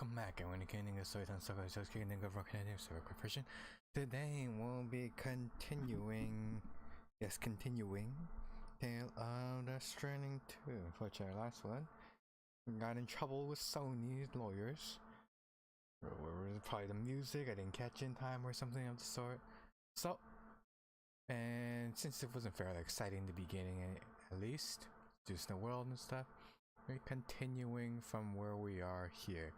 Welcome back, and when getting a story on Soccer, just getting a good recording server version. Today we'll be continuing Tale of the Stranding 2, which our last one got in trouble with Sony's lawyers. Or probably the music I didn't catch in time or something of the sort. So, and since it wasn't fairly exciting in the beginning, at least, just the world and stuff, we're continuing from where we are here.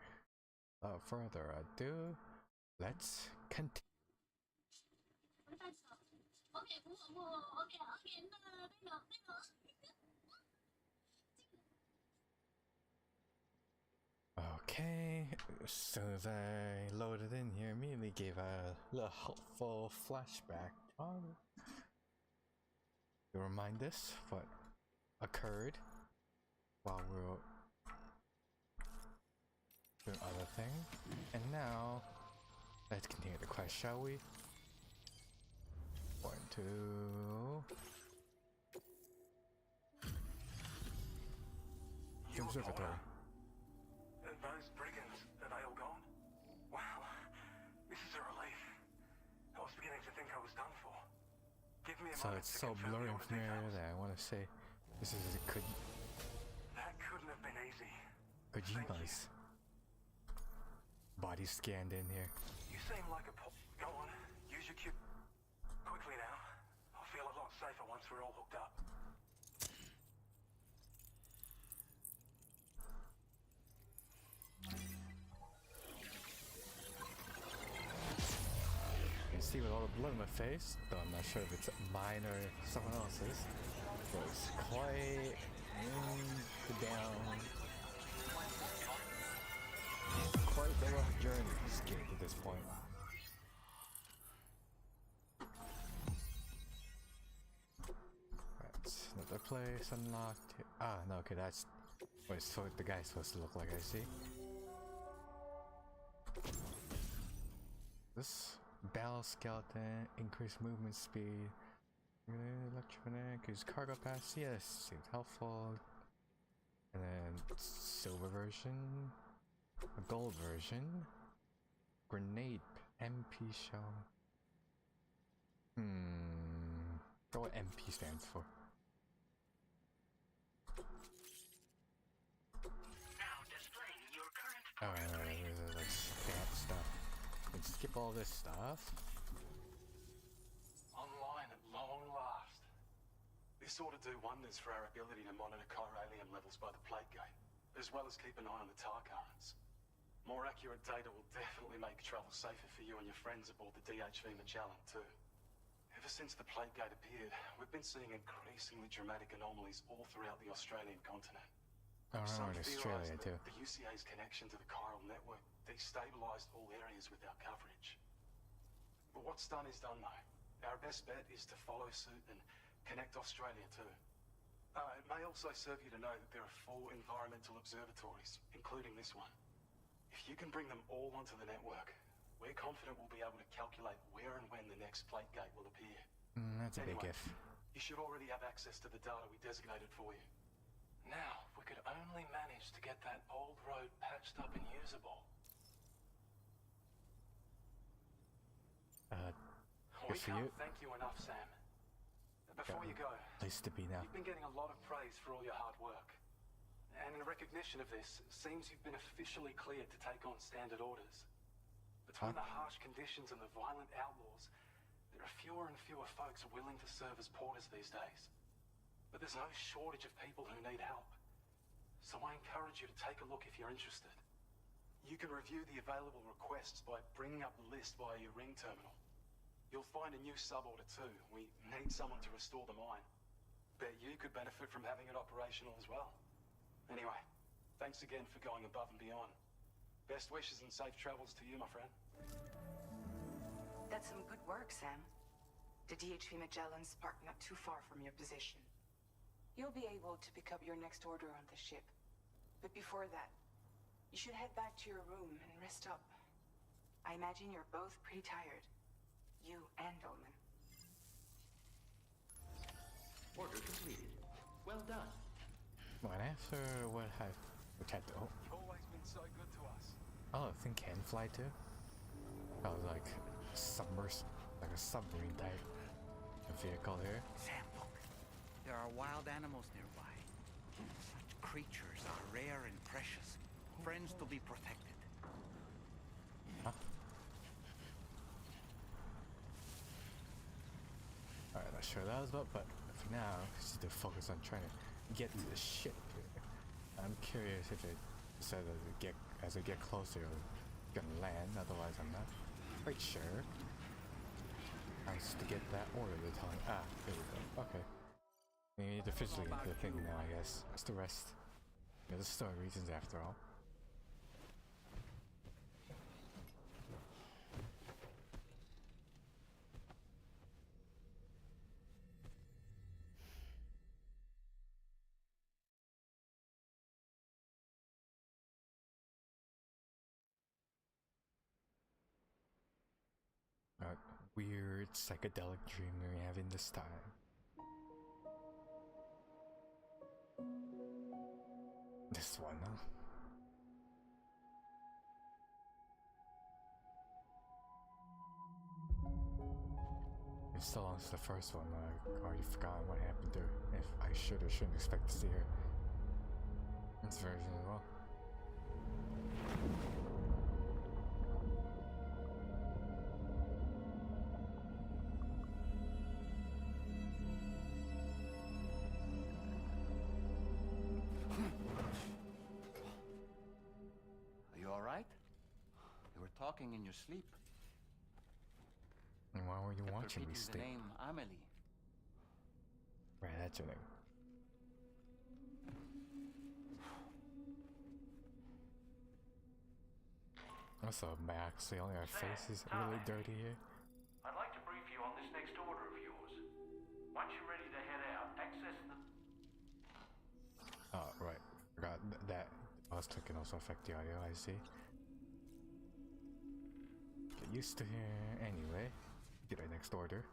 Without further ado, let's continue. Okay, as soon as I loaded in here, immediately gave a little helpful flashback to remind us what occurred while we were doing other things. And now, let's continue the quest, shall we? 1, 2... Observatory. And those brigands, are they all gone? Wow, this is a relief. I was beginning to think I was done for. Give me a So moment it's to so confirm blurry all from the here details. that I want to say this is That couldn't have been easy. Kojima's body scanned in here. You seem like a Go on, use your cube. Quickly now. I'll feel a lot safer once we're all hooked up. You can see with all the blood in my face, though I'm not sure if it's mine or someone else's, was quite quite the rough journey to get to this point. Right, another place unlocked. Ah, no, okay, that's what the guy's supposed to look like, I see. This bell skeleton, increased movement speed, electronic, use cargo pass, yes, seems helpful. And then silver version, a gold version, grenade, MP shell. Forget what MP stands for. Now displaying your current Alright, let's stamp stuff. Let's skip all this stuff. Online at long last. This ought to do wonders for our ability to monitor chiralium levels by the plate gate, as well as keep an eye on the tar currents. More accurate data will definitely make travel safer for you and your friends aboard the DHV Magellan too. Ever since the plate gate appeared, we've been seeing increasingly dramatic anomalies all throughout the Australian continent. I Some remember theorise Australia that too. the UCA's connection to the chiral network destabilized all areas with our coverage. But what's done is done though. Our best bet is to follow suit and connect Australia too. It may also serve you to know that there are 4 environmental observatories, including this one. If you can bring them all onto the network, we're confident we'll be able to calculate where and when the next plate gate will appear. That's a big Anyway, if. You should already have access to the data we designated for you. Now, if we could only manage to get that old road patched up and usable. Good for you. Can't thank you enough, Sam. Before you go, Place to be now. you've been getting a lot of praise for all your hard work. And in recognition of this, it seems you've been officially cleared to take on standard orders. Between the harsh conditions and the violent outlaws, there are fewer and fewer folks willing to serve as porters these days. But there's no shortage of people who need help. So I encourage you to take a look if you're interested. You can review the available requests by bringing up the list via your ring terminal. You'll find a new sub-order too. We need someone to restore the mine. Bet you could benefit from having it operational as well. Anyway, thanks again for going above and beyond. Best wishes and safe travels to you, my friend. That's some good work, Sam. The DHV Magellan's parked not too far from your position. You'll be able to pick up your next order on the ship. But before that, you should head back to your room and rest up. I imagine you're both pretty tired. You and Dolman. Order completed. Well done. Well, after what I've had to... You've always been so good to us. Oh, the thing can fly too? Oh, like like a submarine type vehicle here. Sam, look. There are wild animals nearby. Such creatures are rare and precious. Friends to be protected. Huh? Alright, not sure what that was about, but for now, just to focus on trying to get to the ship. I'm curious if it said as we get closer, it's gonna land. Otherwise, I'm not quite sure. Nice to get that order they're telling. Ah, there we go. Okay. We need to physically do the thing now, I guess. What's the rest? Yeah, the story reasons after all. That weird psychedelic dream we're having this time. This one, huh? It still on the first one. I already forgotten what happened there. If I should or shouldn't expect to see her. This version as well. Are you alright? You were talking in your sleep. And why were you Kept watching me repeating the sleep? name Amelie. Right, that's your name. Also, Max, the only our faces really dirty here. I'd like to brief you on this next order of yours. Once you're ready to head out, access the... Oh, right. Forgot that. I was clicking also affect the audio, I see. Get used to here anyway. Get our next order.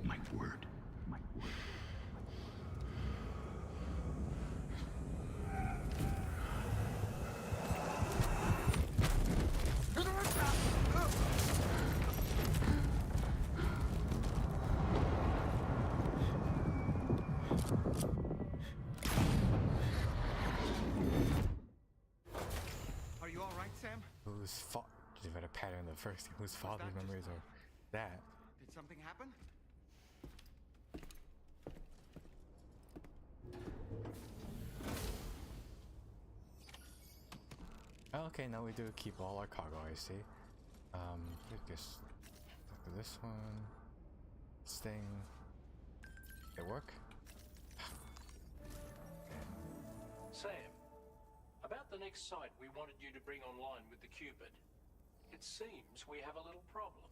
My word. My word. Are you alright, Sam? Whose fault? You've had a pattern of the first whose father that just memories now? are that. Did something happen? Okay, now we do keep all our cargo, I see. I guess look at this one. This thing. Did it work? Sam, about the next site we wanted you to bring online with the Cupid. It seems we have a little problem.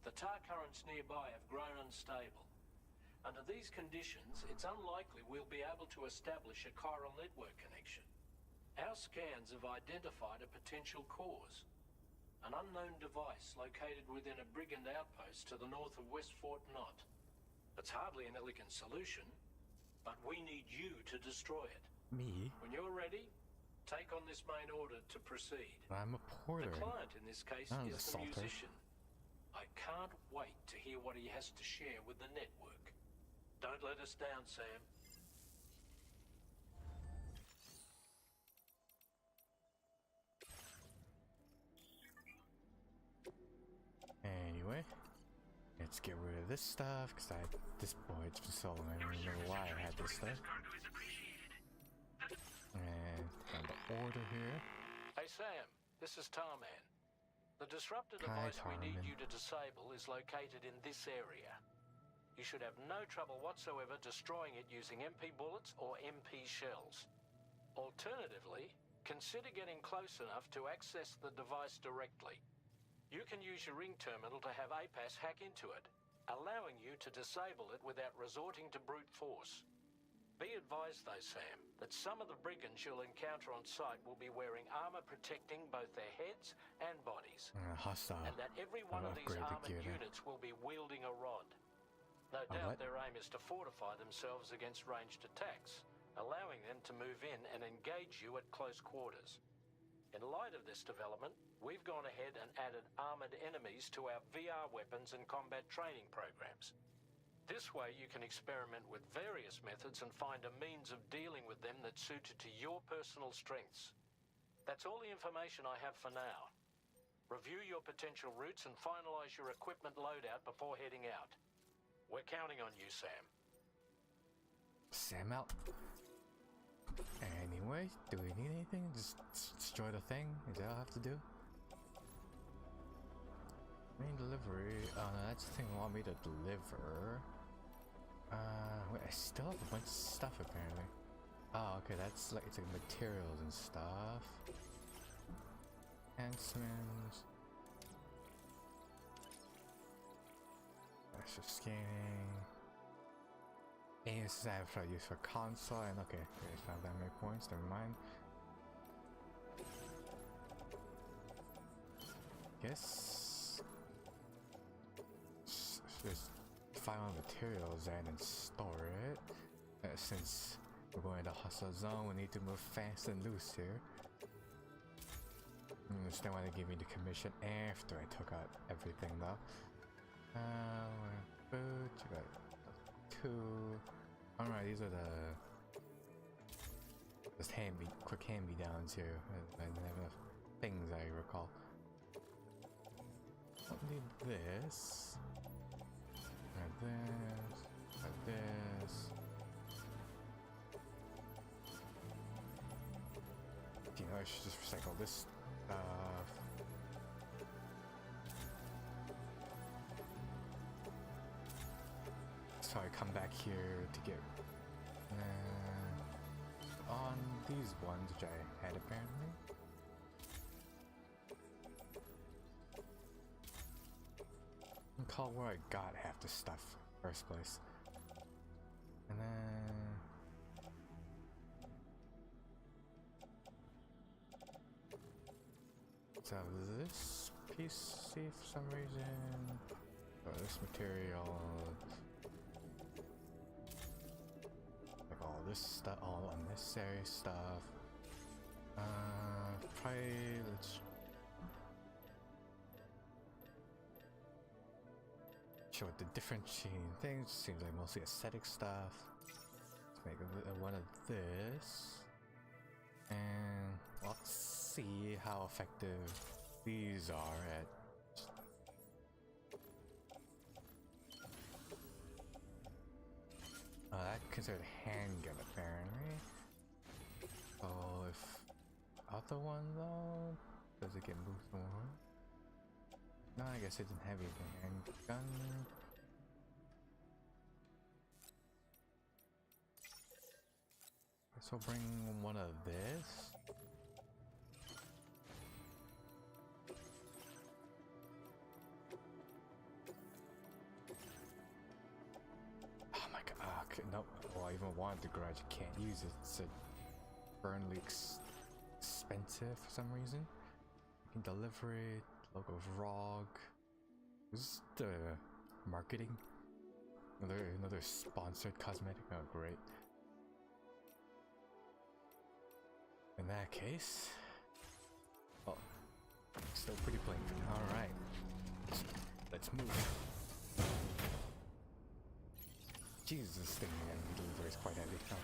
The tar currents nearby have grown unstable. Under these conditions, it's unlikely we'll be able to establish a chiral network connection. Our scans have identified a potential cause. An unknown device located within a brigand outpost to the north of West Fort Knot. It's hardly an elegant solution, but we need you to destroy it. Me? When you're ready, take on this main order to proceed. I'm a porter. The client in this case I'm is the the salter. musician. I can't wait to hear what he has to share with the network. Don't let us down, Sam. Anyway, let's get rid of this stuff because this boy, it's been so long. I don't remember why I had this stuff. And got the order here. Hey, Sam. This is Tarman. The disruptor Hi, device we need Tarman. you to disable is located in this area. You should have no trouble whatsoever destroying it using MP bullets or MP shells. Alternatively, consider getting close enough to access the device directly. You can use your ring terminal to have APAS hack into it, allowing you to disable it without resorting to brute force. Be advised though, Sam, that some of the brigands you'll encounter on site will be wearing armor protecting both their heads and bodies. Hostile. And that every one of these upgrade the armored gear then. units will be wielding a rod. No A doubt what? their aim is to fortify themselves against ranged attacks, allowing them to move in and engage you at close quarters. In light of this development, we've gone ahead and added armored enemies to our VR weapons and combat training programs. This way you can experiment with various methods and find a means of dealing with them that's suited to your personal strengths. That's all the information I have for now. Review your potential routes and finalize your equipment loadout before heading out. We're counting on you, Sam. Sam out. Anyway, do we need anything? Just destroy the thing? Is that all I have to do? Main delivery. Oh no, that's the thing they want me to deliver. Wait, I still have a bunch of stuff apparently. Oh, okay, that's like, it's like materials and stuff. Enhancements. Extra scanning. AS I have to use for console and okay, there's not that many points, never mind. Guess just find all materials and store it. Since we're going to hustle zone, we need to move fast and loose here. I understand why they gave me the commission after I took out everything though. Food, you got 2. Alright, these are the just quick hand-me-downs here. I didn't have enough things I recall. Don't need this. Like this. Like this. You know, I should just recycle this stuff. So I come back here to get on these ones which I had apparently. And call where I got half the stuff first place. And then so this PC for some reason. Oh, this material. Like all this stuff, all unnecessary stuff. Probably let's show what the differentiating things. Seems like mostly aesthetic stuff. Let's make one of this, and let's see how effective these are at. That's considered handgun apparently. Oh, if other one though, does it get moved more? No, I guess it didn't have even handgun. Guess we'll bring one of this. Oh my god, okay, nope. Well, I even wanted the garage, I can't use it. It's burnly expensive for some reason. You can deliver it, logo of ROG. This is the marketing. Another sponsored cosmetic, oh great. In that case, oh, still pretty plain. Alright, let's move. Jesus, this thing delivery is quite heavy. Oh.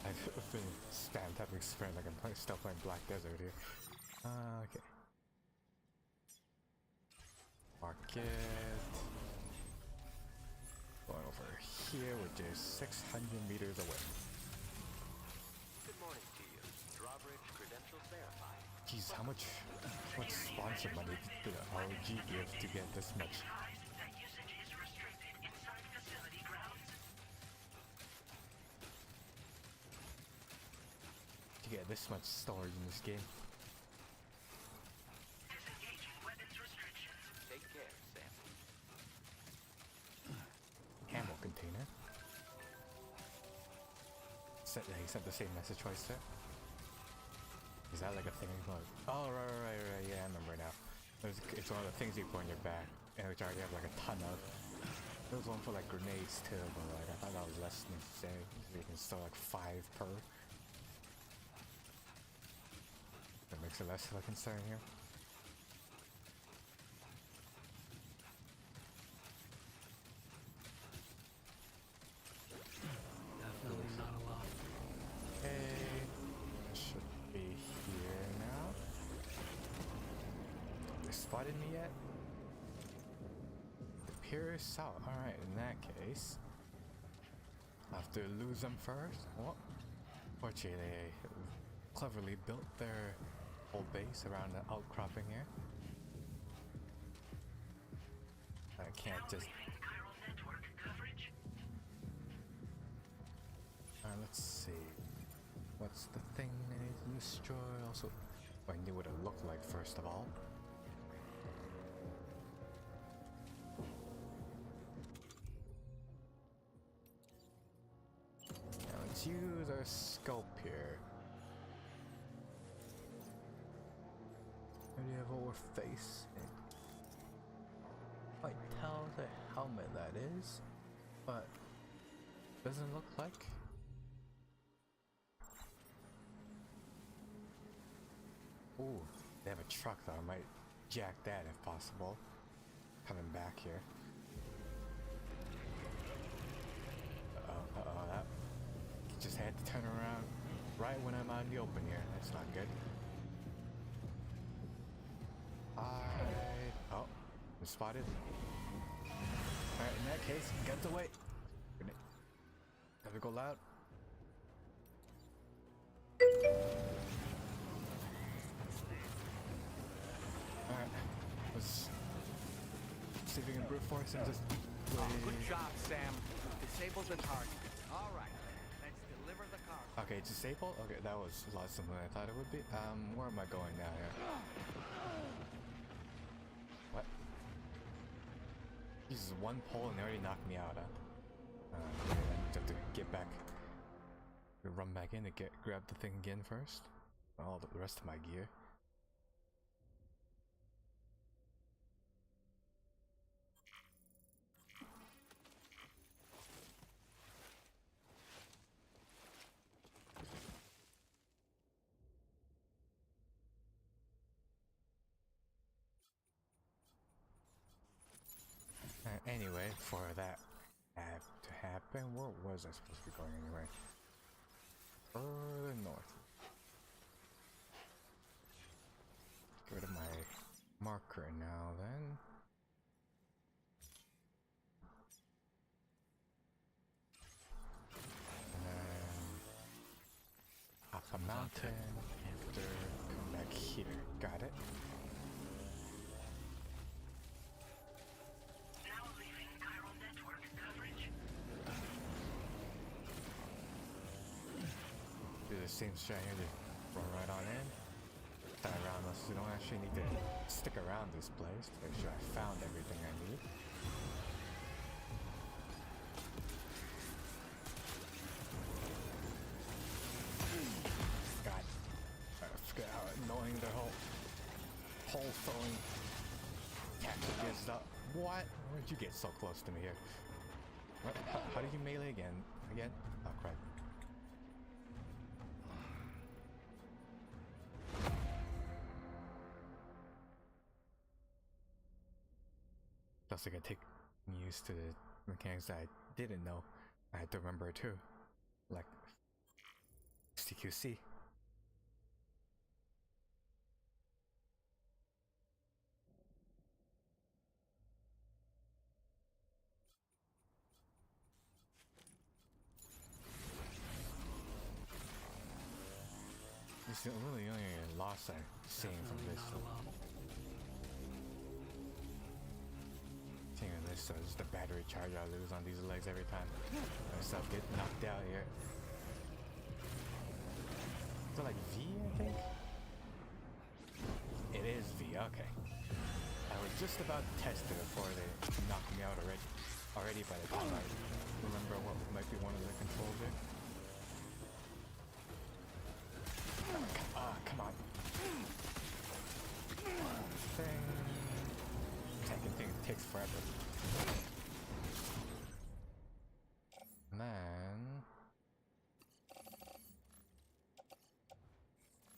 I've been spam tapping sprint like I'm still playing Black Desert here. Okay. Market. Going over here, which is 600 meters away. Good morning to you. Drawbridge credentials verified. Jeez, how much sponsor money did the ROG give to get this much? That usage is restricted inside facility grounds. To get this much storage in this game? Disengaging weapons restrictions. Take care, Sam. Ammo container. he sent the same message twice there. Is that like a thing? Like, oh right, yeah, I remember now. It's one of the things you put on your back, and which I already have like a ton of. There was one for like grenades too, but like I thought that was less necessary. You can store like 5 per. That makes it less of a concern here. Definitely not a lot. Okay, should be here now. They spotted me yet? The pier is south. Alright, in that case, I'll have to lose them first. Well, fortunately, they cleverly built their whole base around the outcropping here. I can't just. Alright, let's see. What's the thing I need to destroy? Also, I knew what it looked like first of all. Now let's use our scope here. What do you have over face? Might tell the helmet that is, but doesn't look like. Ooh, they have a truck though. I might jack that if possible. Coming back here. That just had to turn around right when I'm out in the open here. That's not good. Oh, I'm spotted. Alright, in that case, get the way. Gotta go loud. Alright, let's see if we can brute force and just. Oh, good job, Sam. Disable the target. All right, let's deliver the car. Okay, disable? Okay, that was a lot simpler than I thought it would be. Where am I going now here? What? This is one pole and they already knocked me out, huh? I have to get back. Run back in to grab the thing again first. All the rest of my gear. Anyway, for that to happen, where was I supposed to be going anyway? Further north. Get rid of my marker now then. And then up a mountain, after come back here. Got it? The same strategy, just run right on in, die around us. We don't actually need to stick around this place to make sure I found everything I need. God, I forget how annoying their whole pole throwing tactic is. What? Where'd you get so close to me here? What? How did you melee again? Oh crap. Plus, I gotta take used to the mechanics that I didn't know. I had to remember too, like CQC. This is really the only loss I've seen from this. This is the battery charge I lose on these legs every time myself get knocked out here. Is it like V, I think? It is V, okay. I was just about to test it before they knocked me out already by the time I remember what might be one of the controls there. Come on. Thing. Taking thing takes forever. And then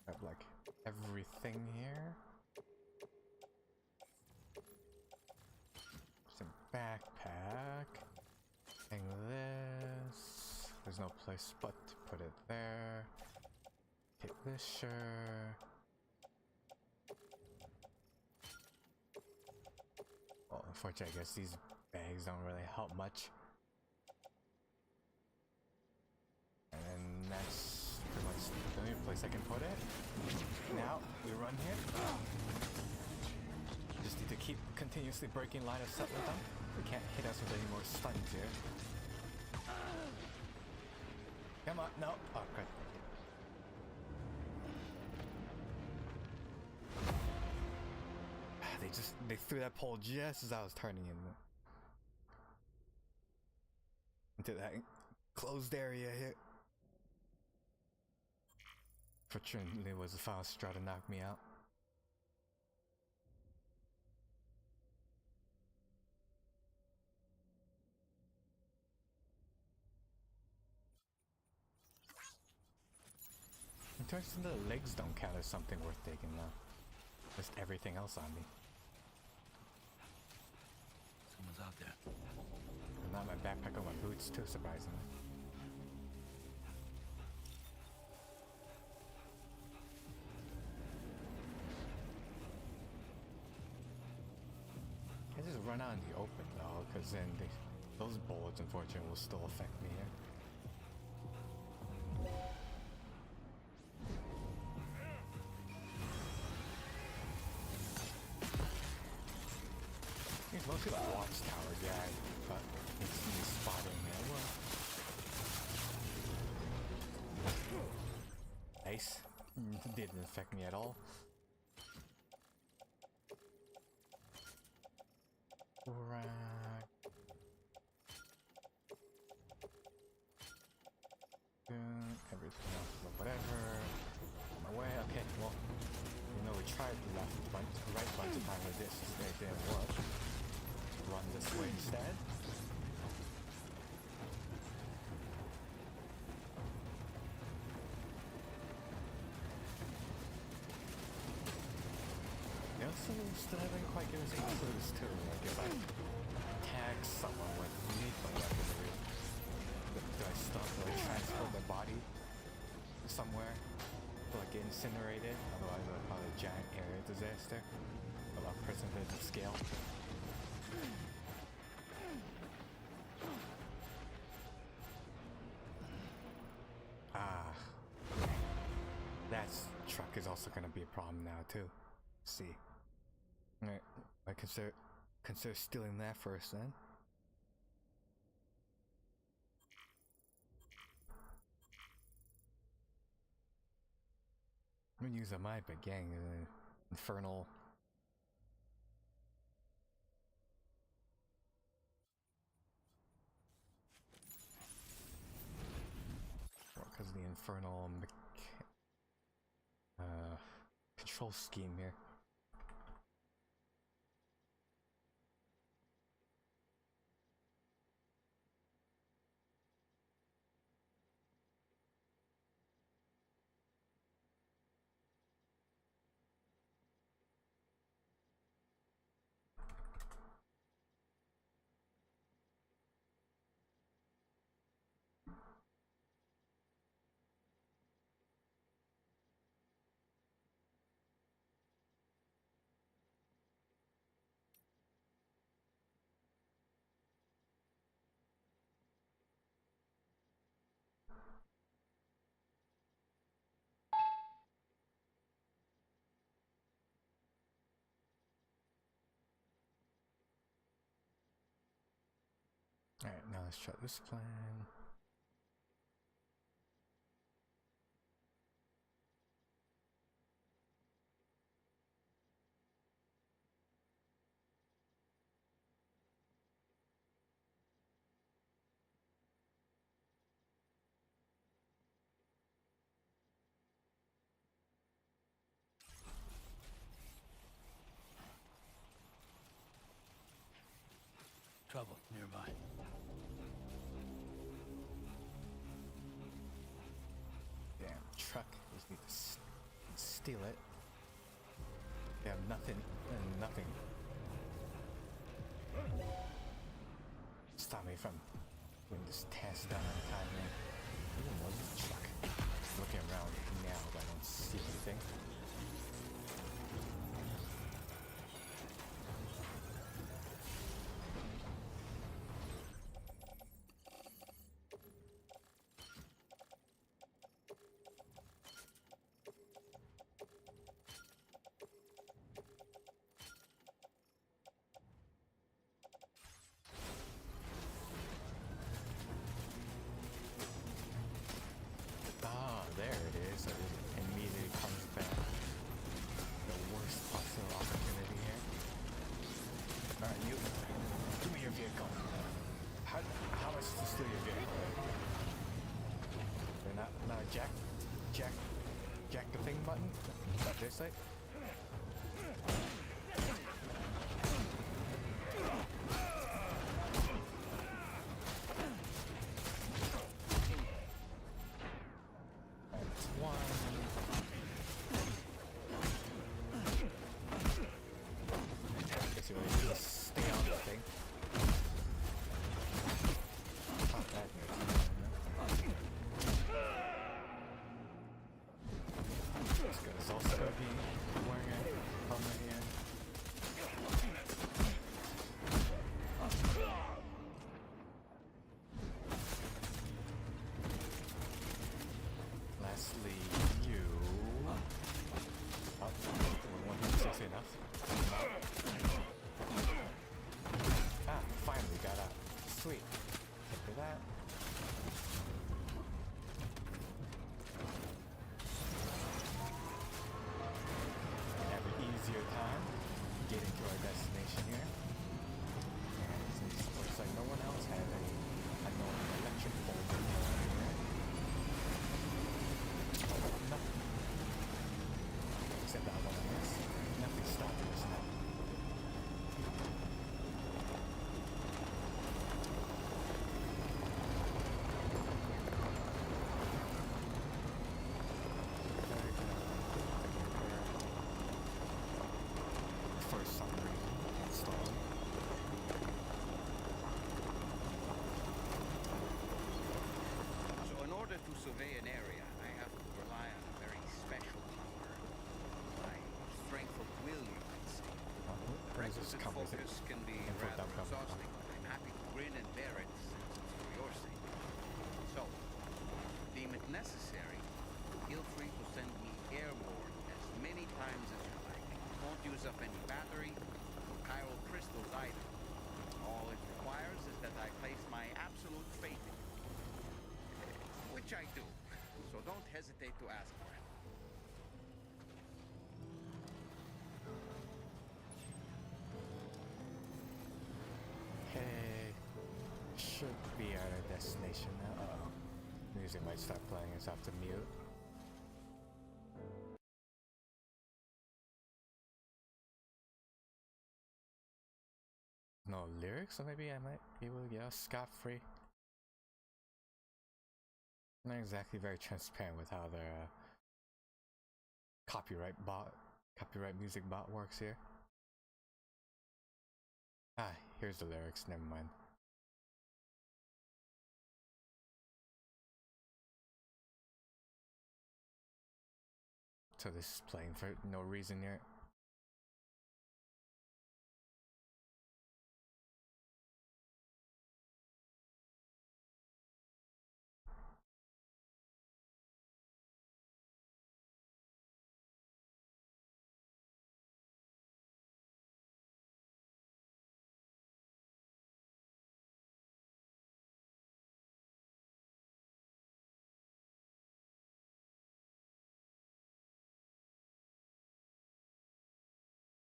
I have like everything here. Some backpack. Thing this. There's no place but to put it there. Take this, sure. Well, unfortunately, I guess these bags don't really help much. And then that's pretty much the only place I can put it. Now, we run here. Just need to keep continuously breaking line of sight with them. They can't hit us with any more stuns here. Come on, no. Oh, good. They threw that pole just as I was turning into that closed area here. Fortunately, it was the final straw to knock me out. In terms of the legs don't count as something worth taking though. Just everything else on me. Someone's out there. And not my backpack or my boots too, surprisingly. I just run out in the open though, because then those bullets unfortunately will still affect me here. It's mostly the watchtower guy, but it's me spotting it. Nice. Didn't affect me at all. Right. Everything else, but whatever. On my way. Okay, well, you know, we tried the right bunch of time with this. It didn't work. Run this way instead. They also still haven't quite given us any clues too. Like if I tag someone with lethal weaponry, do I stop or transport their body somewhere to like get incinerated? Otherwise it'll cause a giant area disaster of unprecedented scale. That truck is also going to be a problem now too. Let's see. Alright, I consider stealing that first then. I'm gonna use a my big gang, infernal. Because the infernal control scheme here. Alright, now let's try this plan. trouble nearby. Damn truck. Just need to steal it. They have nothing and nothing. Stop me from doing this task done on time, man. Even more than the truck. Looking around now, but I don't see anything. There it is. So it immediately comes back. The worst possible opportunity here. Alright, you. Give me your vehicle. How am I supposed to steal your vehicle? They're not a jack the thing button? Not this side? Survey an area, I have to rely on a very special power. My strength of will, you could say. Requisite focus can be rather exhausting, but I'm happy to grin and bear it for your sake. So, deem it necessary, feel free to send me airborne as many times as you like. Won't use up any battery, or chiral crystals either. All it requires is that I place my absolute faith in you. Which I do, so don't hesitate to ask for it. Hey, should be at our destination now. Uh-oh. Music might start playing, it's off to mute. No lyrics, so maybe I might be able to get off scot-free. Not exactly very transparent with how their copyright music bot works here. Ah, here's the lyrics, never mind. So this is playing for no reason here.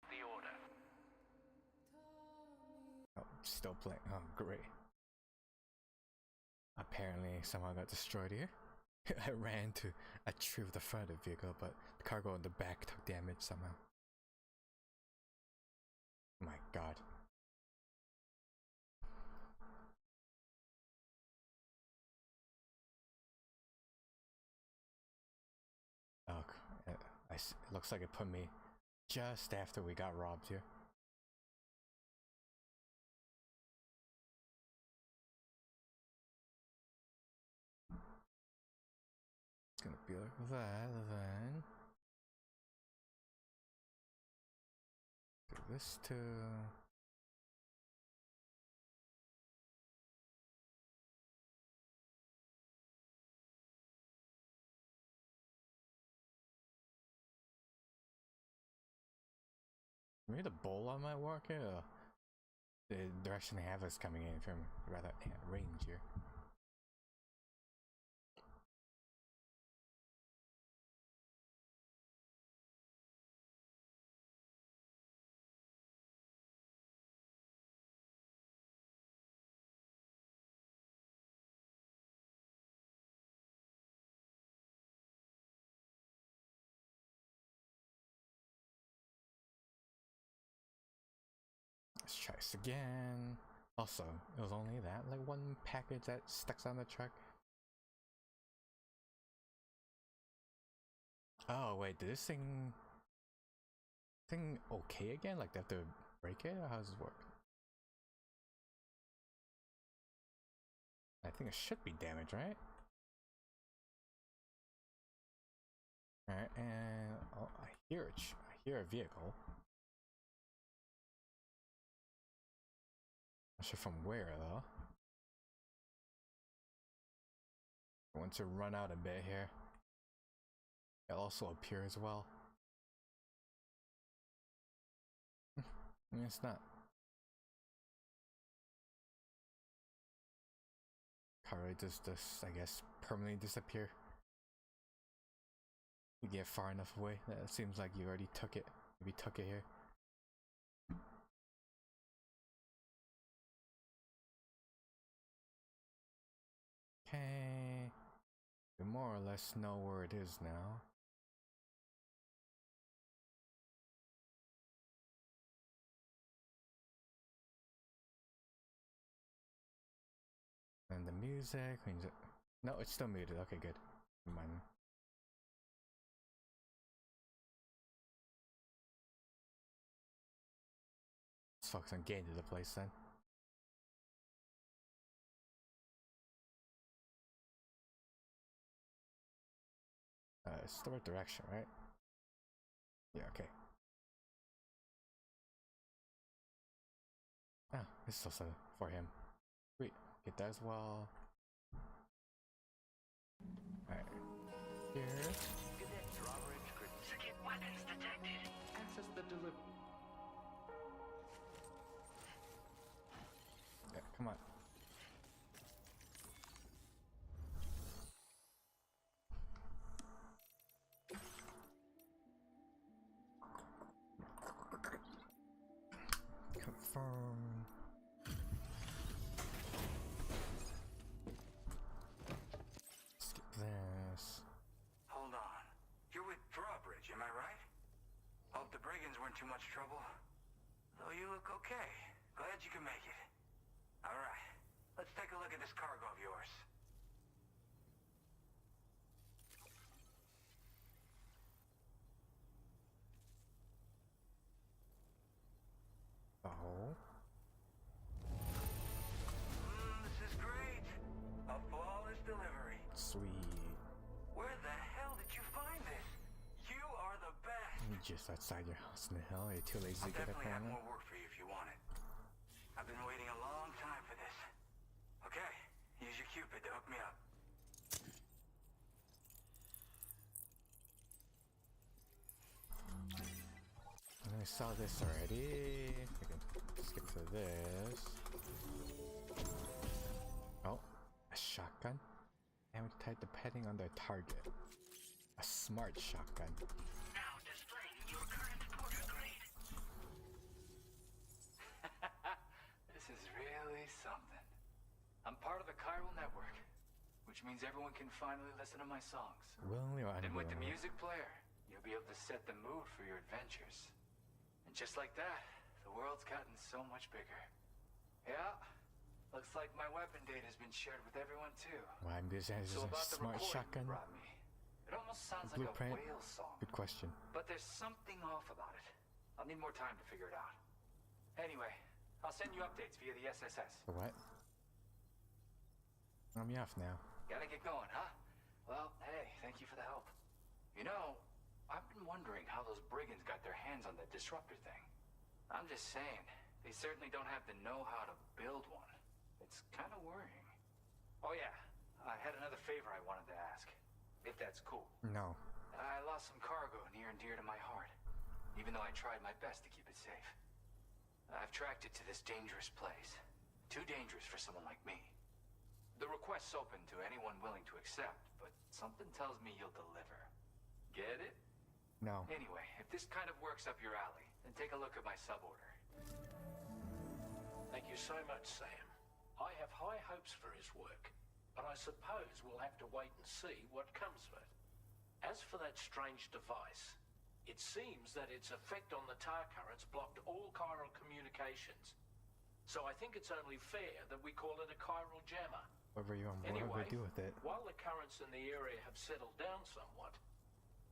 The order. Oh, still playing. Oh, great. Apparently, somehow got destroyed here. I ran to a tree with the front of the vehicle, but the cargo in the back took damage somehow. My god. Nice. It looks like it put me just after we got robbed here. It's gonna be like that, then do this too. Maybe the bowl on my work here. The direction they have us coming in from rather range here. Let's try this again. Also, it was only that, like one package that stuck on the truck. Oh wait, did this thing okay again? Like they have to break it, or how does this work? I think it should be damaged, right? Alright, and oh, I hear a vehicle. Not sure from where though. I want to run out a bit here. It'll also appear as well. I mean, it's not. How does this, I guess, permanently disappear? You get far enough away. That seems like you already took it. Maybe took it here. Okay. We more or less know where it is now. And the music means it. No, it's still muted. Okay, good. Never mind. Let's focus on getting to the place then. It's the right direction, right? Yeah, okay. Ah, this is also for him. Sweet. Get that as well. Alright. Here. Second weapons detected. Access the delivery. Yeah, come on. Confirm. Skip this. Hold on. You're with Drawbridge, am I right? Hope the brigands weren't too much trouble. Though you look okay. Glad you can make it. Alright. Let's take a look at this cargo of yours. Oh. This is great. A flawless delivery. Sweet. Where the hell did you find this? You are the best. Just outside your house in the hell. You're too lazy I'll to get up definitely have on it. more work for you if you want it. I've been waiting a long time for this. Okay, use your Cupid to hook me up. I saw this already. We can skip to this. Oh, a shotgun. Damage type depending on their target. A smart shotgun. Now displaying your current porter grade. This is really something. I'm part of the chiral network, which means everyone can finally listen to my songs. Willingly or And with the unwillingly. music player, you'll be able to set the mood for your adventures. And just like that, the world's gotten so much bigger. Yeah, looks like my weapon data has been shared with everyone too. Well, I'm just as So a about the smart recording shotgun. you brought me, It almost sounds like a Blueprint? whale song. Good question. But there's something off about it. I'll need more time to figure it out. Anyway, I'll send you updates via the SSS. The what? I'm off now. Gotta get going, huh? Well, hey, thank you for the help. You know, I've been wondering how those brigands got their hands on that disruptor thing. I'm just saying, they certainly don't have the know-how to build one. It's kind of worrying. Oh yeah, I had another favor I wanted to ask, if that's cool. No. I lost some cargo near and dear to my heart, even though I tried my best to keep it safe. I've tracked it to this dangerous place. Too dangerous for someone like me. The request's open to anyone willing to accept, but something tells me you'll deliver. Get it? No. Anyway, if this kind of works up your alley, then take a look at my suborder. Thank you so much, Sam. I have high hopes for his work, but I suppose we'll have to wait and see what comes of it. As for that strange device, it seems that its effect on the tar currents blocked all chiral communications. So I think it's only fair that we call it a chiral jammer. Whatever you want, whatever Anyway, do with it. while the currents in the area have settled down somewhat,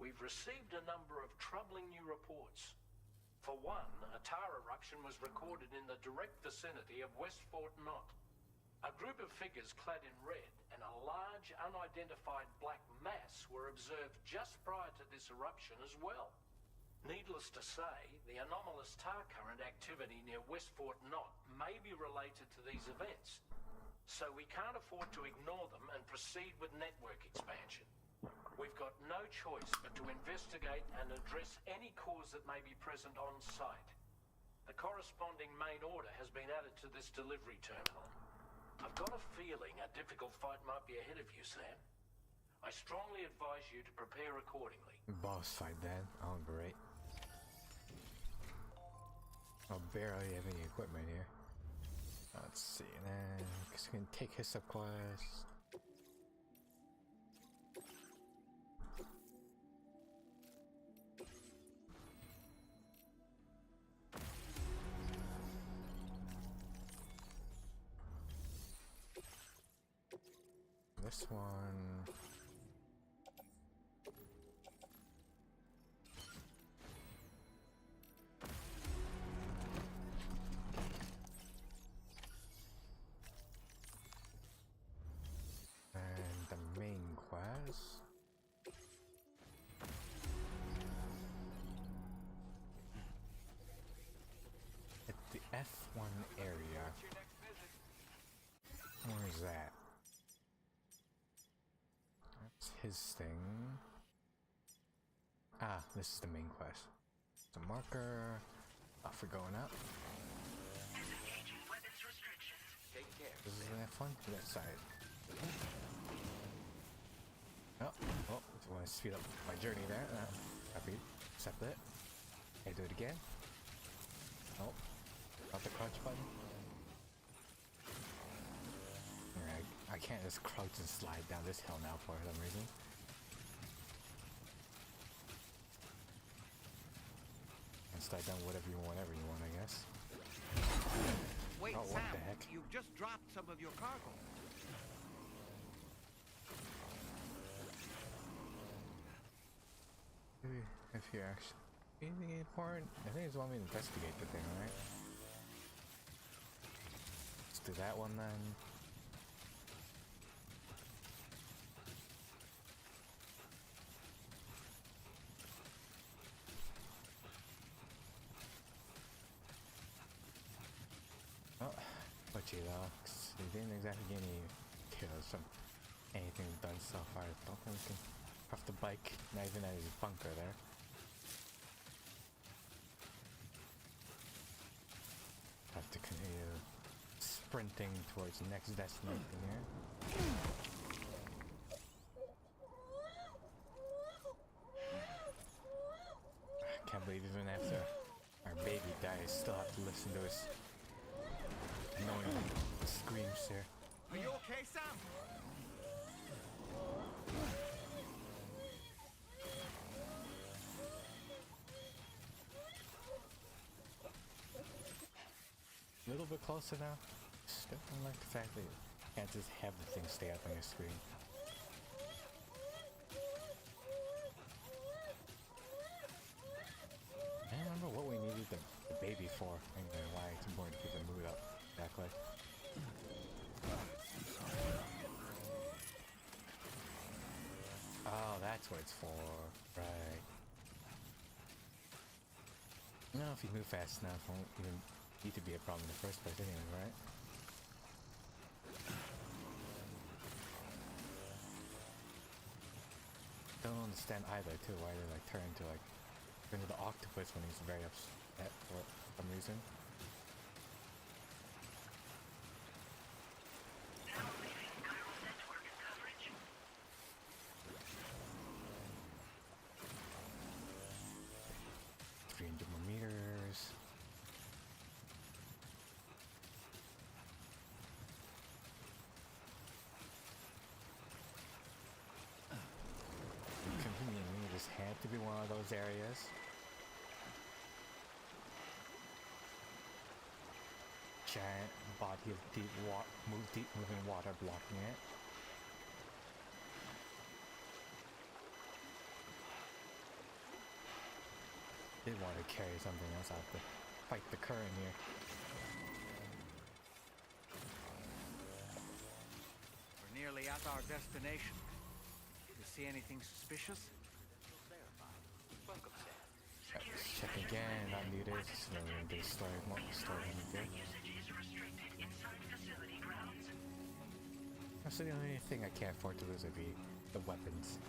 we've received a number of troubling new reports. For one, a tar eruption was recorded in the direct vicinity of West Fort Knot. A group of figures clad in red and a large unidentified black mass were observed just prior to this eruption as well. Needless to say, the anomalous tar current activity near West Fort Knot may be related to these events. So we can't afford to ignore them and proceed with network expansion. We've got no choice but to investigate and address any cause that may be present on site. The corresponding main order has been added to this delivery terminal. I've got a feeling a difficult fight might be ahead of you, Sam. I strongly advise you to prepare accordingly. Boss fight then. Oh, great. I barely have any equipment here. Let's see, and then because we can take his subquest. This one. And the main quest. At the F1 area. Where's that? That's his thing. Ah, this is the main quest. It's a marker. Off we're going up. Disengaging weapons restrictions. Take care. This is F1 to that side. Oh, if you want to speed up my journey there, happy to accept it. Okay, do it again. Oh, got the crouch button. Alright, I can't just crouch and slide down this hill now for some reason. And slide down whatever you want, I guess. Wait, Oh, what Sam, the heck? you've just dropped some of your cargo. Maybe if you actually anything important, I think it's want me to investigate the thing, right? Let's do that one then. Oh, but you know, 'cause he didn't exactly get any kills from anything done so far. I don't think we can off the bike, not even at his bunker there. Have to continue sprinting towards the next destination here. I can't believe even after our baby dies, still have to listen to his annoying screams here. Are you okay, Sam? A little bit closer now. Still don't like the fact that you can't just have the thing stay up on your screen. for? Anyway, why it's important to keep the mood up. Exactly. Oh, that's what it's for. Right. You know, if you move fast enough, it won't even need to be a problem in the first place anyway, right? Don't understand either, too, why they like turn into the octopus when he's very upset for some reason. Now leaving chiral network coverage. 300 more meters. Conveniently, this had to be one of those areas. Giant body of deep moving water blocking it. They want to carry something else out to fight the current here. We're nearly at our destination. You see anything suspicious? Welcome, Sam. Let's check again, unmute it, so we're gonna get a story in here. Usage is restricted inside facility grounds. So the only thing I can't afford to lose would be the weapons.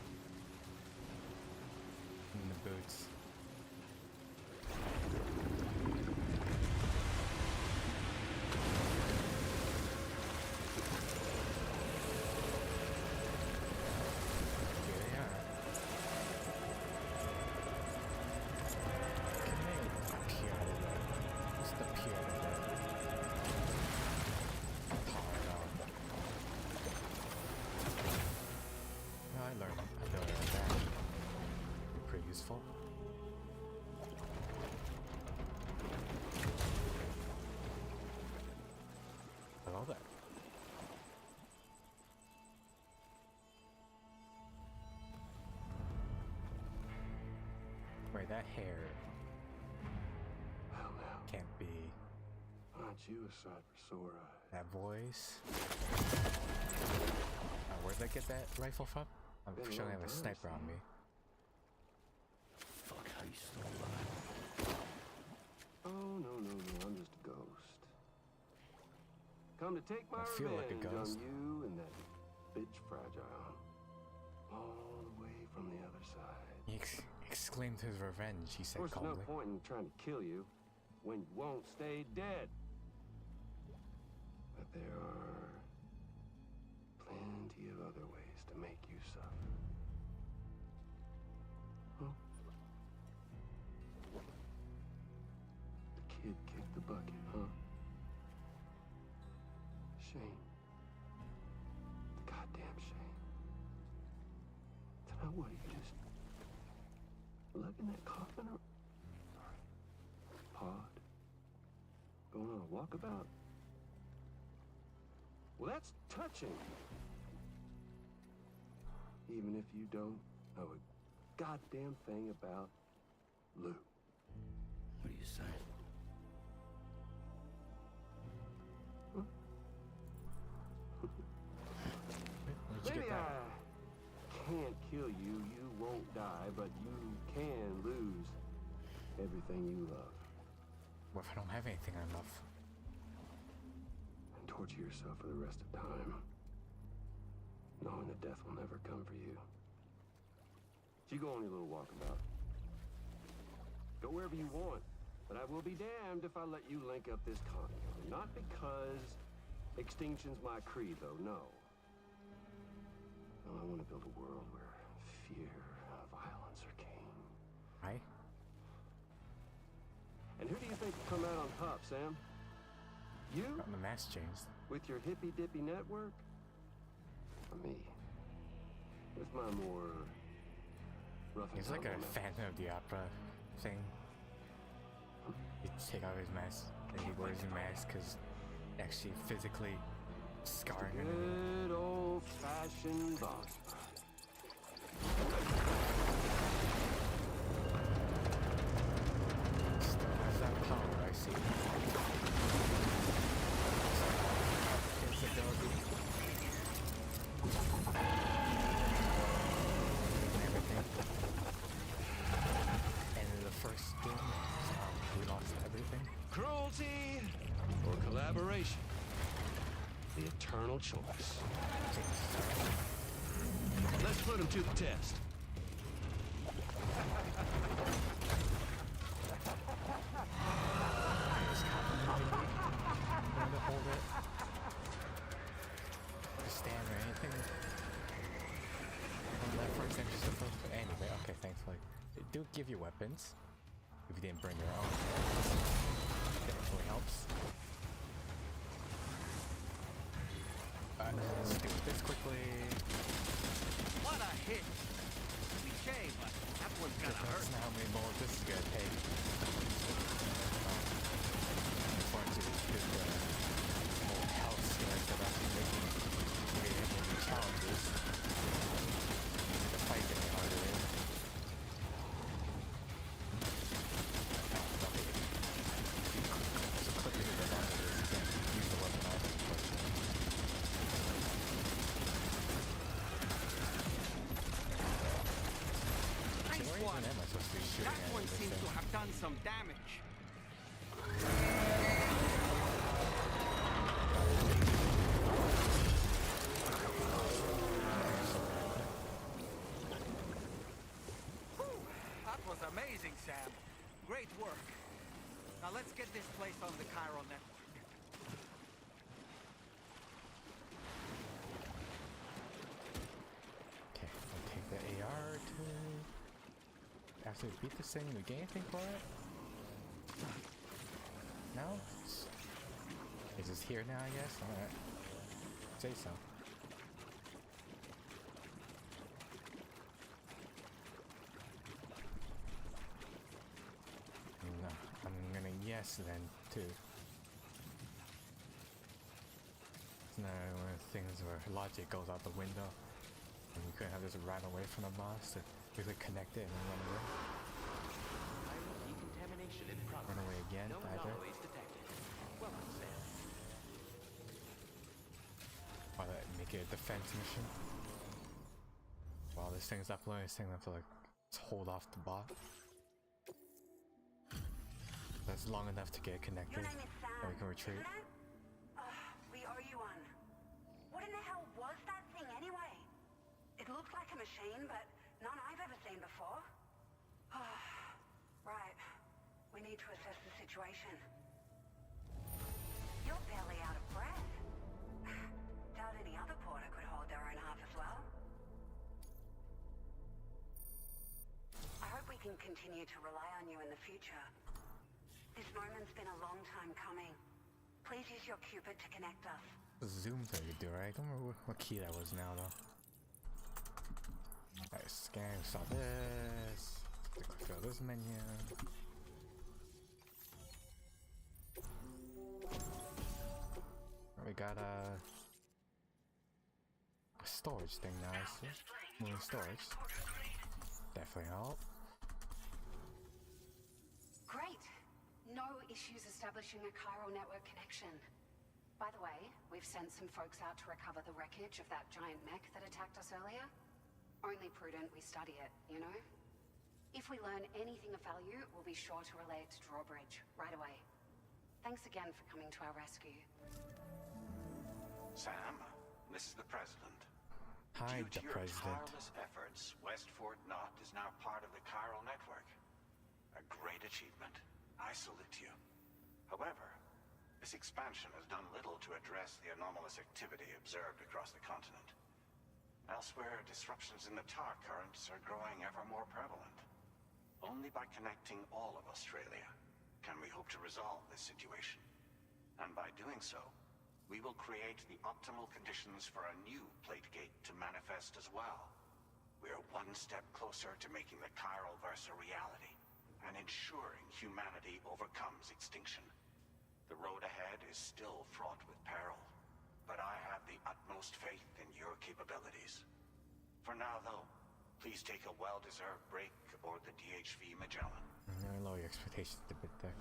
And the boots. Useful. Hello there. Wait, that hair Hell now. can't be. Aren't you a sight for sore eyes? That voice. Where did I get that rifle from? I'm sure I have a sniper on me. Oh, no, I'm just a ghost. Come to take my I feel like a revenge ghost. on you and that bitch fragile. All the way from the other side. He exclaimed his revenge, he said Of course, calmly. there's no point in trying to kill you when you won't stay dead. But there are plenty of other ways to make you suffer. Huh? The kid kicked the bucket, huh? Shame. Goddamn shame. So now what, you just lugging that coffin or pod? Going on a walkabout? Well, that's touching. Even if you don't know a goddamn thing about Lou. What do you say? Huh? Where'd you Maybe get that? I can't kill you, you won't die, but you can lose everything you love. What if I don't have anything I love? And torture yourself for the rest of time, knowing that death will never come for you. So you go on your little walkabout. Go wherever you want, but I will be damned if I let you link up this continent. Not because extinction's my creed, though, no. No, I want to build a world where fear and violence are king. Right? And who do you think will come out on top, Sam? You? Got the mask changed. With your hippy-dippy network? Or me? With my more rough and He's like a tumble Phantom of the Opera thing. He take out his mask, and he wears his mask because actually physically scarring him. Good old-fashioned boss. Still has that power, I see. no choice. Let's put him to the test. Hold it. Just stand or anything. On that first thing, just anyway, okay, thankfully. They do give you weapons. If you didn't bring your own. That definitely helps. Let's do this quickly. What a hit! Cliche, but that one's gonna hurt. That's not how many bullets this is gonna take. More health scares that actually making new challenges. The fight getting harder. There's a clip in the bottom of this. You can't use the weapon on it, unfortunately. Nice one. Am I supposed to be shooting That one seems to have done some damage. That was amazing, Sam. Great work. Now let's get this place on the chiral network. Okay, I'll take the AR to... After we beat this thing, we get anything for it? No? It's just here now, I guess? Alright. Say so. No, I'm gonna yes then, too. It's not one of the things where logic goes out the window. And you couldn't have just ran away from the boss to really connect it and then run away. Decontamination in progress. Run away again, No either. anomalies detected. Well done, Sam. Why that make it a defense mission? While this thing's uploading, this thing I have to like just hold off the bot. That's long enough to get connected. Your name is Sam, and we can retreat. isn't it? We owe you one. What in the hell was that thing anyway? It looks like a machine, but none I've ever seen before. Right. We need to assess the situation. You're barely out of breath. Doubt any other porter could hold their own half as well. I hope we can continue to rely on you in the future. This moment's been a long time coming. Please use your Cupid to connect us. Zoom thing you do, right? I don't remember what key that was now, though. Alright, scan, saw this. Click through this menu. We got a storage thing now, I see. Moving storage. Definitely help. Great. No issues establishing a chiral network connection. By the way, we've sent some folks out to recover the wreckage of that giant mech that attacked us earlier. Only prudent we study it, you know? If we learn anything of value, we'll be sure to relay it to Drawbridge right away. Thanks again for coming to our rescue. Sam, this is the President. Hi, Due to the your President. tireless efforts, West Fort Knot is now part of the chiral network. A great achievement. I salute you. However, this expansion has done little to address the anomalous activity observed across the continent. Elsewhere, disruptions in the tar currents are growing ever more prevalent. Only by connecting all of Australia can we hope to resolve this situation. And by doing so, we will create the optimal conditions for a new plate gate to manifest as well. We are one step closer to making the chiral verse a reality and ensuring humanity overcomes extinction. The road ahead is still fraught with peril, but I have the utmost faith in your capabilities. For now, though, please take a well-deserved break aboard the DHV Magellan. I'm gonna lower your expectations a bit there.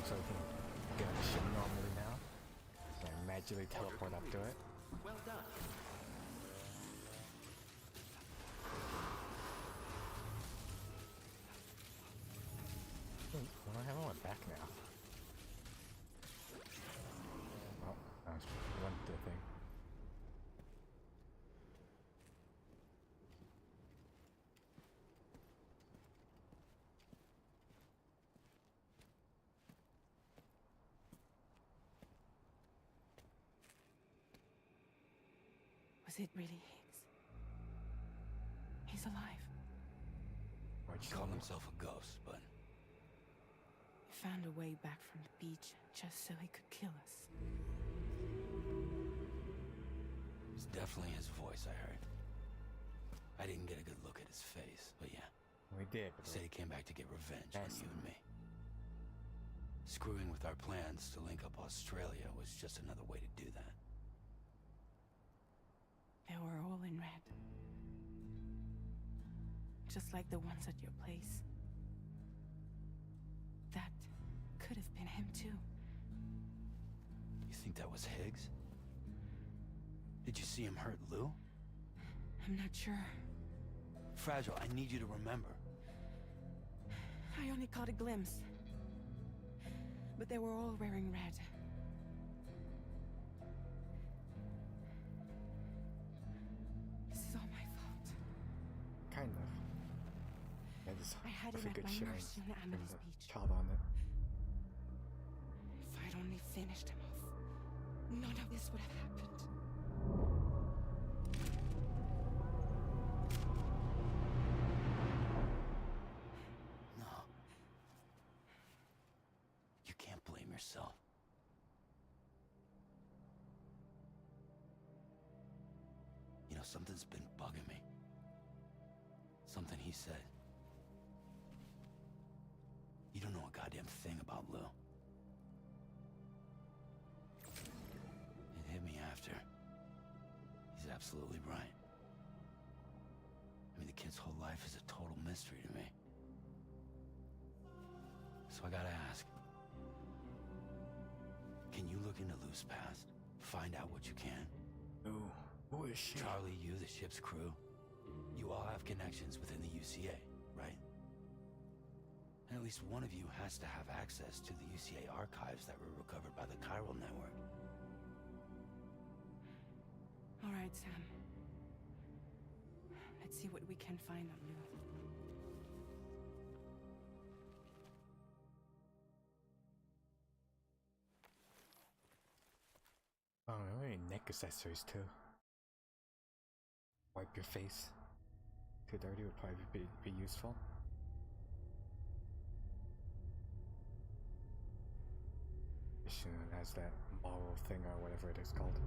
So we can get on the ship normally now. And magically teleport up to it. Well done. I have on my back now. Oh, that's one thing. Was it really Higgs? He's alive. He called himself a ghost, but... He found a way back from the beach just so he could kill us. It was definitely his voice I heard. I didn't get a good look at his face, but yeah. We did. He said he came back to get revenge on you and me. Screwing with our plans to link up Australia was just another way to do that. They were all in red. Just like the ones at your place. That could have been him too. You think that was Higgs? Did you see him hurt Lou? I'm not sure. Fragile, I need you to remember. I only caught a glimpse. But they were all wearing red. This is all my fault. Kind of. That is I had him a at good my showing mercy on the from Amethyst the Beach. child on it. If I'd only finished him off, none of this would have happened. No. You can't blame yourself. You know, something's been bugging me. Something he said. You don't know a goddamn thing about Lou. It hit me after. He's absolutely right. I mean, the kid's whole life is a total mystery to me. So I gotta ask. Can you look into Lou's past? Find out what you can? Who is she? Charlie, you, the ship's crew. You all have connections within the UCA, right? And at least one of you has to have access to the UCA archives that were recovered by the chiral network. All right, Sam. Let's see what we can find on Lou. Oh, there are neck accessories too. Wipe your face. Too dirty would probably be useful. It has that moral thing or whatever it is called.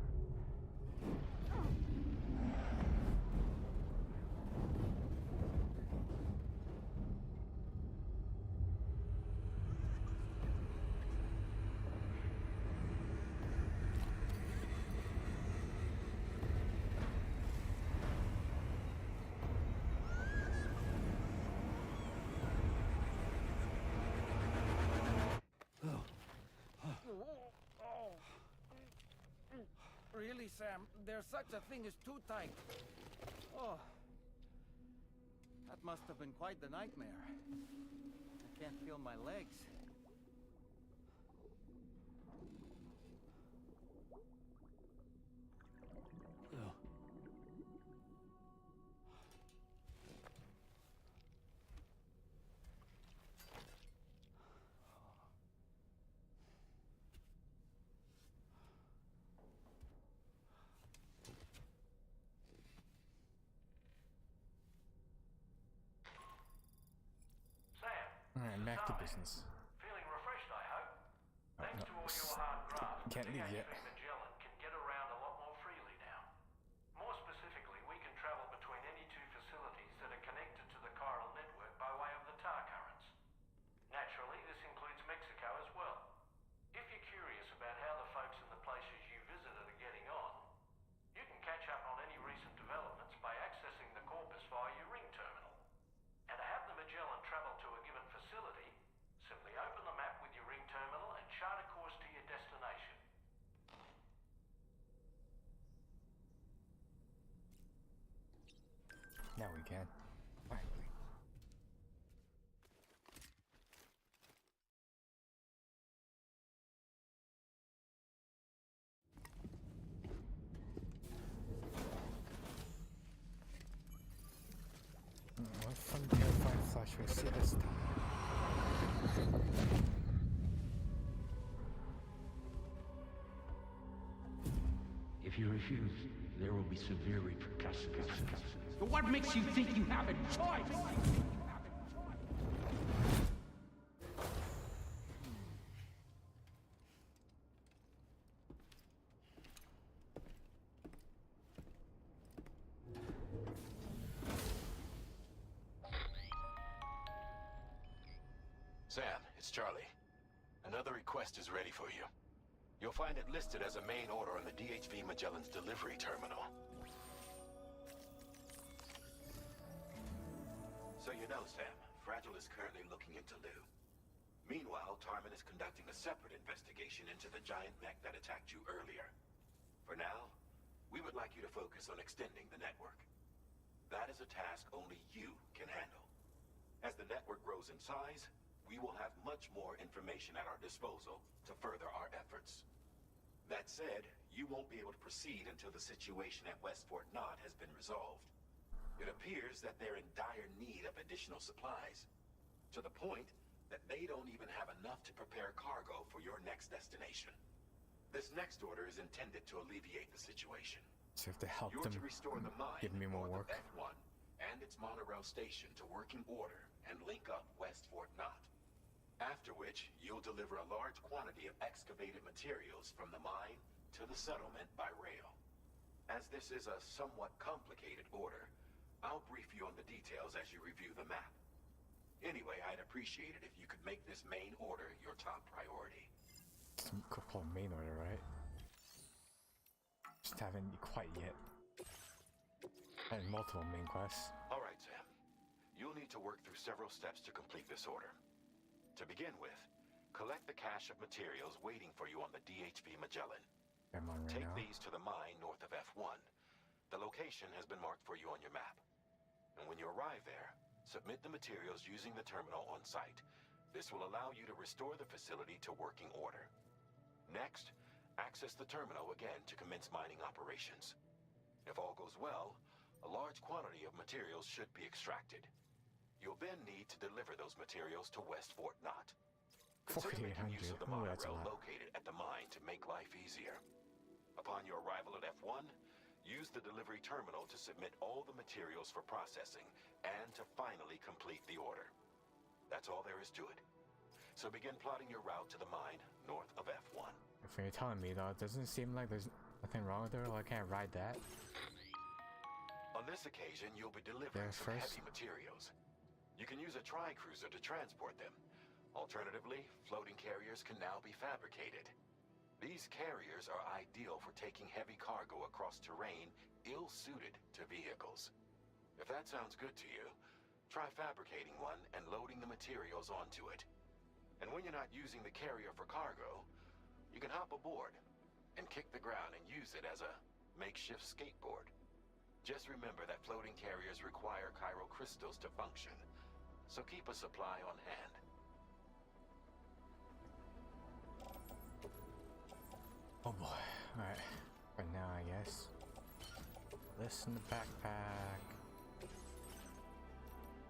Really, Sam, there's such a thing as too tight. Oh, that must have been quite the nightmare. I can't feel my legs. Alright, back to business. Feeling refreshed, I hope. Oh, Thanks no. to all your hard graft, Can't leave yet. Magellan can get around a lot more freely now. More specifically, we can travel between any two facilities that are connected to the chiral network by way of the tar currents. Naturally, this includes Mexico as well. If you're curious about how the folks in the places you visited are getting on, you can catch up on any recent developments by accessing the corpus via your ring terminal. And to have the Magellan travel to a given facility, simply open the map with your ring terminal and chart a course to your destination. Now we can. Tracy this time. If you refuse, there will be severe repercussions. What makes you think you have a choice? Sam, it's Charlie. Another request is ready for you. You'll find it listed as a main order on the DHV Magellan's delivery terminal. So you know, Sam, Fragile is currently looking into Lou. Meanwhile, Tarman is conducting a separate investigation into the giant mech that attacked you earlier. For now, we would like you to focus on extending the network. That is a task only you can handle. As the network grows in size, we will have much more information at our disposal to further our efforts. That said, you won't be able to proceed until the situation at West Fort Knot has been resolved. It appears that they're in dire need of additional supplies, to the point that they don't even have enough to prepare cargo for your next destination. This next order is intended to alleviate the situation. So if they help You're them to restore the mine give me more north work. of F1 and its monorail station to working order and link up West Fort Knot. After which, you'll deliver a large quantity of excavated materials from the mine to the settlement by rail. As this is a somewhat complicated order, I'll brief you on the details as you review the map. Anyway, I'd appreciate it if you could make this main order your top priority. Could call it main order, right? Just haven't quite yet. And multiple main quests. Alright, Sam. You'll need to work through several steps to complete this order. To begin with, collect the cache of materials waiting for you on the DHV Magellan. I'm on right Take now. these to the mine north of F1. The location has been marked for you on your map. And when you arrive there, submit the materials using the terminal on site. This will allow you to restore the facility to working order. Next, access the terminal again to commence mining operations. If all goes well, a large quantity of materials should be extracted. You'll then need to deliver those materials to West Fort Knot. Consider making use of the 4,800. Oh, that's a monorail lot. located at the mine to make life easier. Upon your arrival at F1, use the delivery terminal to submit all the materials for processing and to finally complete the order. That's all there is to it. So begin plotting your route to the mine north of F1. If you're telling me though, it doesn't seem like there's nothing wrong with her, like I can't ride that. On this occasion, you'll be delivering There some first. heavy materials. You can use a tri-cruiser to transport them. Alternatively, floating carriers can now be fabricated. These carriers are ideal for taking heavy cargo across terrain ill-suited to vehicles. If that sounds good to you, try fabricating one and loading the materials onto it. And when you're not using the carrier for cargo, you can hop aboard and kick the ground and use it as a makeshift skateboard. Just remember that floating carriers require chiral crystals to function, so keep a supply on hand. Oh boy. Alright. For now, I guess. This in the backpack.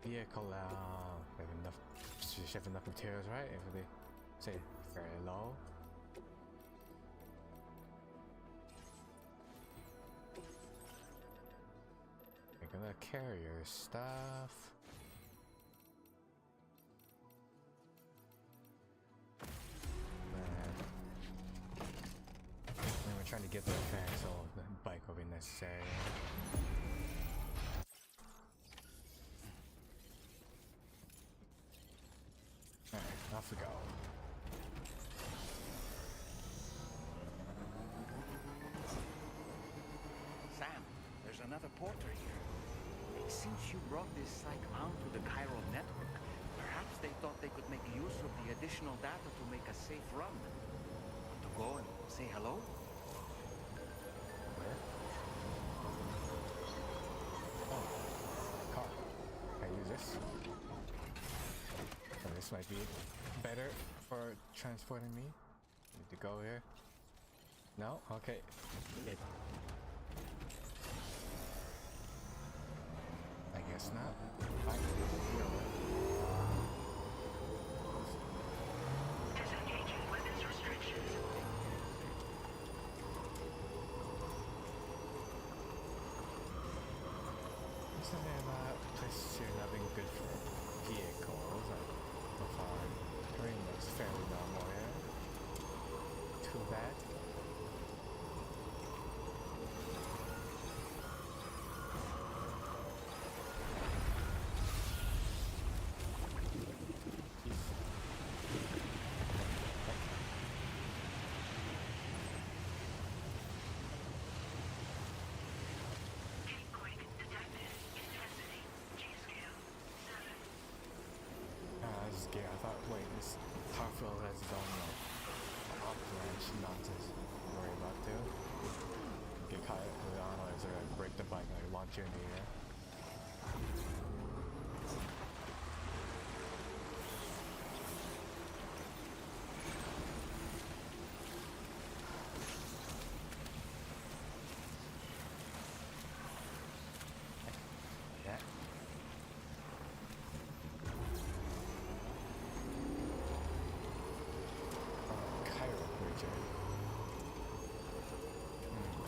Vehicle out. We have enough. Should have enough materials, right? If they say very low. We're gonna carry your stuff. And we're trying to get there fast, so the bike will be necessary. Alright, off we go. Sam, there's another porter here. Since you brought this site onto the chiral network, perhaps they thought they could make use of the additional data to make a safe run. Want to go and say hello? Where? Oh, car. Can I use this? So this might be better for transporting me. Need to go here. No? Okay. It. I guess not. Fine. You know what? gear. I thought, wait, this Harfield has its own like off-branch nonsense to worry about too. Get caught with on, or is there gonna break the bike and like launch you in the air?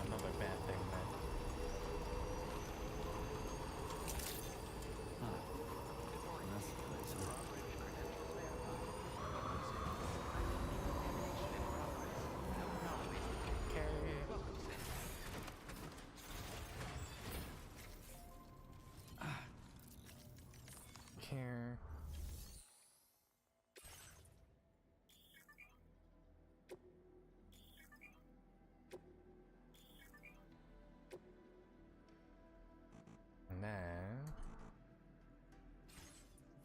Another bad thing, man. Here. And then,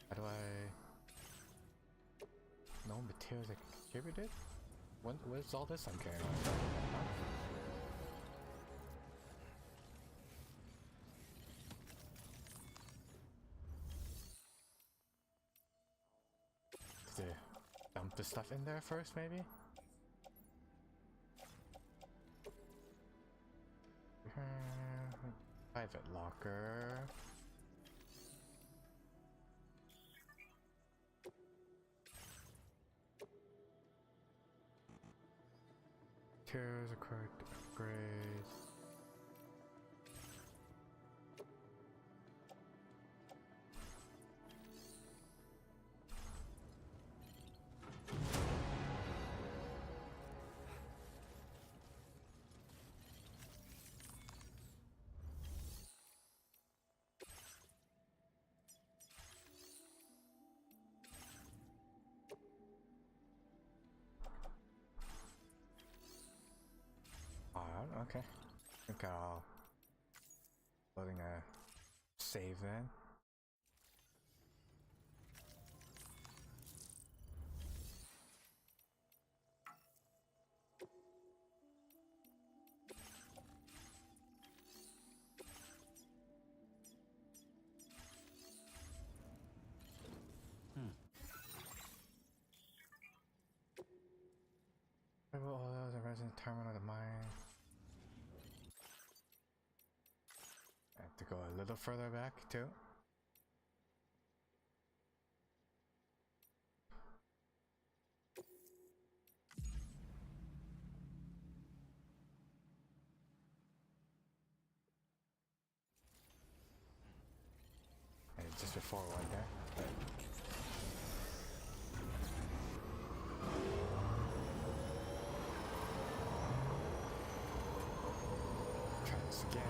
how do I? No materials I contributed? What's all this I'm carrying on? Dump the stuff in there first, maybe? Private locker. Materials required to upgrade. Okay. I think I'll loading a save then. All the resident terminal of the mine. I have to go a little further back too. And just before one there. Try this again.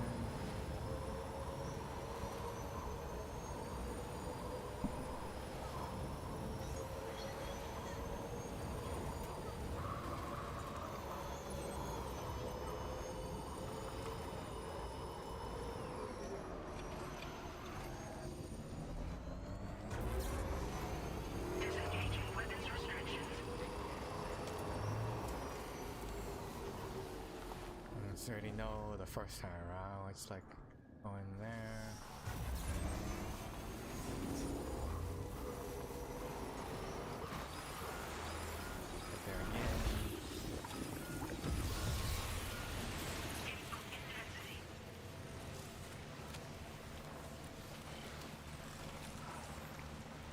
I already know the first time around, it's like going there. Get there again.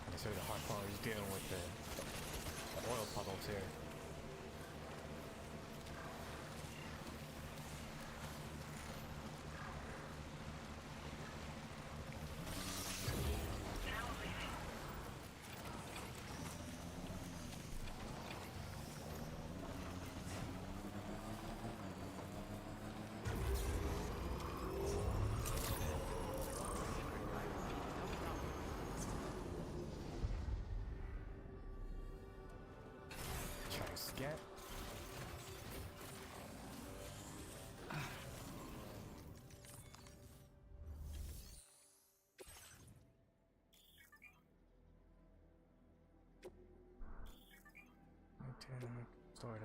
And so the hard part is dealing with the oil puddles here. Get. sorta.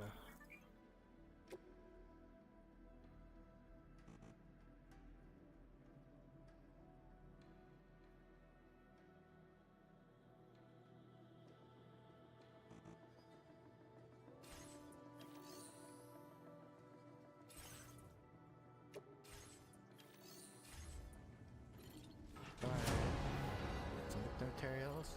Some materials.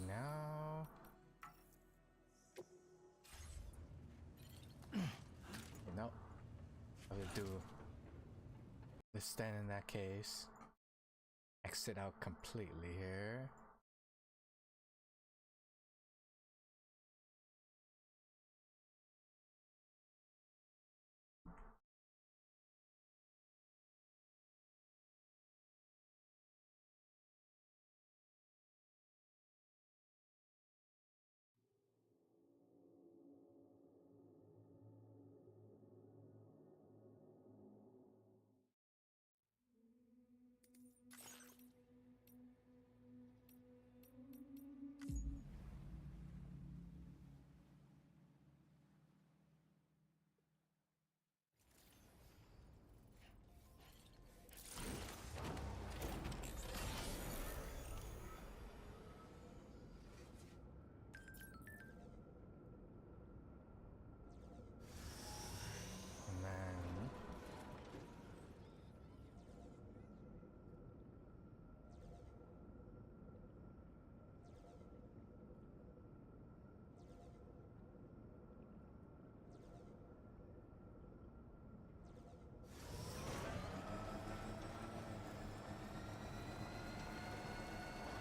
Now no, I will do this then in that case. Exit out completely here.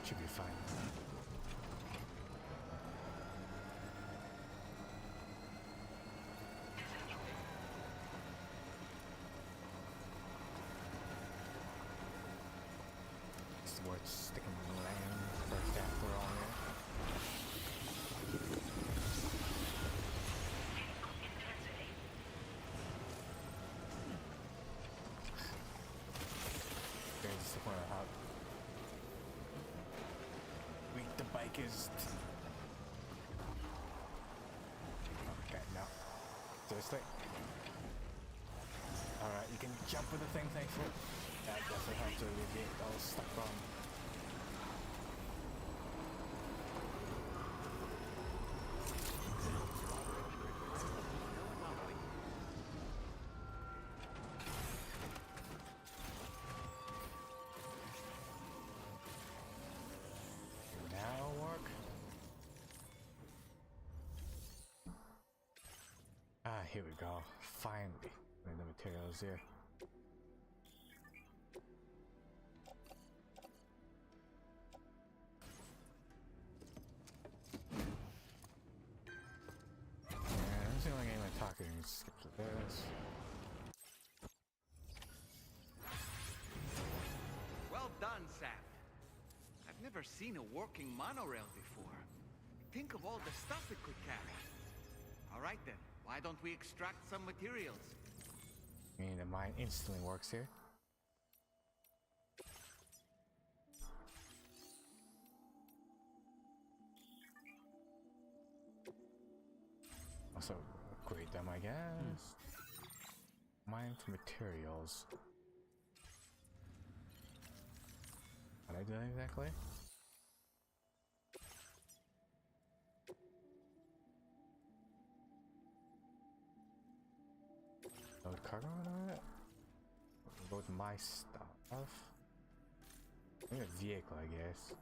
Should be fine. It's worth sticking to the land first after all, yeah. Very disappointed how weak the bike is. Okay, no. Seriously? Alright, you can jump with the thing, thankfully. That definitely helps to alleviate those stuck on. Here we go. Finally, the materials here. Yeah, this is the only game I'm talking. Skip to this. Well done, Sam. I've never seen a working monorail before. Think of all the stuff it could carry. All right then. Why don't we extract some materials? I mean, the mine instantly works here. Also, upgrade them, I guess. Mine for materials. What did I do exactly? Load cargo on it? Load my stuff? Maybe a vehicle, I guess.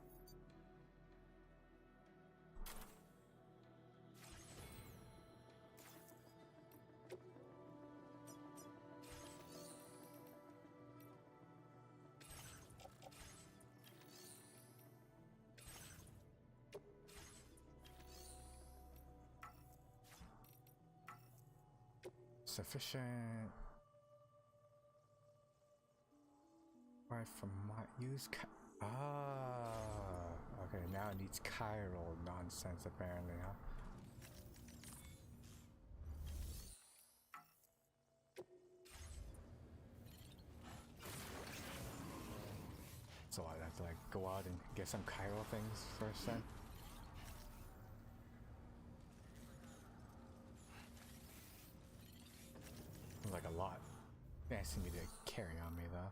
Sufficient. Right from my use. Okay, now it needs chiral nonsense apparently, huh? So I have to like go out and get some chiral things first then? Like a lot. Asking me to carry on me though.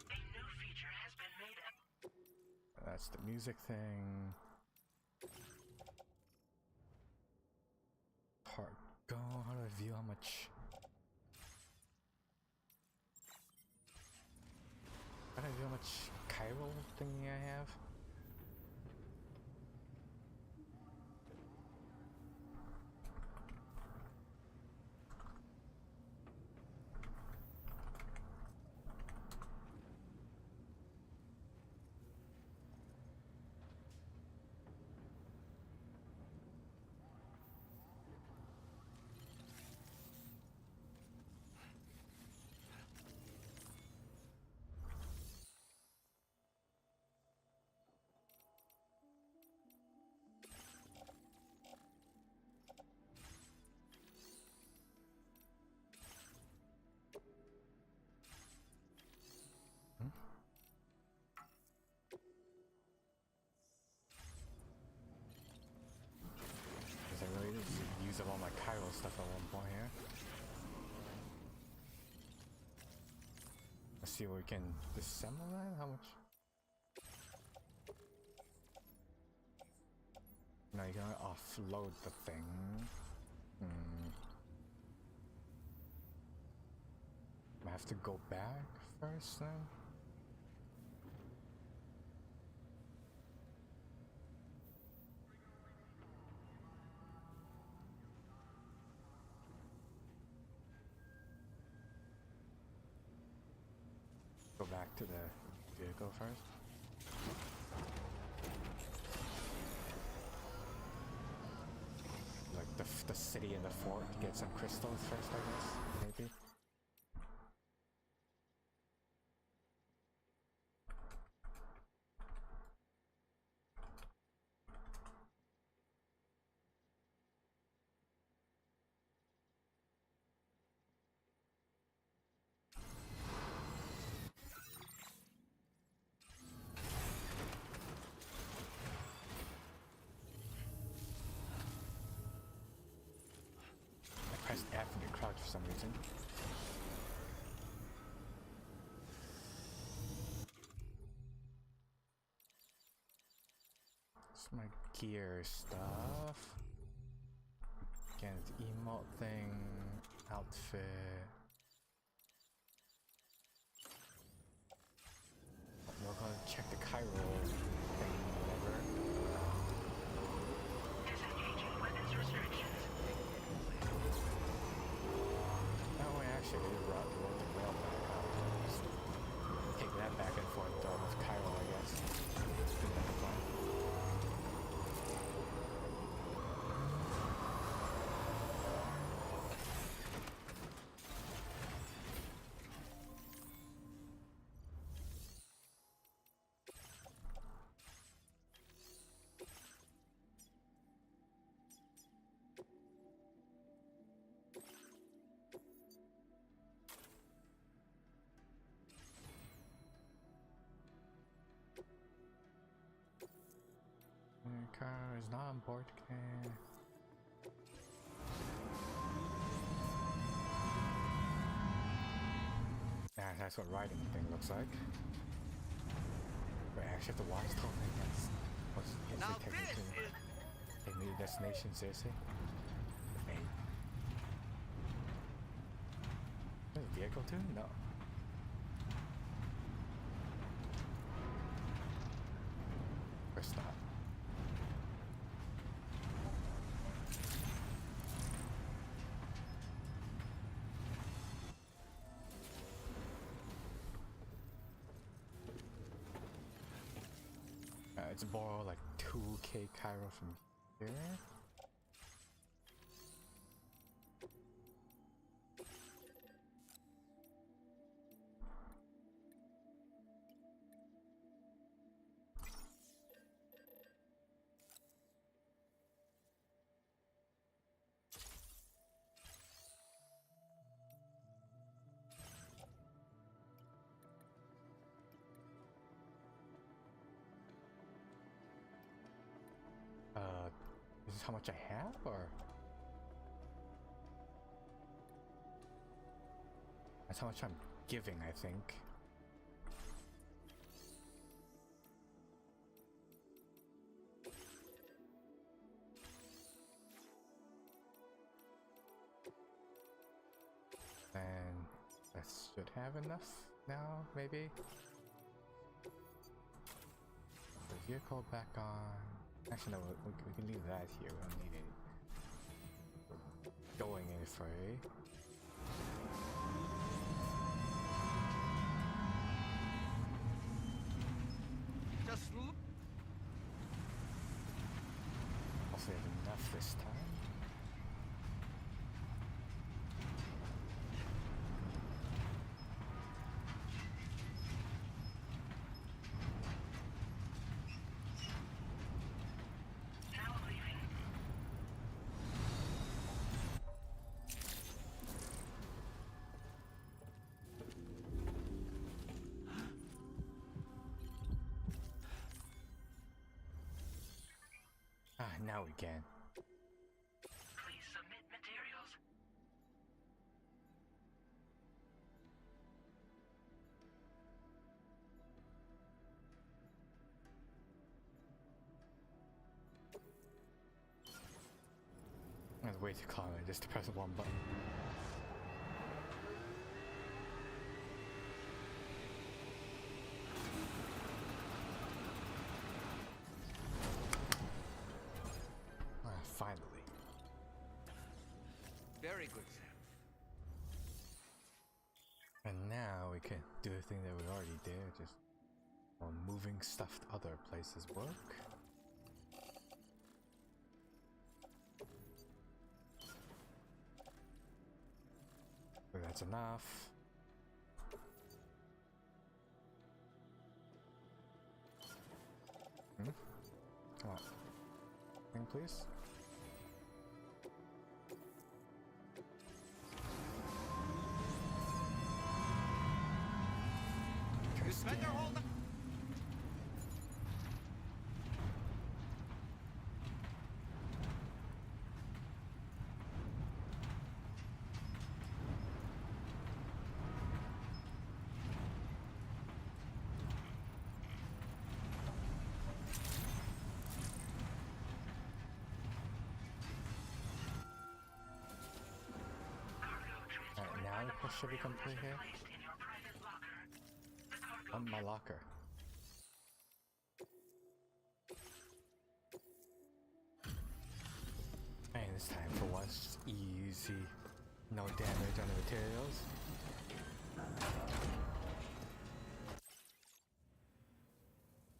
A new feature has been made. That's the music thing. Part go. How do I view how much? How do I view how much chiral thingy I have? Use up all my chiral stuff at one point here. Let's see what we can disassemble that. How much? No, you can offload the thing. I have to go back first then. Go back to the vehicle first. Like the city and the fort, get some crystals first, I guess, maybe. Pressed F and it crouched for some reason. It's my gear stuff. Again, it's emote thing, outfit. We're gonna check the chiral thing, whatever. Disengaging weapons restrictions. Actually, roll the rail back out. Just take that back and forth with chiral, I guess. Isn't that the plan? Car is not on board. Yeah, that's what riding thing looks like. Wait, I actually have to watch the whole thing. What's take me to destination, seriously? Hey. There's a vehicle too? No. First stop. It's borrow like 2k chiral from Here. This is how much I have, or? That's how much I'm giving, I think. And that should have enough now, maybe? The vehicle back on. Actually, no, we can leave that here. We don't need it. Going any further. Just look. Hopefully, I have enough this time. Now we can. Please submit materials. That's way too common just to press one button. Finally. Very good, Sam. And now we can do the thing that we already did, just moving stuff to other places work. But that's enough. Come on. Thing, please. Better hold up. Now what should we complete here? On my locker. And this time for once, just easy. No damage on the materials.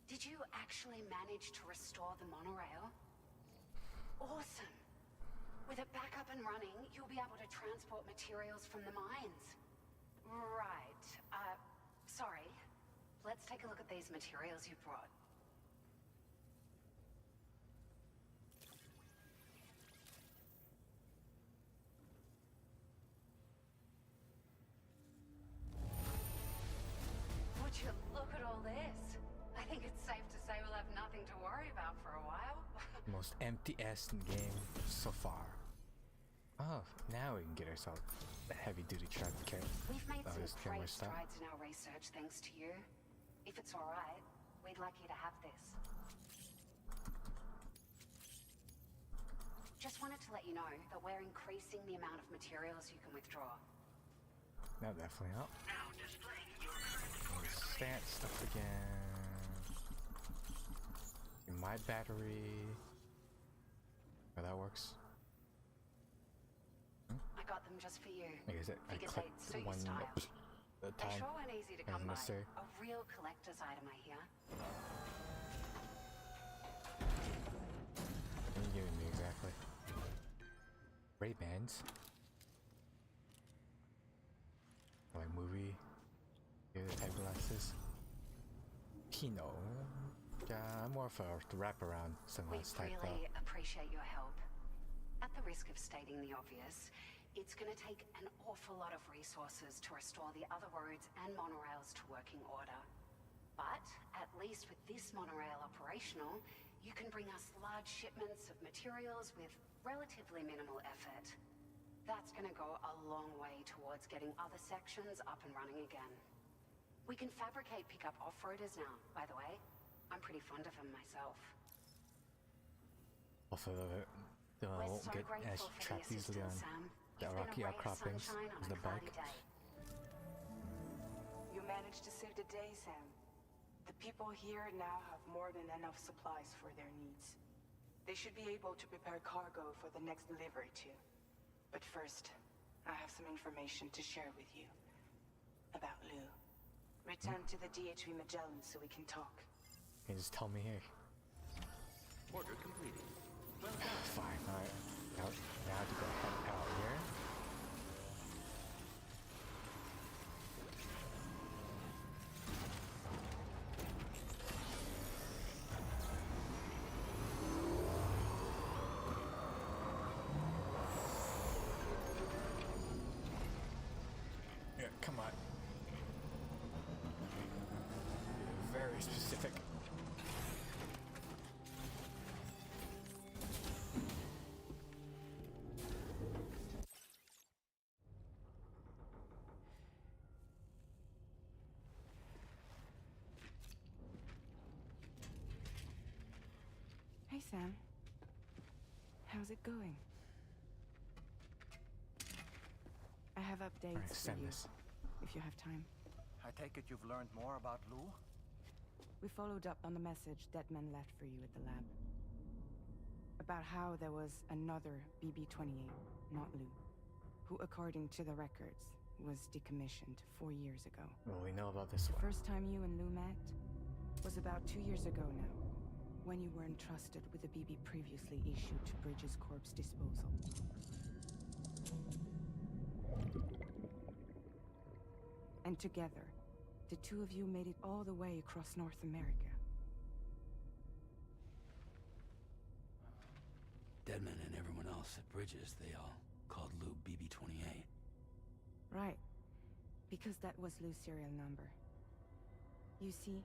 Did you actually manage to restore the monorail? Awesome. With it back up and running, you'll be able to transport materials from the mines. Right. Sorry. Let's take a look at these materials you brought. Would you look at all this? I think it's safe to say we'll have nothing to worry about for a while. Most empty ass in the game so far. Oh, now we can get ourselves a heavy-duty truck. We've made some great strides in our research thanks to you. If it's alright, we'd like you to have this. Just wanted to let you know that we're increasing the amount of materials you can withdraw. No, definitely not. Now displaying your current Stat stuff again. My battery. Oh, that works. I got them just for you. Like I said, I Figured clicked they'd suit one your style. at a They time. sure weren't easy to come by. Necessary. A real collector's item, I hear. giving me exactly? Ray-Bans? Like movie type glasses? Kino? Yeah, I'm more of a wraparound sunglass type though. We really appreciate your help. At the risk of stating the obvious, it's going to take an awful lot of resources to restore the other roads and monorails to working order. But at least with this monorail operational, you can bring us large shipments of materials with relatively minimal effort. That's going to go a long way towards getting other sections up and running again. We can fabricate pickup off-roaders now, by the way. I'm pretty fond of them myself. Also, I won't get as trapped easily on the rocky outcroppings as the bike. You managed to save the day, Sam. The people here now have more than enough supplies for their needs. They should be able to prepare cargo for the next delivery too. But first, I have some information to share with you. About Lou. Return to the DHV Magellan so we can talk. Can you just tell me here? Order completed. Well fine, alright. Now I have to go head out here. Yeah, come on. Very specific. Hey, Sam. How's it going? I have updates for you, if you have time. I take it you've learned more about Lou? We followed up on the message Deadman left for you at the lab. About how there was another BB-28, not Lou, who, according to the records, was decommissioned 4 years ago. Well, we know about this The one. first time you and Lou met was about 2 years ago now, when you were entrusted with the BB previously issued to Bridges Corp's disposal. And together, the two of you made it all the way across North America. Deadman and everyone else at Bridges, they all called Lou BB-28. Right. Because that was Lou's serial number. You see,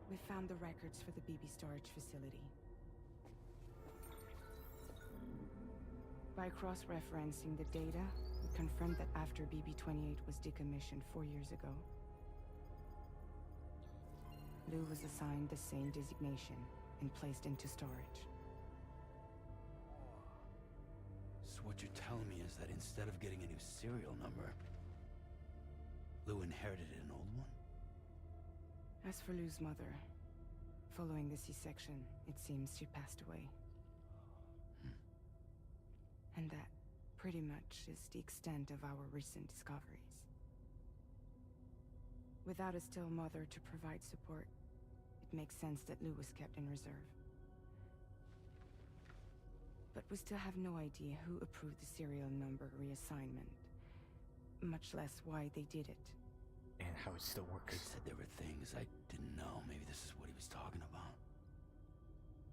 we found the records for the BB storage facility. By cross-referencing the data, we confirmed that after BB-28 was decommissioned 4 years ago, Lou was assigned the same designation and placed into storage. So what you're telling me is that instead of getting a new serial number, Lou inherited an old one? As for Lou's mother, following the C-section, it seems she passed away. And that pretty much is the extent of our recent discoveries. Without a still mother to provide support, it makes sense that Lou was kept in reserve. But we still have no idea who approved the serial number reassignment, much less why they did it. And how it still works. He said there were things I didn't know. Maybe this is what he was talking about.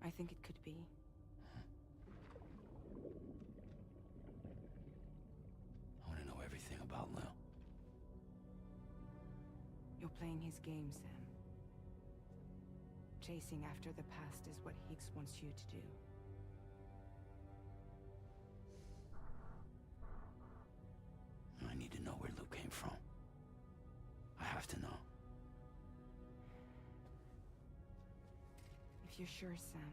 I think it could be. I want to know everything about Lou. You're playing his game, Sam. Chasing after the past is what Higgs wants you to do. I need to know where Lou came from. I have to know. If you're sure, Sam,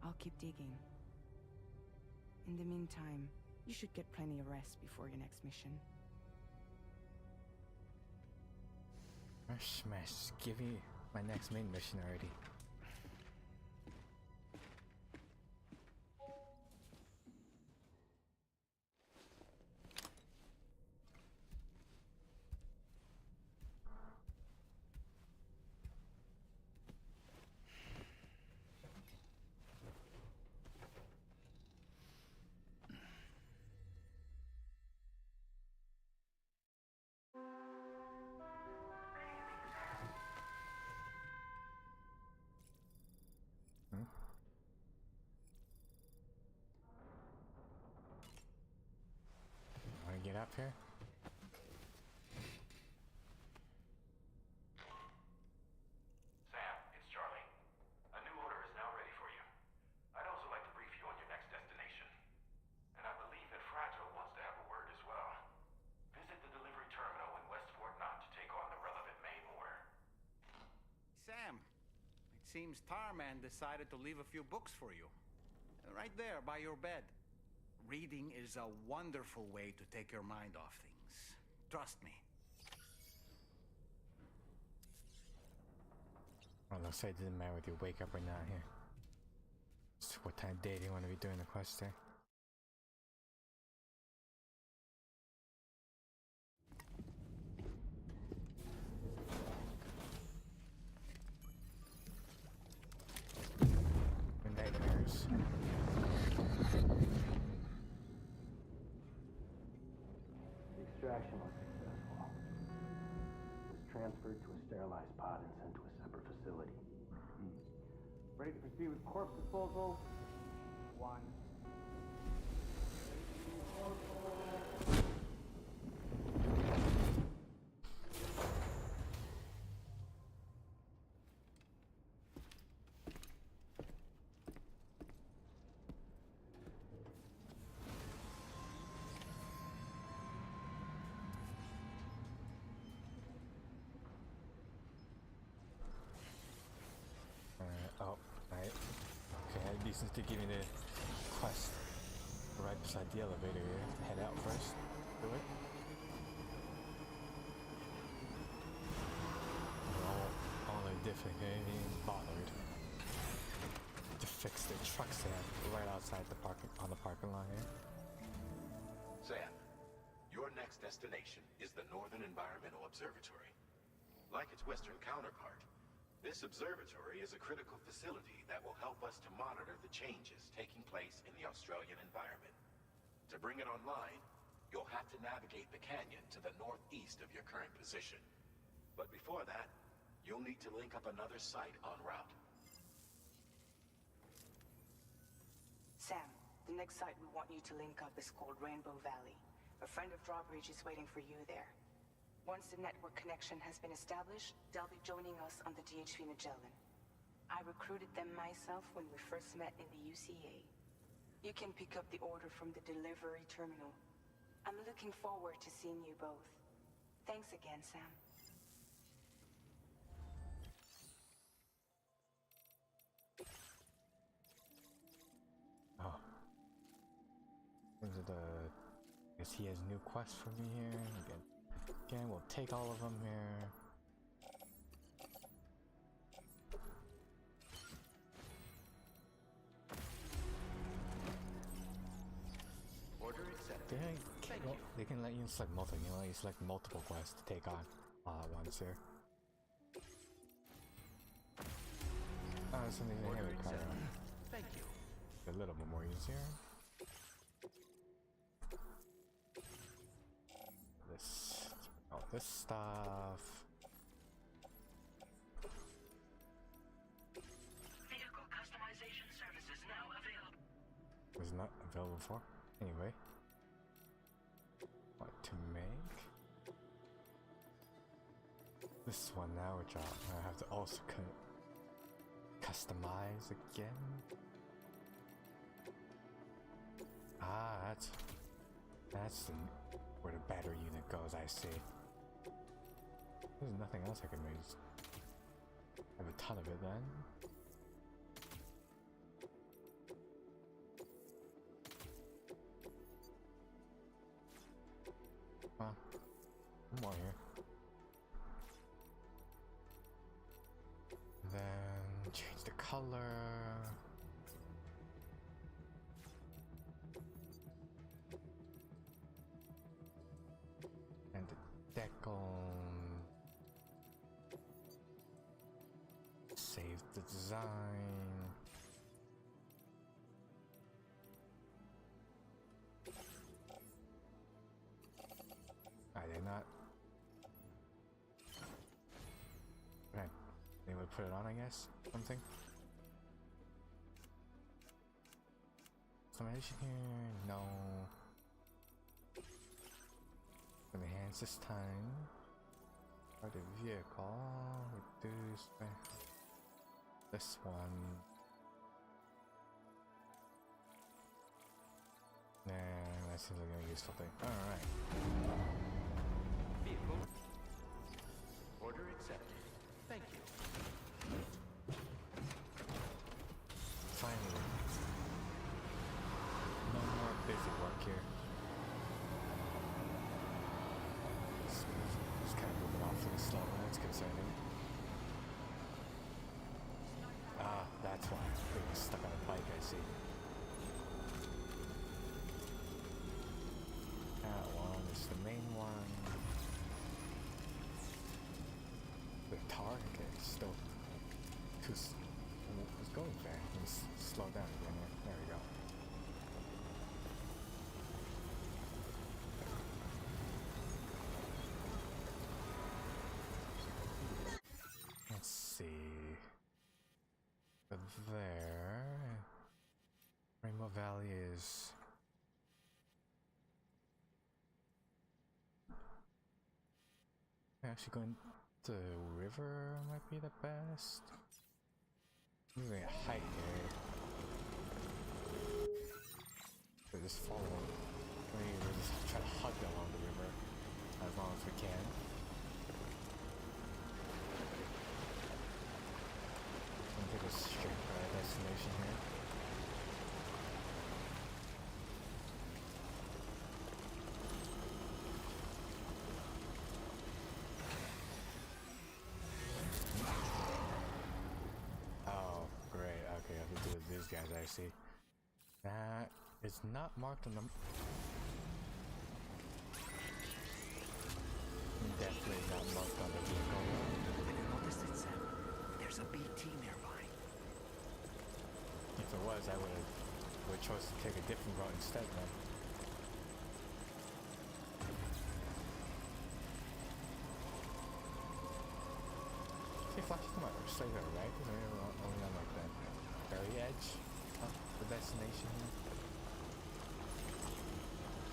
I'll keep digging. In the meantime, you should get plenty of rest before your next mission. Smash, just give me my next main mission already. map here. Sam, it's Charlie. A new order is now ready for you. I'd also like to brief you on your next destination. And I believe that Fragile wants to have a word as well. Visit the delivery terminal in West Fort Knott to take on the relevant main order. Sam, it seems Tarman decided to leave a few books for you. Right there, by your bed. Reading is a wonderful way to take your mind off things. Trust me. Well, let's say it doesn't matter whether you wake up or not here. Just what time of day do you want to be doing the quest there? Nightmares. The extraction was successful. It was transferred to a sterilized pod and sent to a separate facility. Ready to proceed with corpse disposal? 1. Oh, right. Okay, at least since they give me the quest right beside the elevator here, head out first. Do it. All the different ain't even bothered to fix the truck stand right outside the parking lot here. Sam, your next destination is the Northern Environmental Observatory. Like its western counterpart, this observatory is a critical facility that will help us to monitor the changes taking place in the Australian environment. To bring it online, you'll have to navigate the canyon to the northeast of your current position. But before that, you'll need to link up another site en route. Sam, the next site we want you to link up is called Rainbow Valley. A friend of Drawbridge is waiting for you there. Once the network connection has been established, they'll be joining us on the DHV Magellan. I recruited them myself when we first met in the UCA. You can pick up the order from the delivery terminal. I'm looking forward to seeing you both. Thanks again, Sam. Oh. These are the... I guess he has new quests for me here. Again, we'll take all of them here. Order accepted. They can let you select multiple. You can let you select multiple quests to take on all at once here. Oh, there's something in here we cut out. Thank you. A little bit more easier. This stuff. Vehicle customization services now available. Was not available before. Anyway. What to make? This one now, which I have to also customize again. Ah, that's where the battery unit goes, I see. There's nothing else I can raise. I have a ton of it then. Well, more here. Then change the color. And the decal. Save the design. I did not. Okay, they would put it on, I guess. Something. Summation here, no. Enhance this time. Or the vehicle. Reduce. This one. Nah, that seems like a useful thing. Alright. Vehicle. Order accepted. Thank you. Finally. No more basic work here. Just kind of moving off really slow. That's concerning. Ah, that's why. It was stuck on a bike, I see. That one is the main one. The target is still too it's going there. Let's slow down again here. There we go. Let's see. There. Rainbow Valley is actually going to the river might be the best. Moving a height here. So just follow. We'll just try to hug along the river as long as we can. And take us straight to our destination here. These guys I see. That is not marked on them. Definitely not marked on the vehicle. Have you noticed it, Sam? There's a BT nearby. If it was, I would have chosen to take a different route instead, man. See, flash, come on, stay there, right? Only on like that. Very edge of the destination here.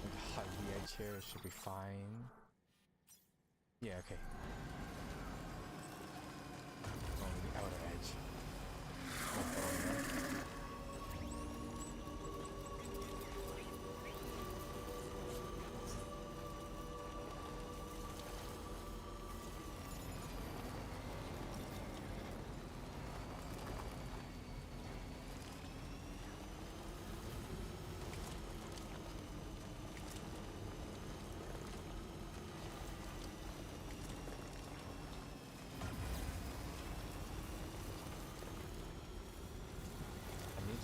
Like hug the edge here, it should be fine. Yeah, okay. Only the outer edge.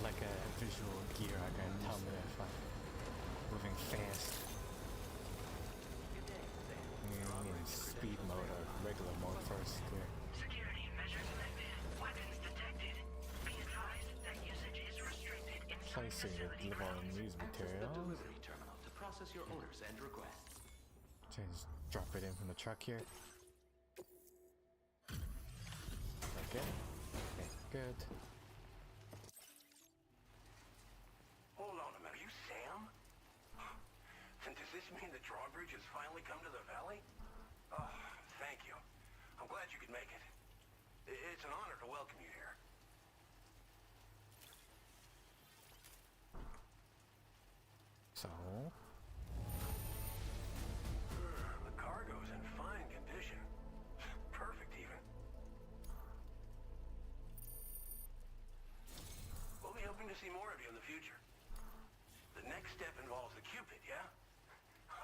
Like a visual gear, I can tell me if I'm moving fast. In speed mode or regular mode first here. Security measures lifted. Weapons detected. Be advised that usage is restricted inside Placing the deliver news material. Delivery terminal to process your orders and requests. Just drop it in from the truck here. Okay. Okay, good. Hold on a minute, are you Sam? Does this mean the drawbridge has finally come to the valley? Oh, thank you. I'm glad you could make it. It's an honor to welcome you here. So... the cargo's in fine condition. Perfect, even. We'll be hoping to see more of you in the future. The next step involves the Cupid, yeah?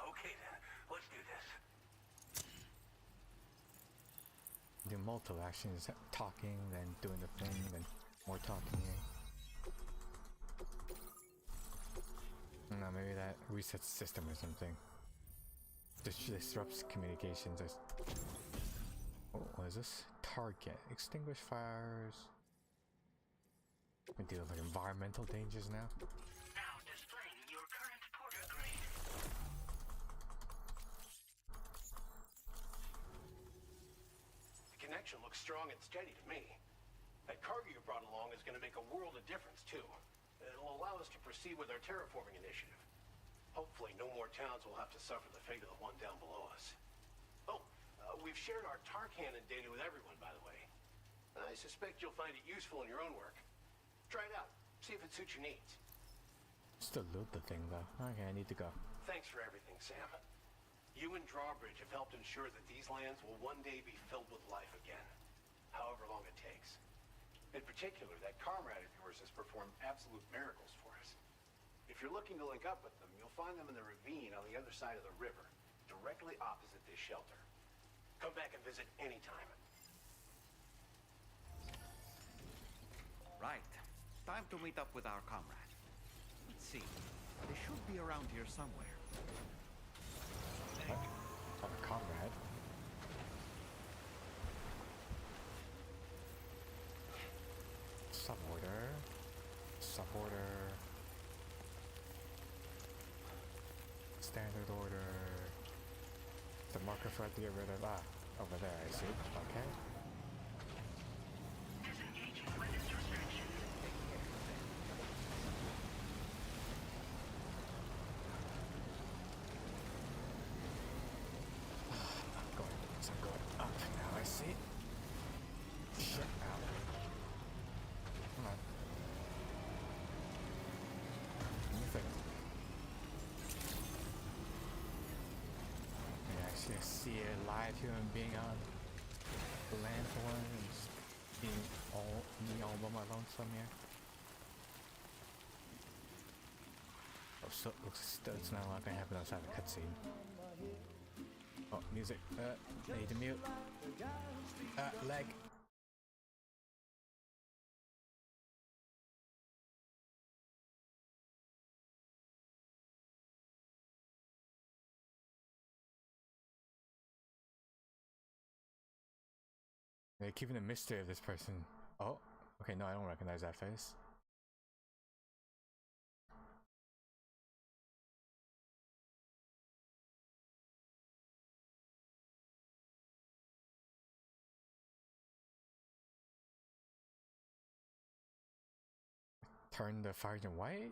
Okay then, let's do this. Do multiple actions, talking, then doing the thing, then more talking here. No, maybe that resets the system or something. Disrupts communications. Oh, what is this? Target. Extinguish fires. We deal with like environmental dangers now. Now displaying your current porter grade. The connection looks strong and steady to me. That cargo you brought along is going to make a world of difference, too. It'll allow us to proceed with our terraforming initiative. Hopefully no more towns will have to suffer the fate of the one down below us. Oh, we've shared our tar cannon data with everyone, by the way. I suspect you'll find it useful in your own work. Try it out. See if it suits your needs. Still loot the thing though. Okay, I need to go. Thanks for everything, Sam. You and Drawbridge have helped ensure that these lands will one day be filled with life again, however long it takes. In particular, that comrade of yours has performed absolute miracles for us. If you're looking to link up with them, you'll find them in the ravine on the other side of the river, directly opposite this shelter. Come back and visit anytime. Right. Time to meet up with our comrade. Let's see. They should be around here somewhere. Our comrade. Suborder. Suborder. Standard order. The marker for it to get rid of. Ah, over there, I see. Okay. Disengaging weapons restriction. I'm going up now, I see. Shit, out. Come on. Anything. Yeah, actually, I see a live human being on the land for one and just being all by my lonesome here. Oh, so looks it's not gonna happen outside the cutscene. Oh, music. Need to mute. Leg. They're keeping a mystery of this person. Oh, okay, no, I don't recognize that face. Turn the fire to white?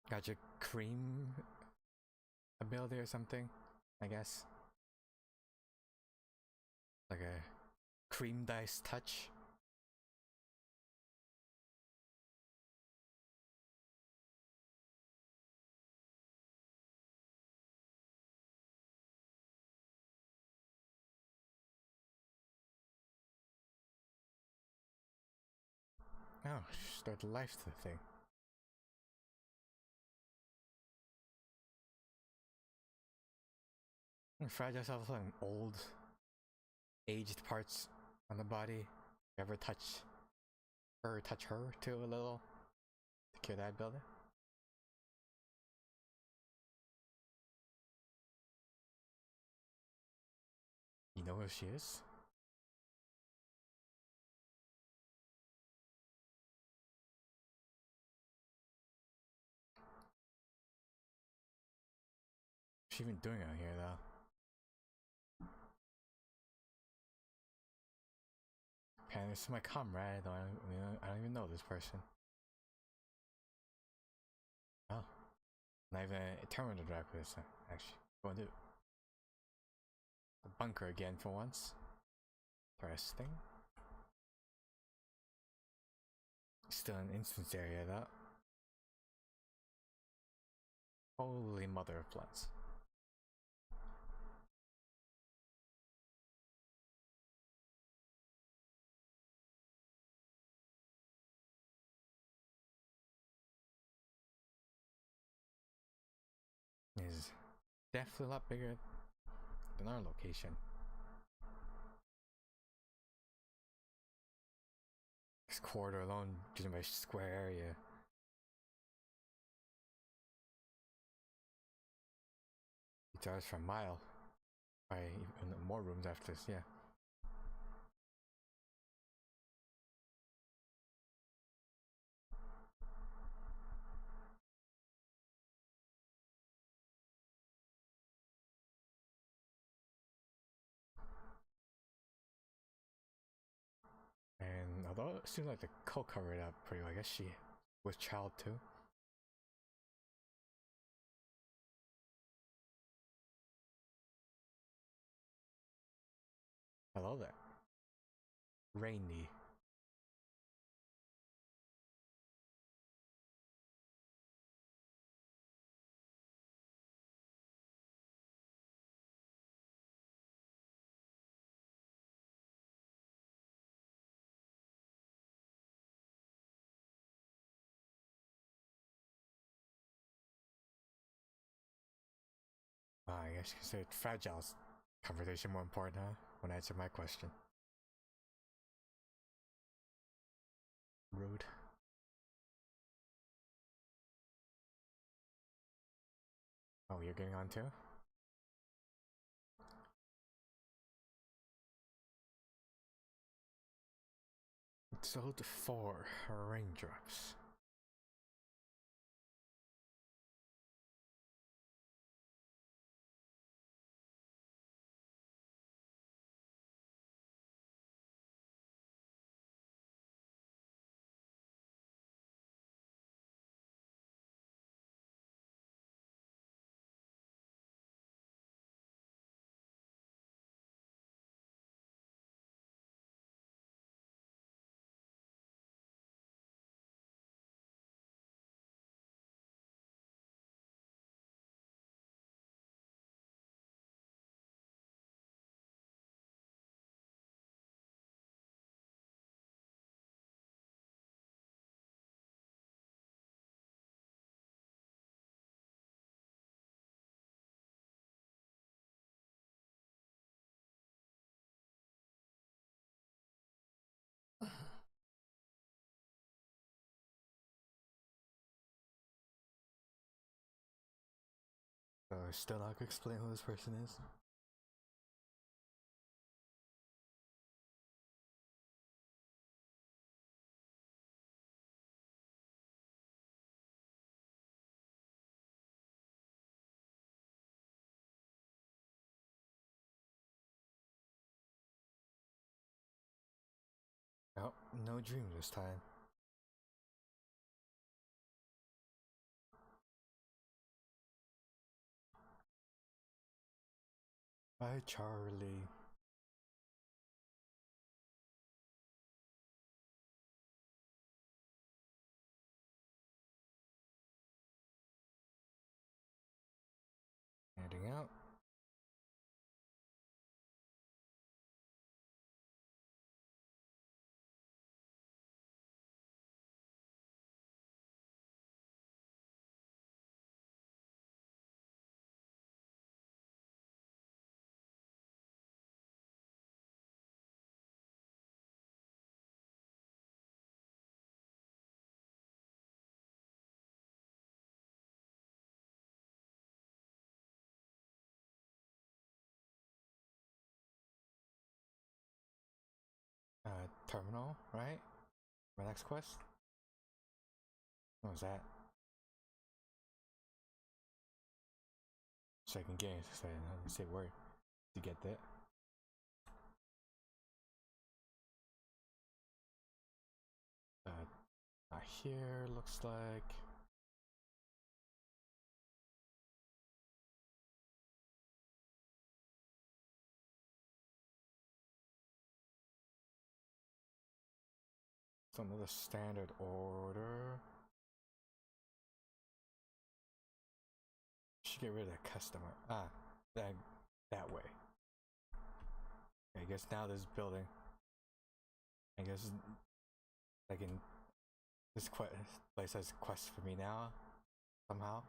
Got your cream ability or something, I guess. Like a cream dice touch. Oh, start life to the thing. Fragile yourself with some old, aged parts on the body. You ever touch her too a little to cure that ability? You know who she is? What's she even doing out here though? Okay, this is my comrade. I don't even know this person. Oh, not even a terminal drive for this. Actually, going to the bunker again for once. Interesting. Still an instance area though. Holy mother of plants. Is definitely a lot bigger than our location. This corridor alone, just by square area. It's ours for a mile. Probably even more rooms after this, yeah. And although it seems like the cult covered it up pretty well, I guess she with child too. Hello there. Rainy. I guess you could say fragile's conversation more important, huh? When I answer my question. Rude. Oh, you're getting on too? Episode 4, Raindrops. So still not gonna explain who this person is? Oh, no dream this time. Bye, Charlie. Heading out. Terminal, right? My next quest? What was that? Second game, so I didn't say word to get that. Not here, looks like. It's another standard order. Should get rid of that customer. That way. I guess now this building. I guess I can. This place has quests for me now. Somehow.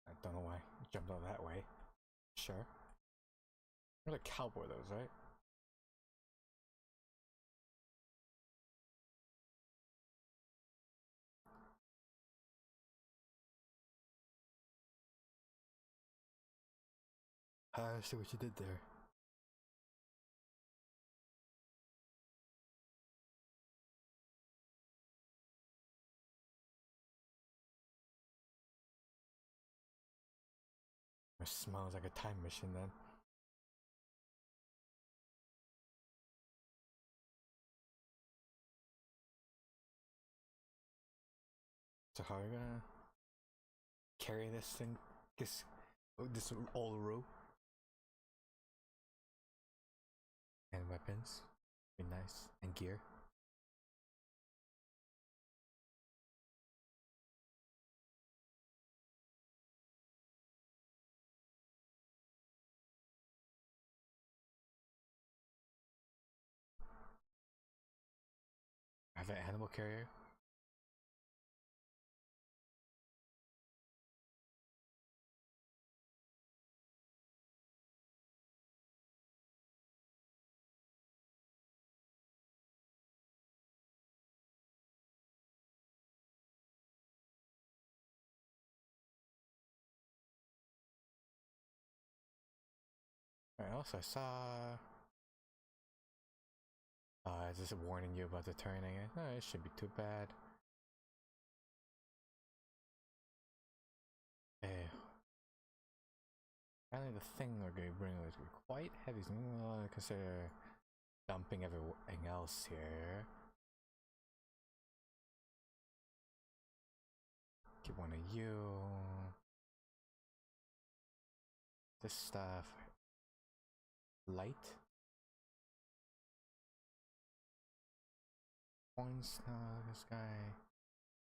I don't know why I jumped out that way. Sure. You're a cowboy, those, right? I see what you did there. It smells like a time machine then. So how are we gonna carry this thing? This old rope and weapons, be nice, and gear. I have an animal carrier. Alright, also I saw just warning you about the turning. It shouldn't be too bad. Hey, apparently the thing we're going to bring is quite heavy, so I'm gonna consider dumping everything else here. Get one of you. This stuff. Light. Points, no, this guy.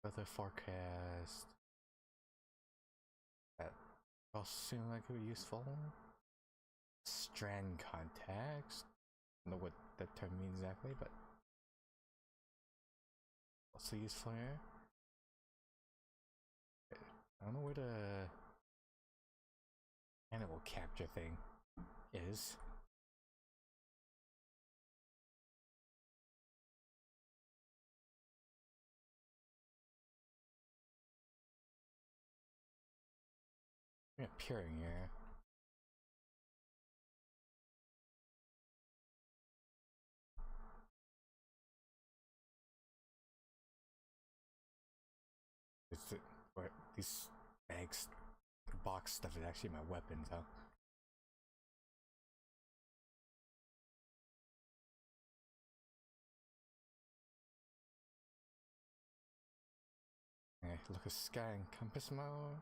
Weather forecast. That all seem like it would be useful. Strand contacts. I don't know what that term means exactly, but also useful here. I don't know where the animal capture thing is. I'm appearing here. It's where these bags, the box stuff is actually my weapons, huh? Okay, look at sky and compass mode.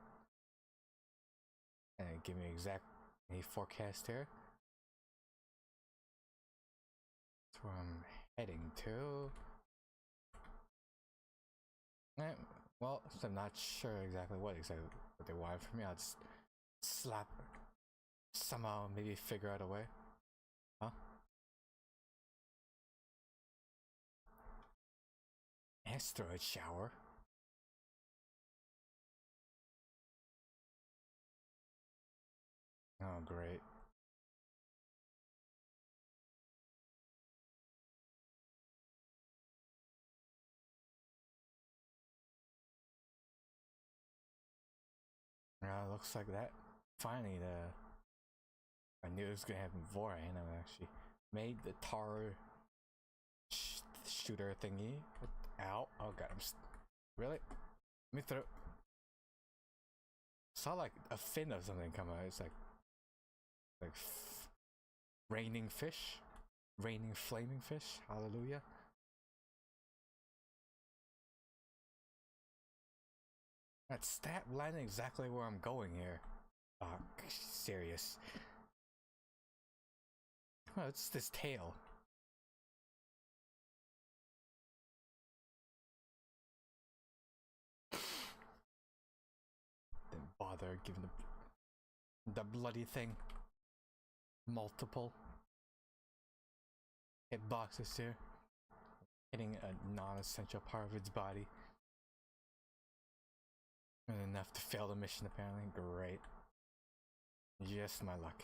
And give me exact any forecast here. That's where I'm heading to. Well, so I'm not sure exactly what they want from me. I'll just slap somehow, maybe figure out a way. Huh? Asteroid shower. Oh, great. Looks like that. Finally, I knew it was gonna happen before I actually made the tar shooter thingy. Ow! Oh god! Really? Let me throw. Saw like a fin of something come out. It's like raining fish, raining flaming fish. Hallelujah! That stat landing exactly where I'm going here. Oh, serious. Oh, it's this tail. Didn't bother giving the bloody thing multiple hitboxes here, hitting a non-essential part of its body. And enough to fail the mission apparently. Great. Just my luck.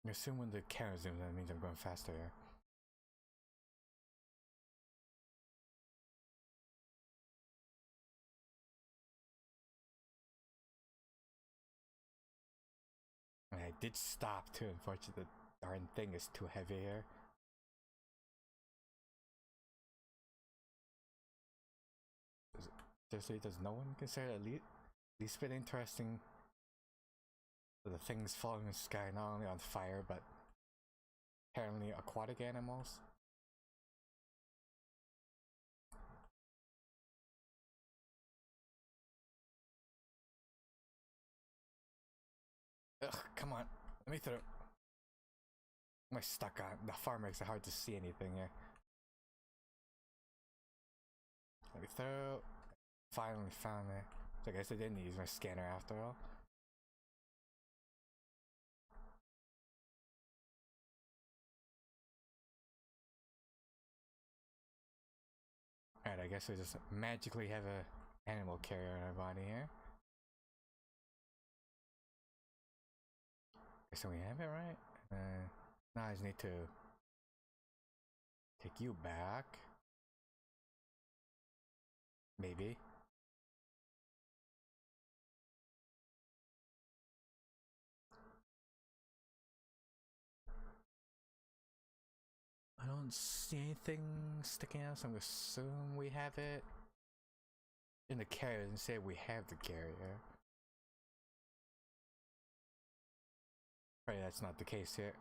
I assume when the camera zooms, that means I'm going faster here. And I did stop too, unfortunately the darn thing is too heavy here. seriously, does no one consider it at least bit interesting? The things falling in the sky, not only on fire, but apparently aquatic animals. Ugh, come on, let me through. Am I stuck on? The far makes it hard to see anything here. Let me through. Finally found it. So I guess I didn't use my scanner after all. Alright, I guess we just magically have a animal carrier in our body here. So we have it right. Now I just need to take you back. Maybe. I don't see anything sticking out, so I'm gonna assume we have it. In the carrier, it doesn't say we have the carrier. Right, that's not the case here.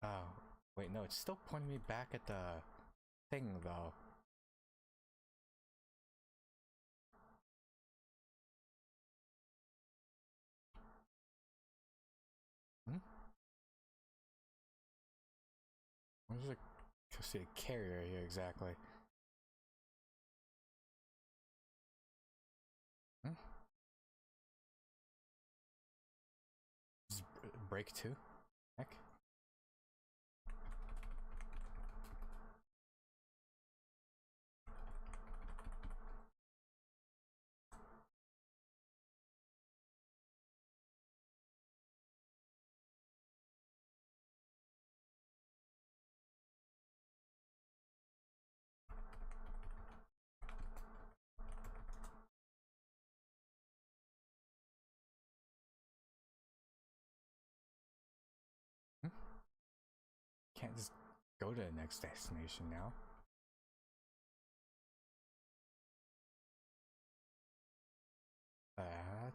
Oh, wait, no, it's still pointing me back at the thing, though. Where's the carrier here exactly? Is break 2? Heck. Can't just go to the next destination now. That.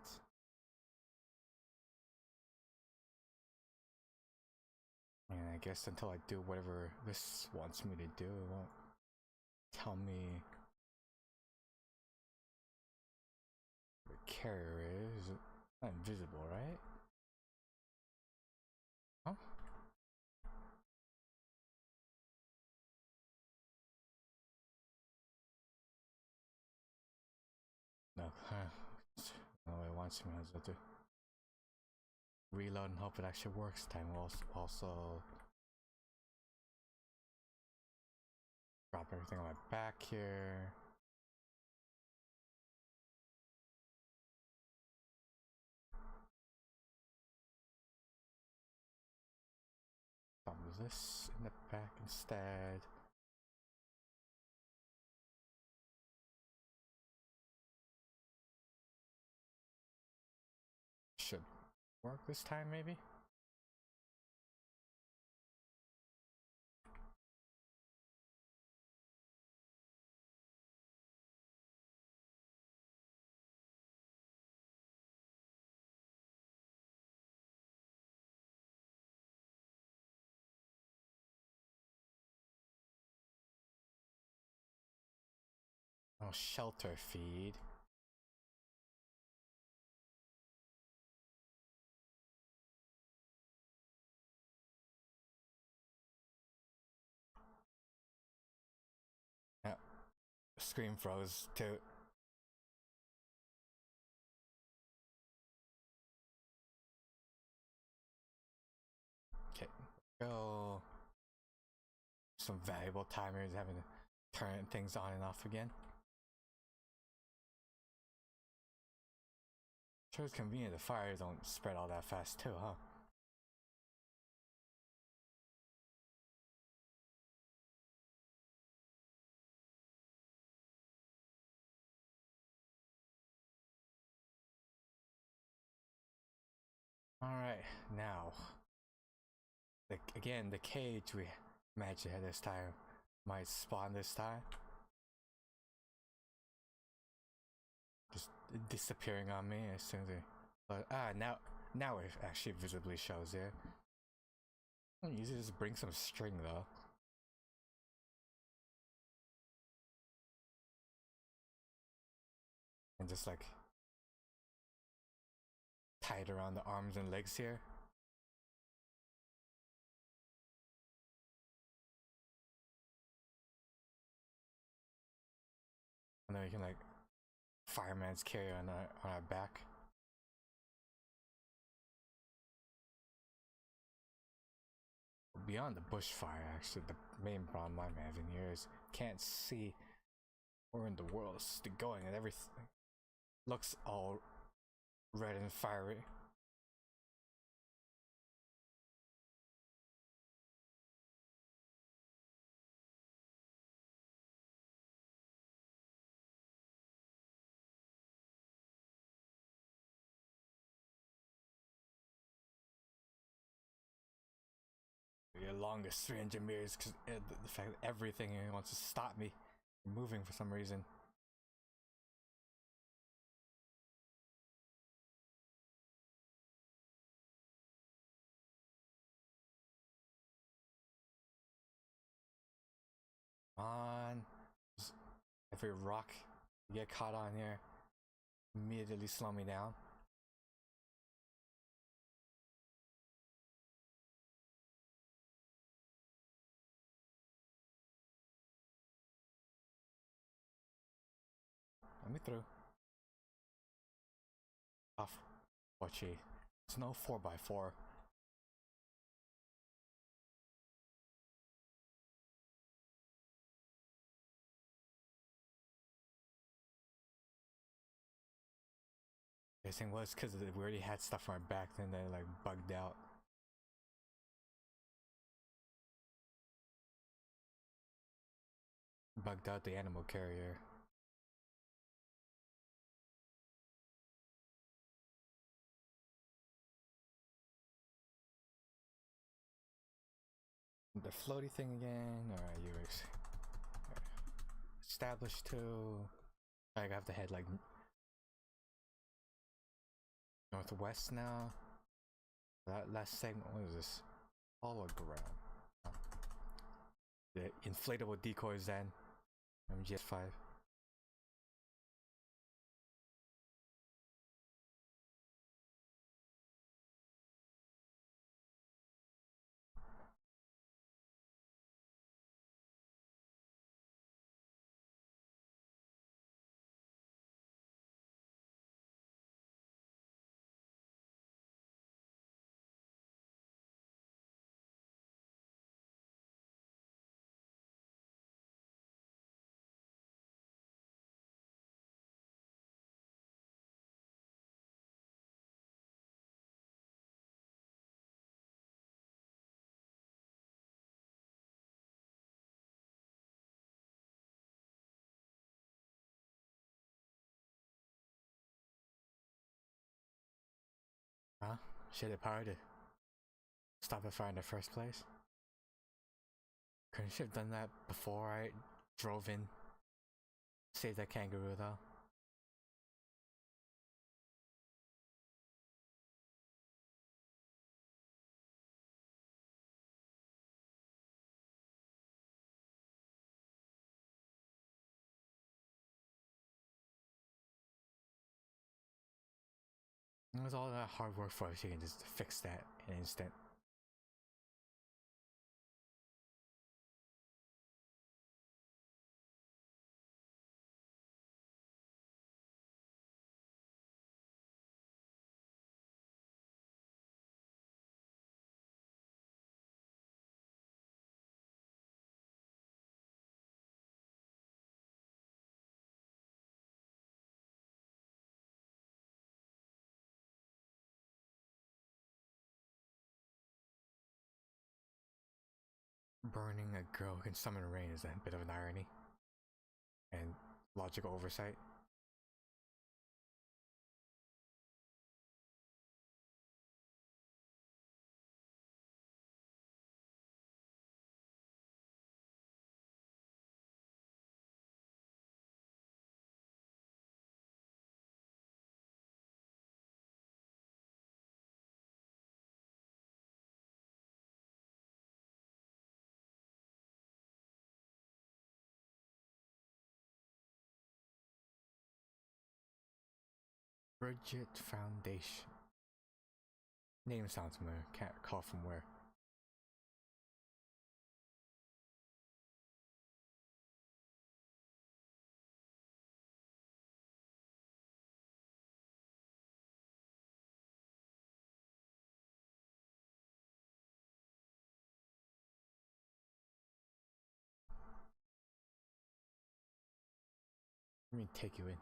And I guess until I do whatever this wants me to do, it won't tell me the carrier is. It's not invisible, right? Huh? No, no, it wants me to reload and hope it actually works. Time will also drop everything on my back here. Dump this in the back instead. Should work this time, maybe? Oh, shelter feed. Yeah, screen froze too. Okay, go. Some valuable timers having to turn things on and off again. Sure, it's convenient the fires don't spread all that fast too, huh? Alright, now again, the cage we managed to hit this time might spawn this time. Just disappearing on me as soon as it. But now it actually visibly shows there. I can usually just bring some string though. And just like tie it around the arms and legs here. And then we can like fireman's carry on our back. Beyond the bushfire, actually, the main problem I'm having here is can't see where in the world is it going, and everything looks all red and fiery. The longest 300 meters because the fact that everything here wants to stop me from moving for some reason. On every rock you get caught on here immediately slow me down. Let me through. Off. Watchy. It's no 4x4. The thing was because we already had stuff on our back, then they like bugged out. Bugged out the animal carrier. The floaty thing again. Alright, you established to. I have to head like northwest now. That last segment, what is this? Hologram. Oh. The inflatable decoys then. MGS5. Huh? Should have powered it. Stop the fire in the first place. Couldn't you have done that before I drove in? Save that kangaroo though. It was all that hard work for us, you can just fix that in an instant. Burning a girl who can summon rain is a bit of an irony and logical oversight. Bridget Foundation. Name sounds familiar. Can't recall from where. Let me take you in.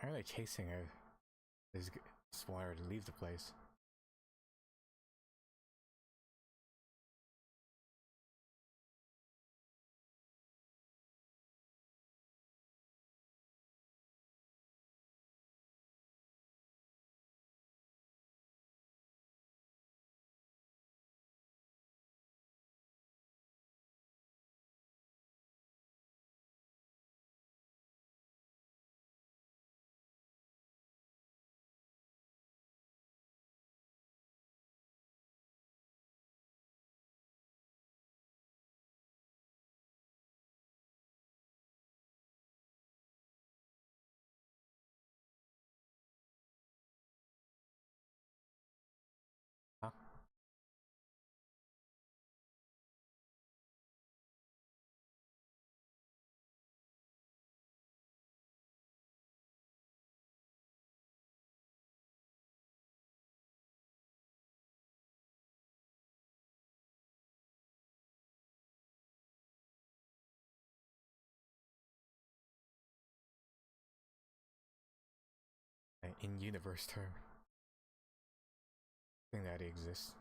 Why are they chasing her? They just want her to leave the place. Huh? An in-universe term. Thing that exists.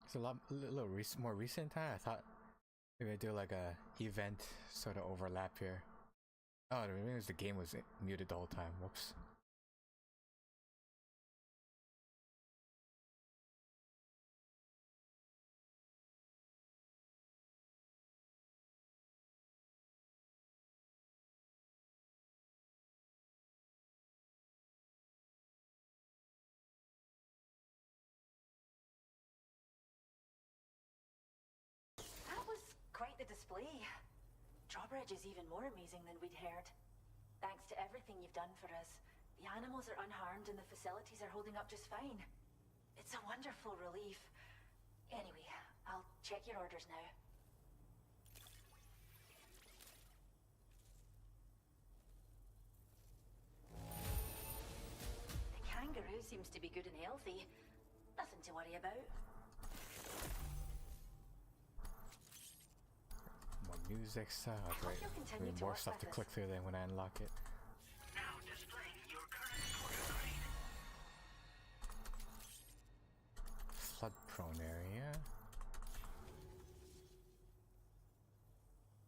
It's a lot, more recent time. I thought maybe I do like a event sort of overlap here. Oh, maybe the game was muted the whole time. Whoops. display. Drawbridge is even more amazing than we'd heard. Thanks to everything you've done for us, the animals are unharmed and the facilities are holding up just fine. It's a wonderful relief. Anyway, I'll check your orders now. The kangaroo seems to be good and healthy. Nothing to worry about. More music sound, right? There'll be more stuff to click through then when I unlock it. Now displaying your current order grade. Flood prone area.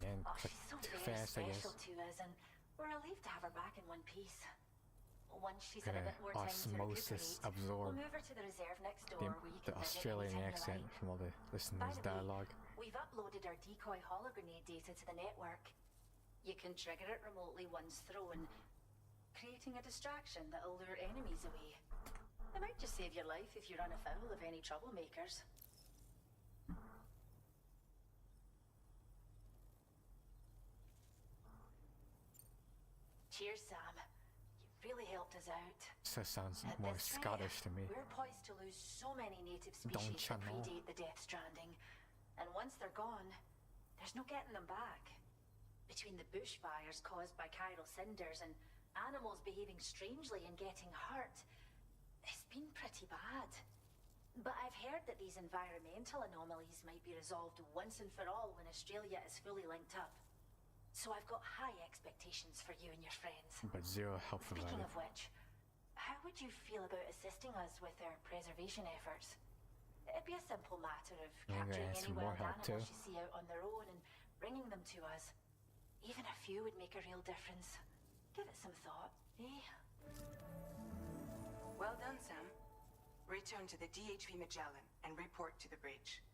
And click She's so too very fast, I guess. special to us, and we're relieved to have her back in one piece. Once she's had a Gonna bit more time to osmosis recuperate, absorb we'll move her to the reserve next door the, where you the can visit Australian anytime you accent like. from all the listeners' By the way, dialogue. We've uploaded our decoy hologrenade data to the network. You can trigger it remotely once thrown, creating a distraction that'll lure enemies away. It might just save your life if you run afoul of any troublemakers. Cheers, Sam. You really helped us out. So it sounds At more this rate, Scottish to me. We're poised to lose so many native Don't species you that know? predate the Death Stranding. And once they're gone, there's no getting them back. Between the bushfires caused by chiral cinders and animals behaving strangely and getting hurt, it's been pretty bad. But I've heard that these environmental anomalies might be resolved once and for all when Australia is fully linked up. So I've got high expectations for you and your friends. But zero help from Speaking that. of which, how would you feel about assisting us with our preservation efforts? It'd be a simple matter of I'm gonna capturing ask any for more wild help, animals too. you see out on their own and bringing them to us. Even a few would make a real difference. Give it some thought, eh? Well done, Sam. Return to the DHV Magellan and report to the bridge.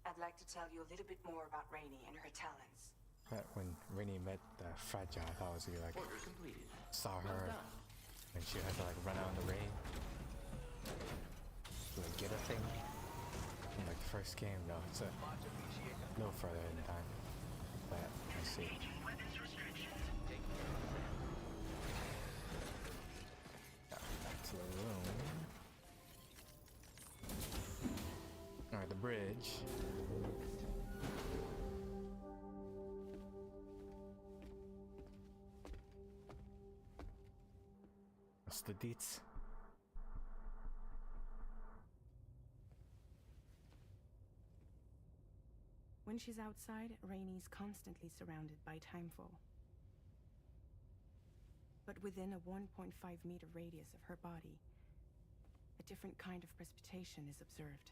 I'd like to tell you a little bit more about Rainey and her talents. But when Rennie met Fragile, I thought it was like saw her and she had to like run out in the rain to like get a thing. In like the first game, no, it's a little further in time. But I see. Back to the room. Alright, the bridge. What's the deets? When she's outside, Rainey's constantly surrounded by timefall. But within a 1.5-meter radius of her body, a different kind of precipitation is observed.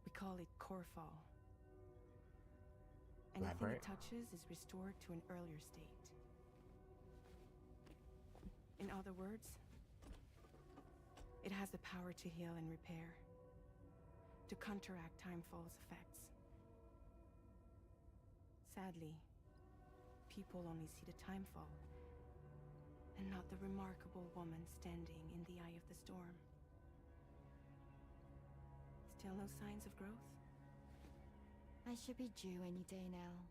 We call it core fall. Anything Elaborate. it touches is restored to an earlier state. In other words, it has the power to heal and repair, to counteract timefall's effects. Sadly, people only see the timefall, and not the remarkable woman standing in the eye of the storm. Still no signs of growth? I should be due any day now.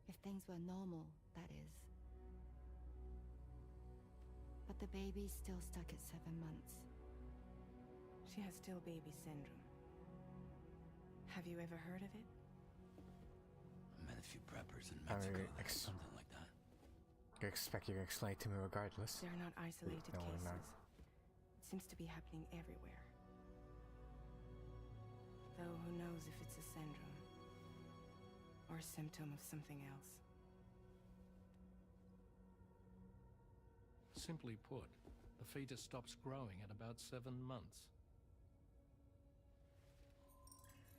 If things were normal, that is. But the baby's still stuck at 7 months. She has still baby syndrome. Have you ever heard of it? I met a few preppers in I Mexico mean, that had something like that. I expect you to explain it to me regardless. They're not isolated No, we're cases. not. It seems to be happening everywhere. Though who knows if it's a syndrome or a symptom of something else. Simply put, the fetus stops growing at about 7 months.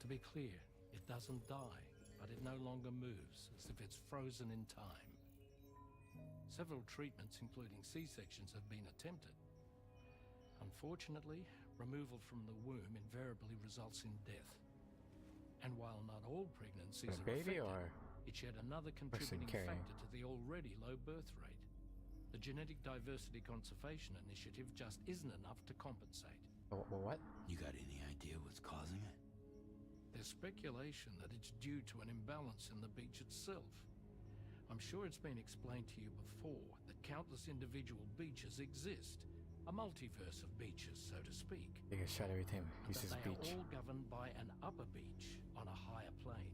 To be clear, it doesn't die, but it no longer moves, as if it's frozen in time. Several treatments, including C-sections, have been attempted. Unfortunately, removal from the womb invariably results in death. And while not all pregnancies A are baby affected, or it's yet another person contributing carrying? factor to the already low birth rate. The Genetic Diversity Conservation Initiative just isn't enough to compensate. What? You got any idea what's causing it? There's speculation that it's due to an imbalance in the beach itself. I'm sure it's been explained to you before that countless individual beaches exist, a multiverse of beaches, so to speak. You can shut everything. Uses They beach. are all governed by an upper beach on a higher plane.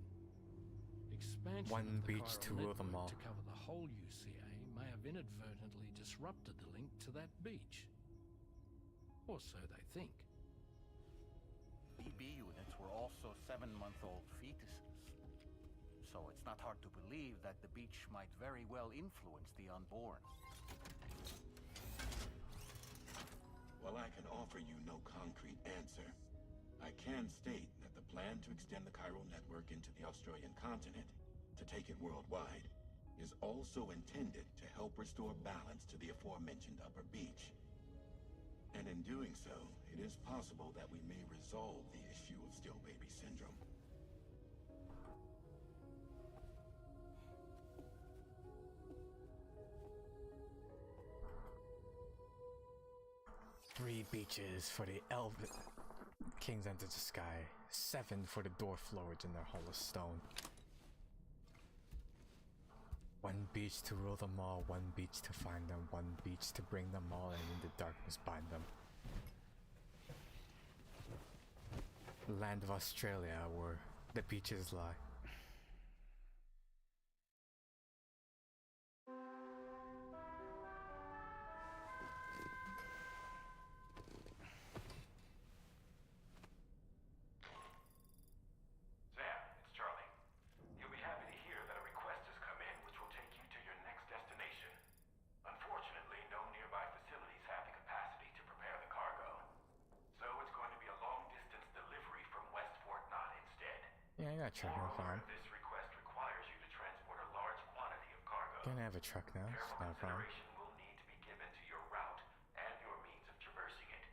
Expansion One of the beach chiral to rule them network all. to cover the whole UCA may have inadvertently disrupted the link to that beach. Or so they think. BB units were also 7-month-old fetuses. So it's not hard to believe that the beach might very well influence the unborn. While I can offer you no concrete answer, I can state that the plan to extend the chiral network into the Australian continent, to take it worldwide, is also intended to help restore balance to the aforementioned upper beach. And in doing so, it is possible that we may resolve the issue of still baby syndrome. Three beaches for the Kings Enter the Sky. 7 for the Dwarf Lords in their Hall of Stone. 1 beach to rule them all, 1 beach to find them, 1 beach to bring them all, and in the darkness bind them. Land of Australia, where the beaches lie. Sam, it's Charlie. You'll be happy to hear that a request has come in which will take you to your next destination. Unfortunately, no nearby facilities have the capacity to prepare the cargo. So it's going to be a long-distance delivery from West Fort Knott instead. Yeah, I got a truck no problem. This request requires you to transport a large quantity of cargo. Gonna have a truck now, it's not a problem. Consideration will need to be given to your route and your means of traversing it.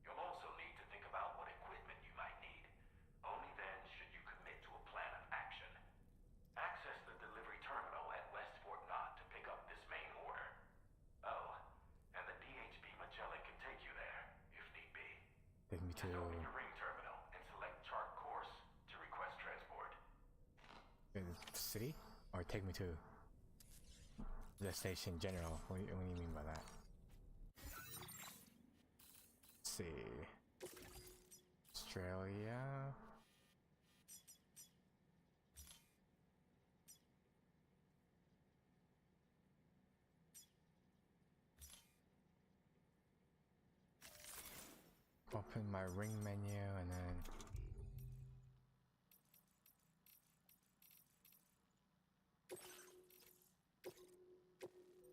You'll also need to think about what equipment you might need. Only then should you commit to a plan of action. Access the delivery terminal at West Fort Knott to pick up this main order. Oh, and the DHB Magellan can take you there, if need be. Take me to Open your ring terminal and select chart course to request transport. the city? Or take me to the station general? What do you mean by that? Let's see. Australia. Open my ring menu and then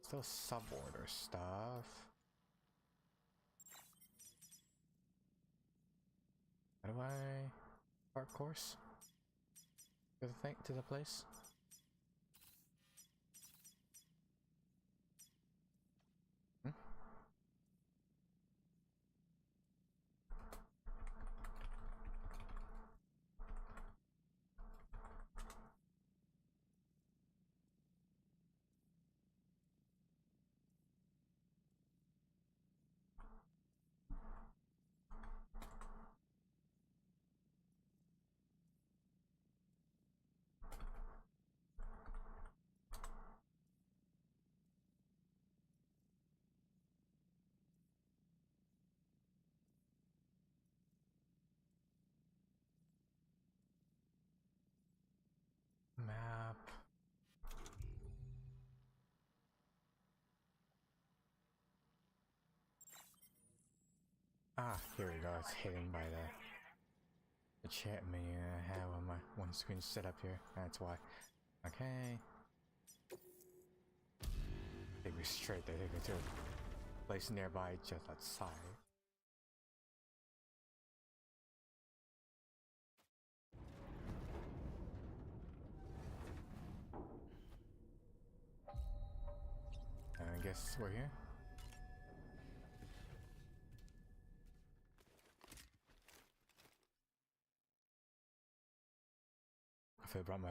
still suborder stuff. How do I start course to the thing, to the place? Map. Ah, here we go. It's hidden by the chat menu I have on my one screen set up here. That's why. Okay. Take me straight there. Take me to a place nearby just outside. I guess we're here. If I brought my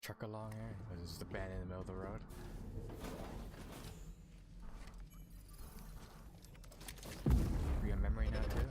truck along here, there's just abandoned in the middle of the road. We got memory now too.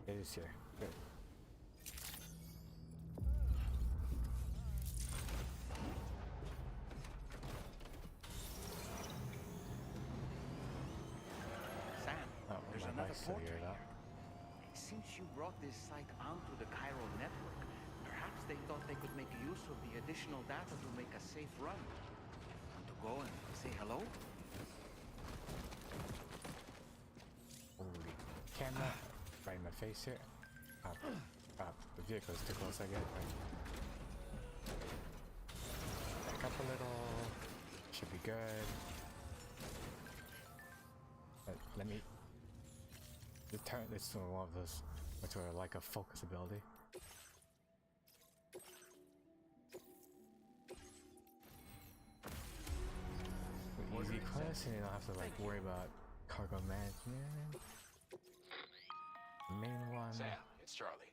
It is here. Good. Sam, Oh, there's my another bike's still portrait here, here. Since you brought this site onto the chiral network, perhaps they thought they could make use of the additional data to make a safe run. Want to go and say hello? Holy camera right in my face here. The vehicle's too close, I get. Back up a little. Should be good. Let me turn this to one of those, which are like a focus ability. Easy quest, and you don't have to like worry about cargo management. Main one. Sam, it's Charlie.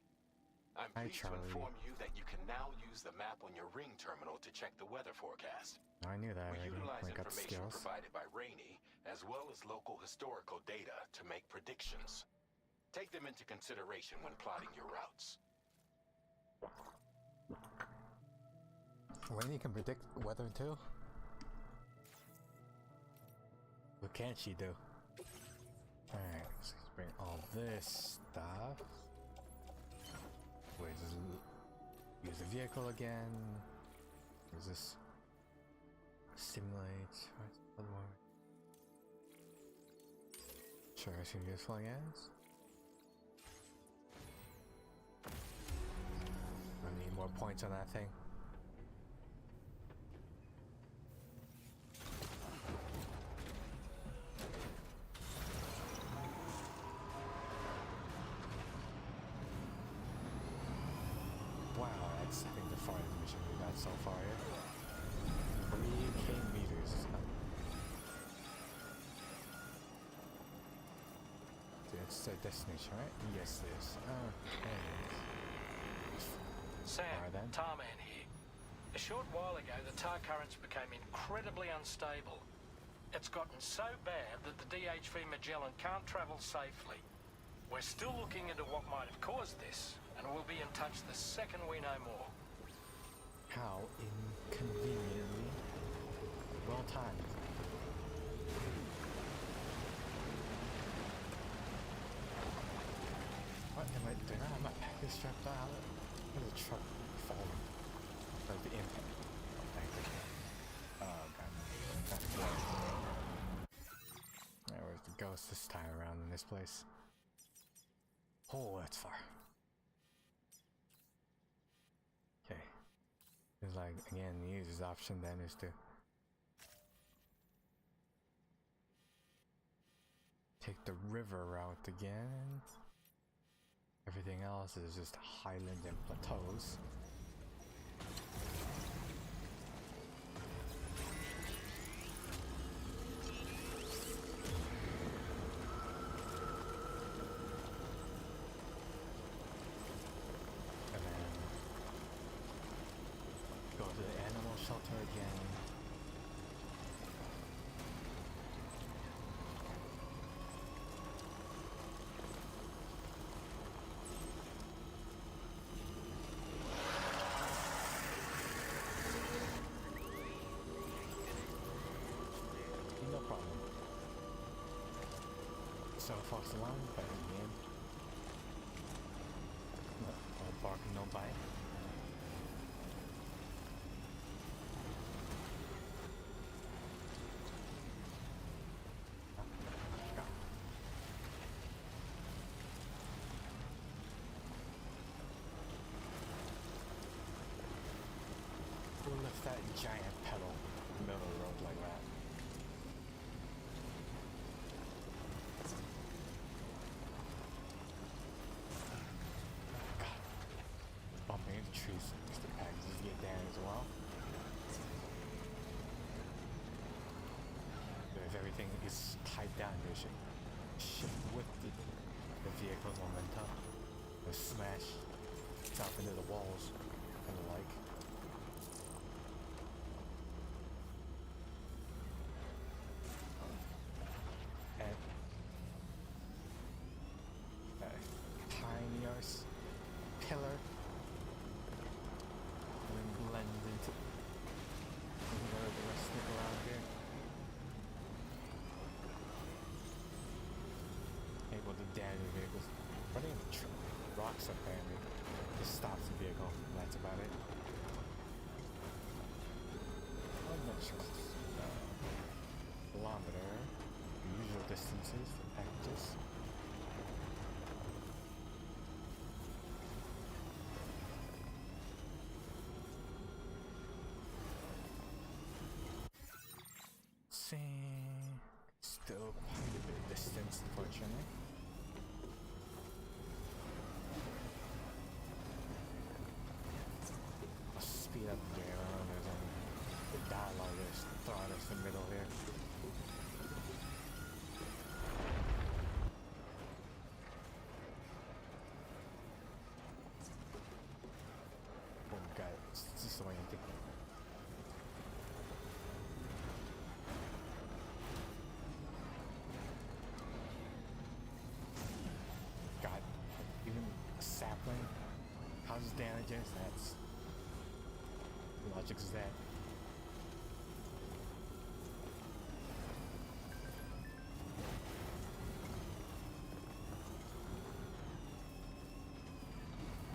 I'm Hi, pleased Charlie. to inform you that you can now use the map on your ring terminal to check the weather forecast. I knew that We already. utilize I got the information skills. provided by Rainey, as well as local historical data to make predictions. Take them into consideration when plotting your routes. Rainey can predict weather too? What can she do? Alright, let's bring all this stuff. Wait, just use the vehicle again. Use this. Simulate. Sure, I should use flying ends. I need more points on that thing. Wow, that's I think the farthest mission we got so far here. 3K meters. It's the destination, right? Yes, it is. Okay. Sam, Tarman here. A short while ago, the tar currents became incredibly unstable. It's gotten so bad that the DHV Magellan can't travel safely. We're still looking into what might have caused this, and we'll be in touch the second we know more. How inconveniently well timed. What am I doing? I have my package strapped out. There's a truck falling. Like the impact. Oh god. Alright, where's the ghost this time around in this place? Oh, that's far. Okay. It's like, again, the user's option then is to take the river route again. Everything else is just highlands and plateaus. And then go to the animal shelter again. No problem. So Fox alarm, but in the end, no bark, no bite. Who left that giant pedal in the middle of the road like that? Bumping into trees, Mr. Packages get down as well. But if everything is tied down, they should shift with the vehicle's momentum or smash itself into the walls and the like. And a tiny blocks apparently. Just stops the vehicle, and that's about it. How much kilometer, the usual distances for packages. See, still quite a bit of distance, unfortunately. I'll speed up there. There's the dialogue is throwing us in the middle here. Oh god, it's disorienting. God, even a sapling causes damages. That's logic is that.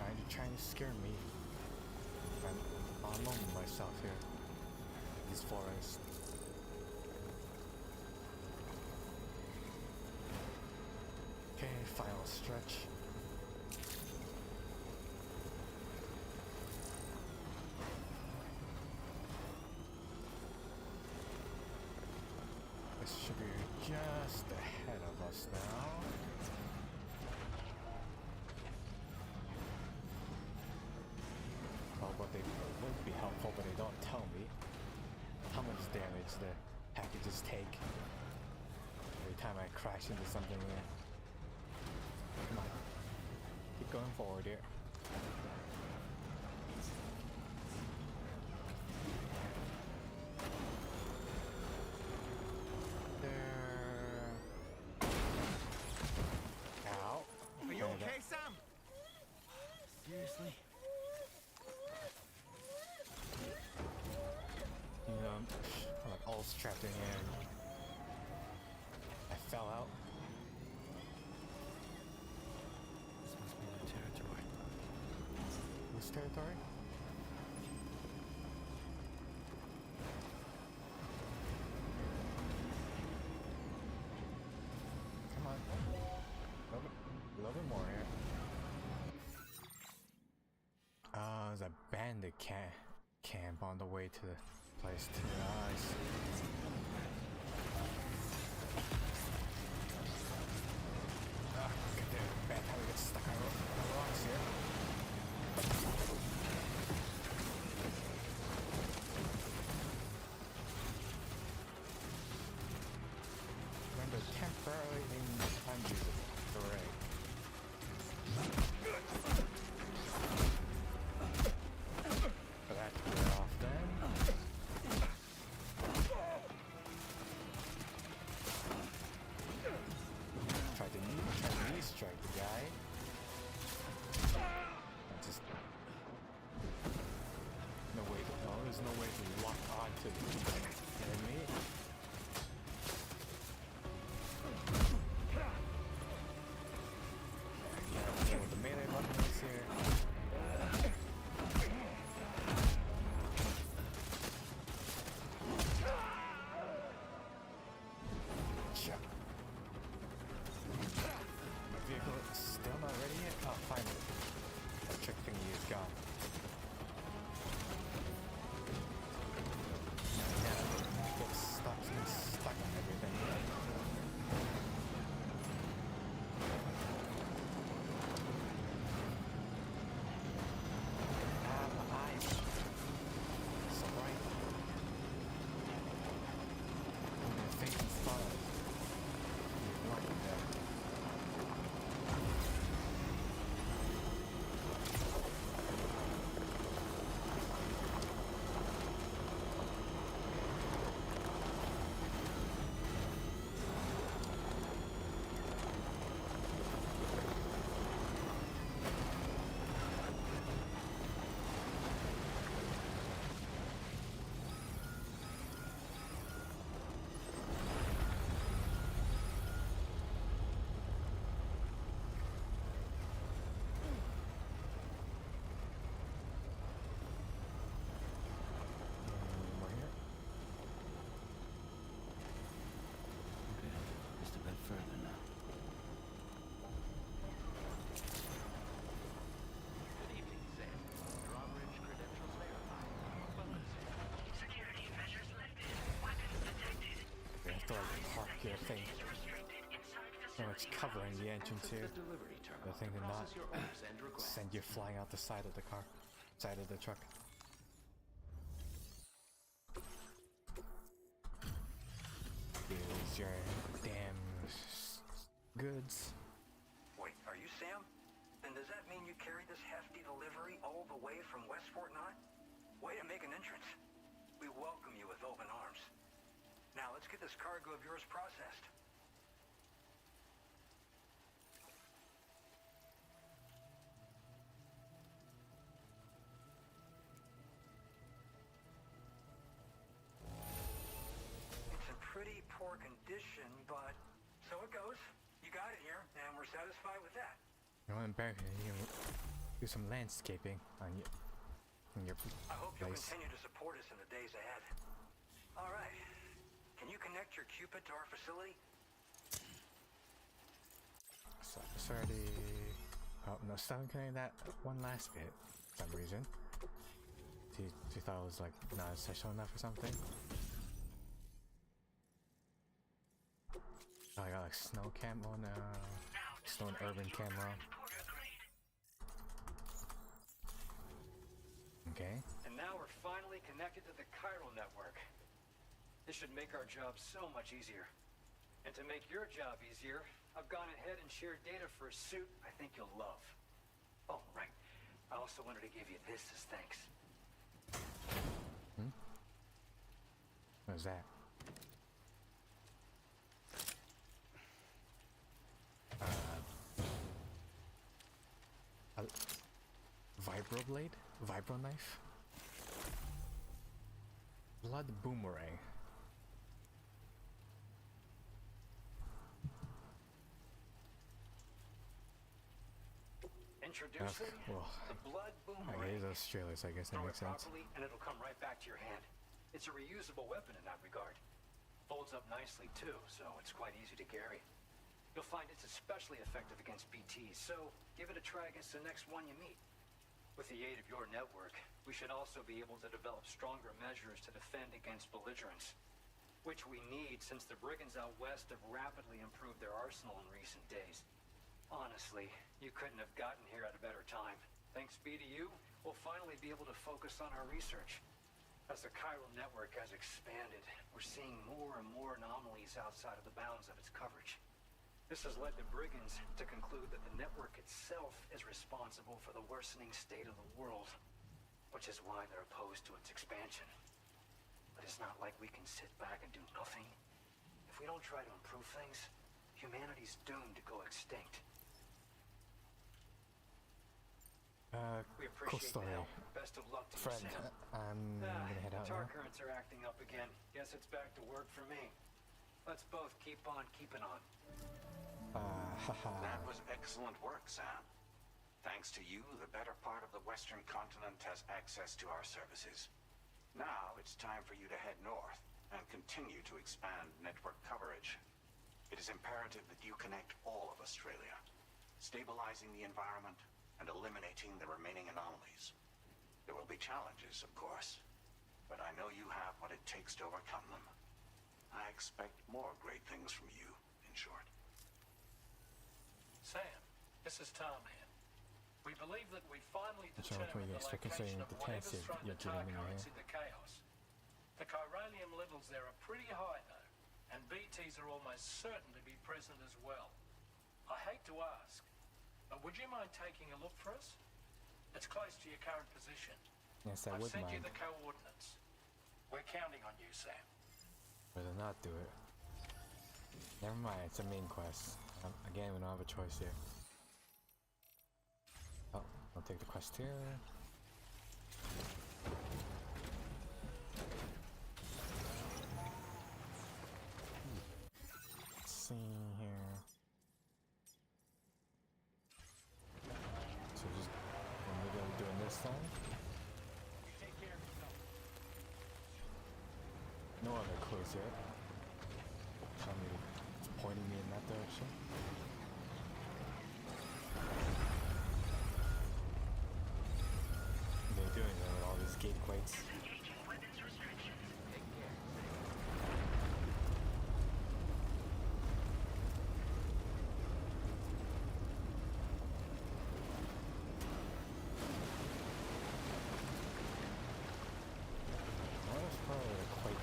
Are you trying to scare me? I'm all alone with myself here. This forest. Okay, final stretch. This should be just ahead of us now. Well, but they would be helpful, but they don't tell me how much damage the packages take every time I crash into something there. Come on. Keep going forward here. Are you okay, Sam? Seriously? You know, I'm like all strapped in here. I fell out. This must be their territory. Whose territory? Come on. A little bit more here. There's a bandit camp on the way to the place too. Nice. God damn, bad how we get stuck on rocks here. Render temporarily unusable. Correct. For that to wear off then. Try to knee strike the guy. Just no way to there's no way to lock onto the enemy. Yeah, with the melee button is here. Shot. My vehicle is still not ready yet? Oh, finally. That trick thingy is gone. Now, get stuck to like park your thing. No, it's covering the entrance here. The thing to not send you flying out the side of the car, side of the truck. Here's your damn goods. Wait, are you Sam? Then does that mean you carried this hefty delivery all the way from West Fort Knott? Way to make an entrance. We welcome you with open arms. Now let's get this cargo of yours processed. It's in pretty poor condition, but so it goes. You got it here, and we're satisfied with that. You know, you can do some landscaping on your I hope you'll place. continue to support us in the days ahead. All right. Can you connect your Cupid to our facility? So it's already. Oh no, still connecting that one last bit for some reason. She thought it was like not essential enough or something. Oh, I got like snow cam on snow and urban camera. Okay. And now we're finally connected to the chiral network. This should make our job so much easier. And to make your job easier, I've gone ahead and shared data for a suit I think you'll love. Oh, right. I also wanted to give you this as thanks. What is that? A vibroblade? Vibro knife? Blood boomerang. Introducing well, the blood I boomerang. guess Australia, so I guess that Throw makes it sense. properly, and it'll come right back to your hand. It's a reusable weapon in that regard. Folds up nicely too, so it's quite easy to carry. You'll find it's especially effective against BTs, so give it a try against the next one you meet. With the aid of your network, we should also be able to develop stronger measures to defend against belligerents, which we need since the brigands out west have rapidly improved their arsenal in recent days. Honestly, you couldn't have gotten here at a better time. Thanks be to you, we'll finally be able to focus on our research. As the chiral network has expanded, we're seeing more and more anomalies outside of the bounds of its coverage. This has led the brigands to conclude that the network itself is responsible for the worsening state of the world, which is why they're opposed to its expansion. But it's not like we can sit back and do nothing. If we don't try to improve things, humanity's doomed to go extinct. We Cool appreciate story. the help. Best of luck to Friend, you, Sam. I'm gonna head out Tar now. currents are acting up again. Guess it's back to work for me. Let's both keep on keeping on. That was excellent work, Sam. Thanks to you, the better part of the Western continent has access to our services. Now it's time for you to head north and continue to expand network coverage. It is imperative that you connect all of Australia, stabilizing the environment and eliminating the remaining anomalies. There will be challenges, of course, but I know you have what it takes to overcome them. I expect more great things from you, in short. Sam, this is Tarman. We believe that we finally Which one can we determined the guess? We're considering location of the whatever's tensive thrown the you're tar giving me currents here. into chaos. The chiralium levels there are pretty high, though, and BTs are almost certain to be present as well. I hate to ask, but would you mind taking a look for us? It's close to your current position. Yes, I I've would sent you mind. the coordinates. We're counting on you, Sam. Rather not do it. Never mind, it's a main quest. Again, we don't have a choice here. Oh, I'll take the quest here. Let's see here. So just what are we gonna be doing this time? No other clues yet. It's pointing me in that direction. What are they doing there with all these gatequakes?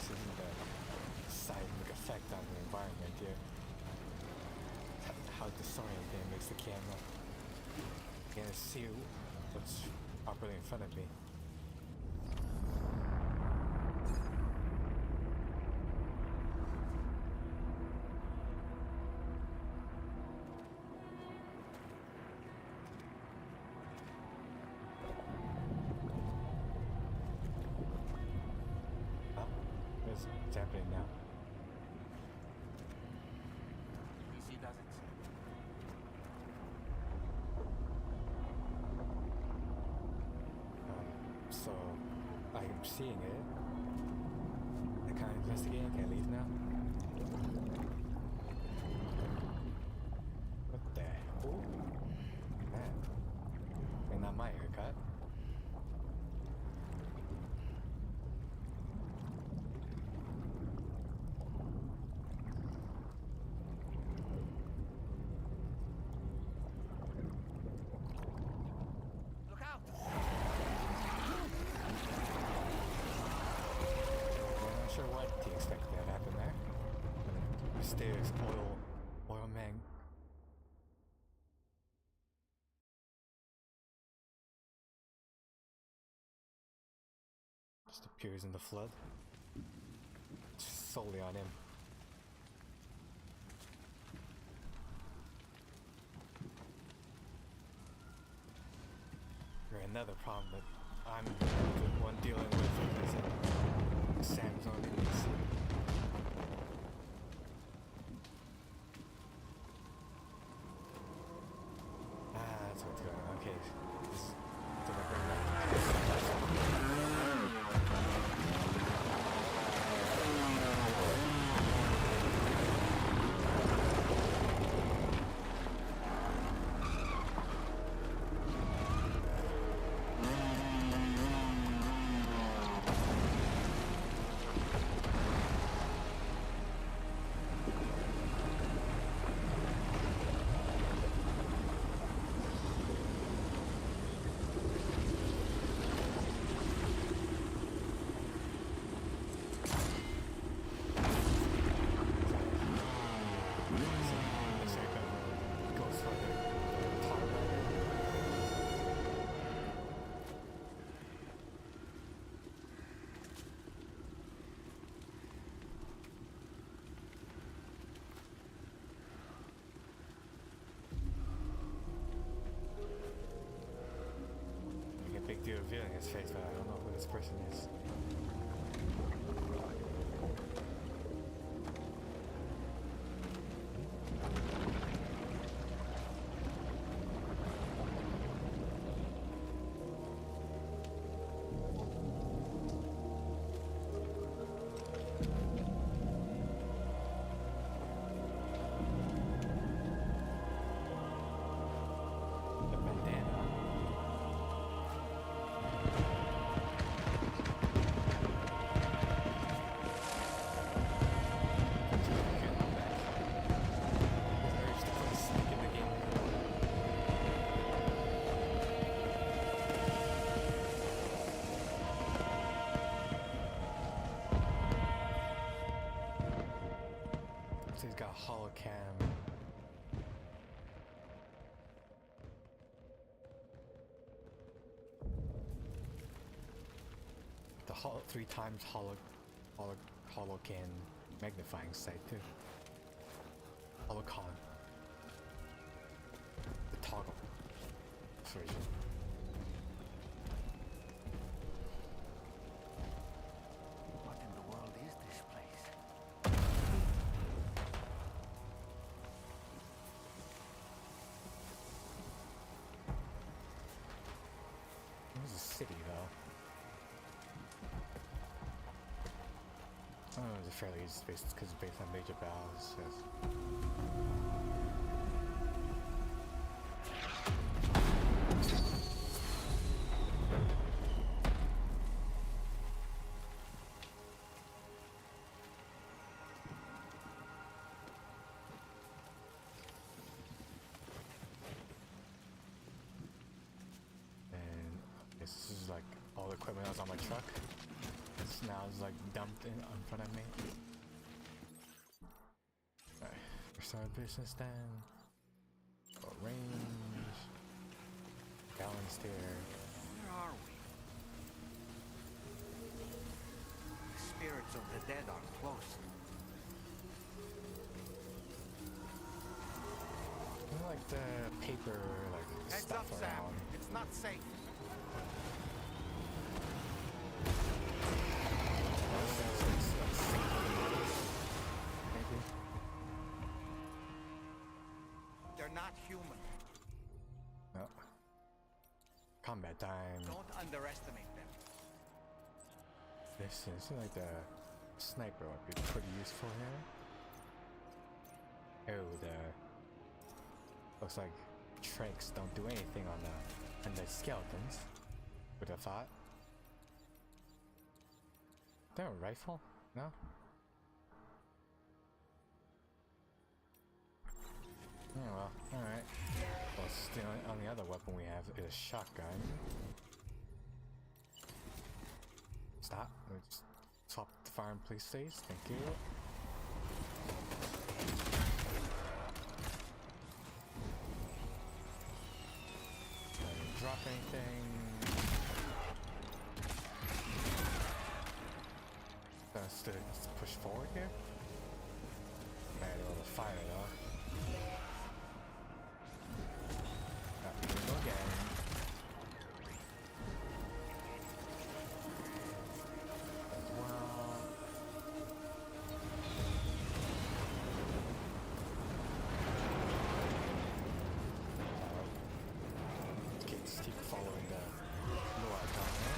isn't the seismic effect on the environment here. How disorienting it makes the camera. I can't see what's properly in front of me. What's happening now? PC doesn't say. So I am seeing it. I can't investigate. I can't leave now. What the hell? Man. And not my haircut. Stairs, oil man. Just appears in the flood. Just solely on him. Another problem that I'm the one dealing with is Sam's on this. That's what's going on. Okay. Did I bring that? Big deal revealing his face, but I don't know who this person is. He's got holocam. The 3 times holocam magnifying sight too. Holocon. The toggle version. What in the world is this place? This is a city, though. Oh, it's a fairly easy space because it's based on major battles. Yes. This is like all the equipment that was on my truck. Let's just now is like dumped in front of me. Alright, start business then. Got range. Balanced here. Where are we? The spirits of the dead are close. Like the paper, like Heads stuff up, Sam. around. It's not safe. Maybe. They're not human. No. Combat time. Don't underestimate them. This seems like the sniper would be pretty useful here. Oh, the looks like Tranks don't do anything on the skeletons. Would have thought. They have a rifle? No? Oh well, alright. Well, the only other weapon we have is a shotgun. Stop. We'll just swap the farm, please, please. Thank you. Didn't drop anything. Let's push forward here. Might be able to fire though. Here we go again. As well. Let's keep following the blue icon here.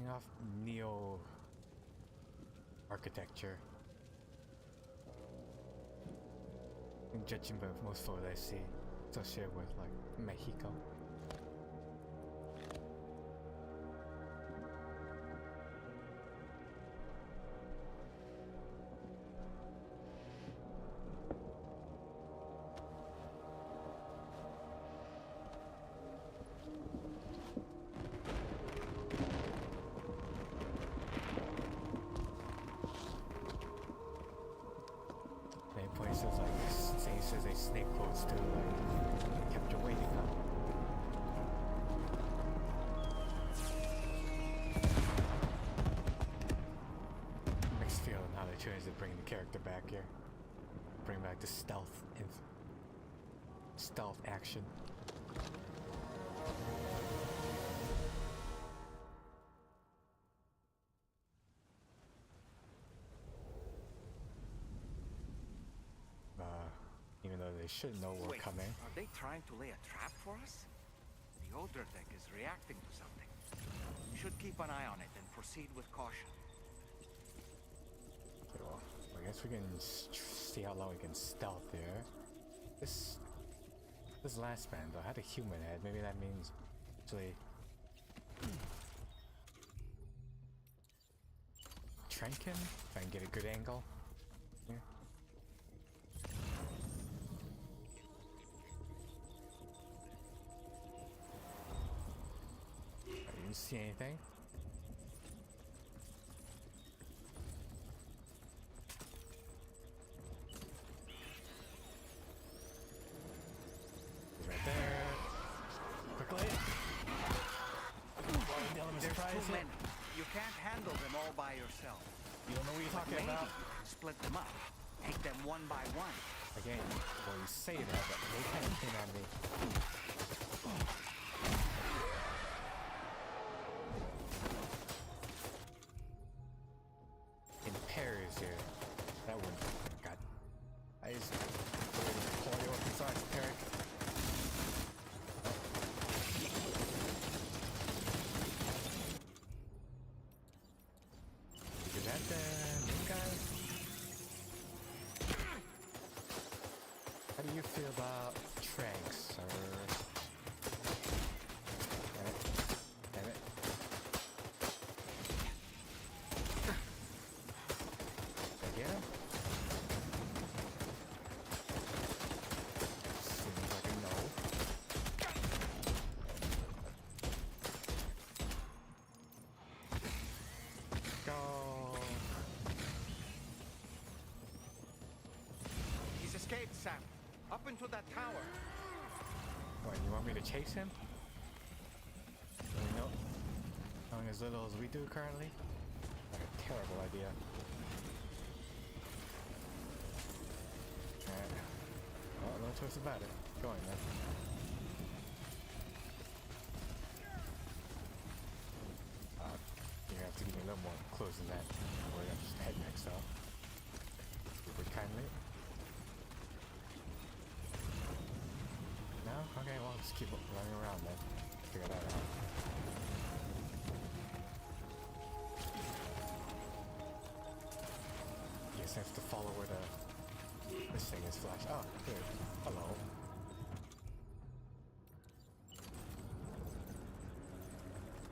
Off neo architecture. And judging by most photos I see, associated with like Mexico. Places like says they snake clothes too, like kept you waiting up. Mixed feeling how they chose to bring the character back here, bring back the stealth action. Even though they should know we're coming. Are they trying to lay a trap for us? The older deck is reacting to something. We should keep an eye on it and proceed with caution. Okay, well, I guess we can see how long we can stealth here. This last man though had a human head. Maybe that means actually trank him if I can get a good angle here. Didn't see anything. Right there. Quickly. There's too many. You can't handle them all by yourself. You don't know what you're talking about. Split them up. Take them one by one. Again, well, you say that, but they kind of came at me. In pairs here. That one. God. I just pull you up inside, Peric. it, Sam. Up into that tower. What, you want me to chase him? You know, knowing as little as we do currently? Like a terrible idea. Alright. Well, no choice about it. Go on, man. You have to give me a little more close than that. Or I'm just head next up. Super kindly. No? Okay, well, just keep running around then. Figure that out. Guess I have to follow where this thing is flash. Oh, here. Hello.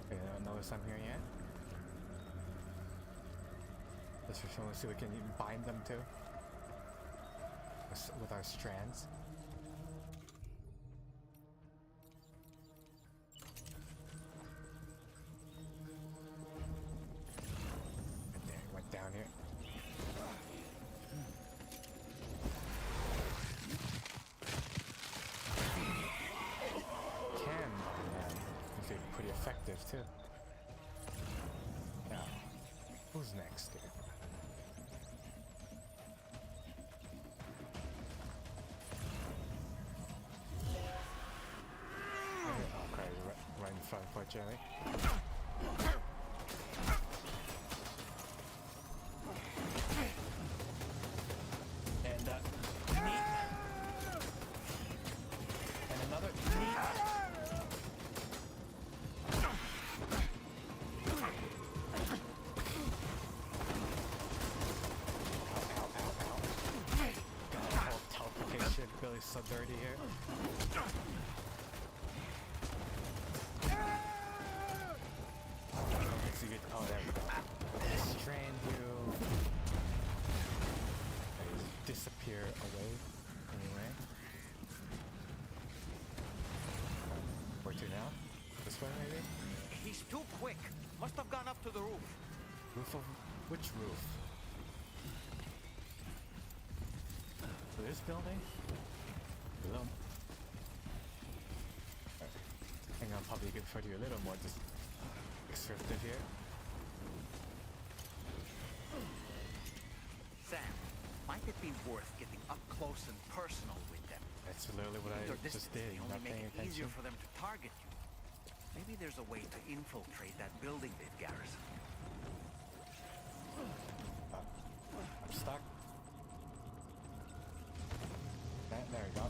Okay, I don't notice I'm here yet. Let's just see if we can even bind them too. With our strands. Down here. Can bind them. It's pretty effective too. Now, who's next here? Oh crap, right in front for Jerry. So dirty here. So you, oh, there we go. Strand you. Disappear away. Anyway. Where to now? This way, maybe? He's too quick. Must have gone up to the roof. Roof of which roof? For this building? Hello. I think I'll probably give for you a little more just descriptive here. Sam, might it be worth getting up close and personal with them? That's literally what I just did. Only Not make paying it attention. easier for them to target you. Maybe there's a way to infiltrate that building they've garrisoned. I'm stuck. There we go.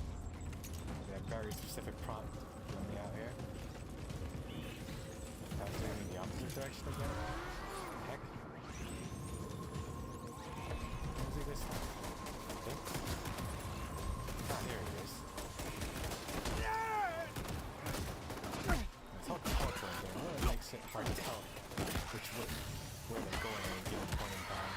Yeah, very specific prompt getting me out here. I was going in the opposite direction again. Heck. Where's he this time? Okay. Ah, here he is. It's all colorful in there. It makes it hard to tell where they're going at a given point in time.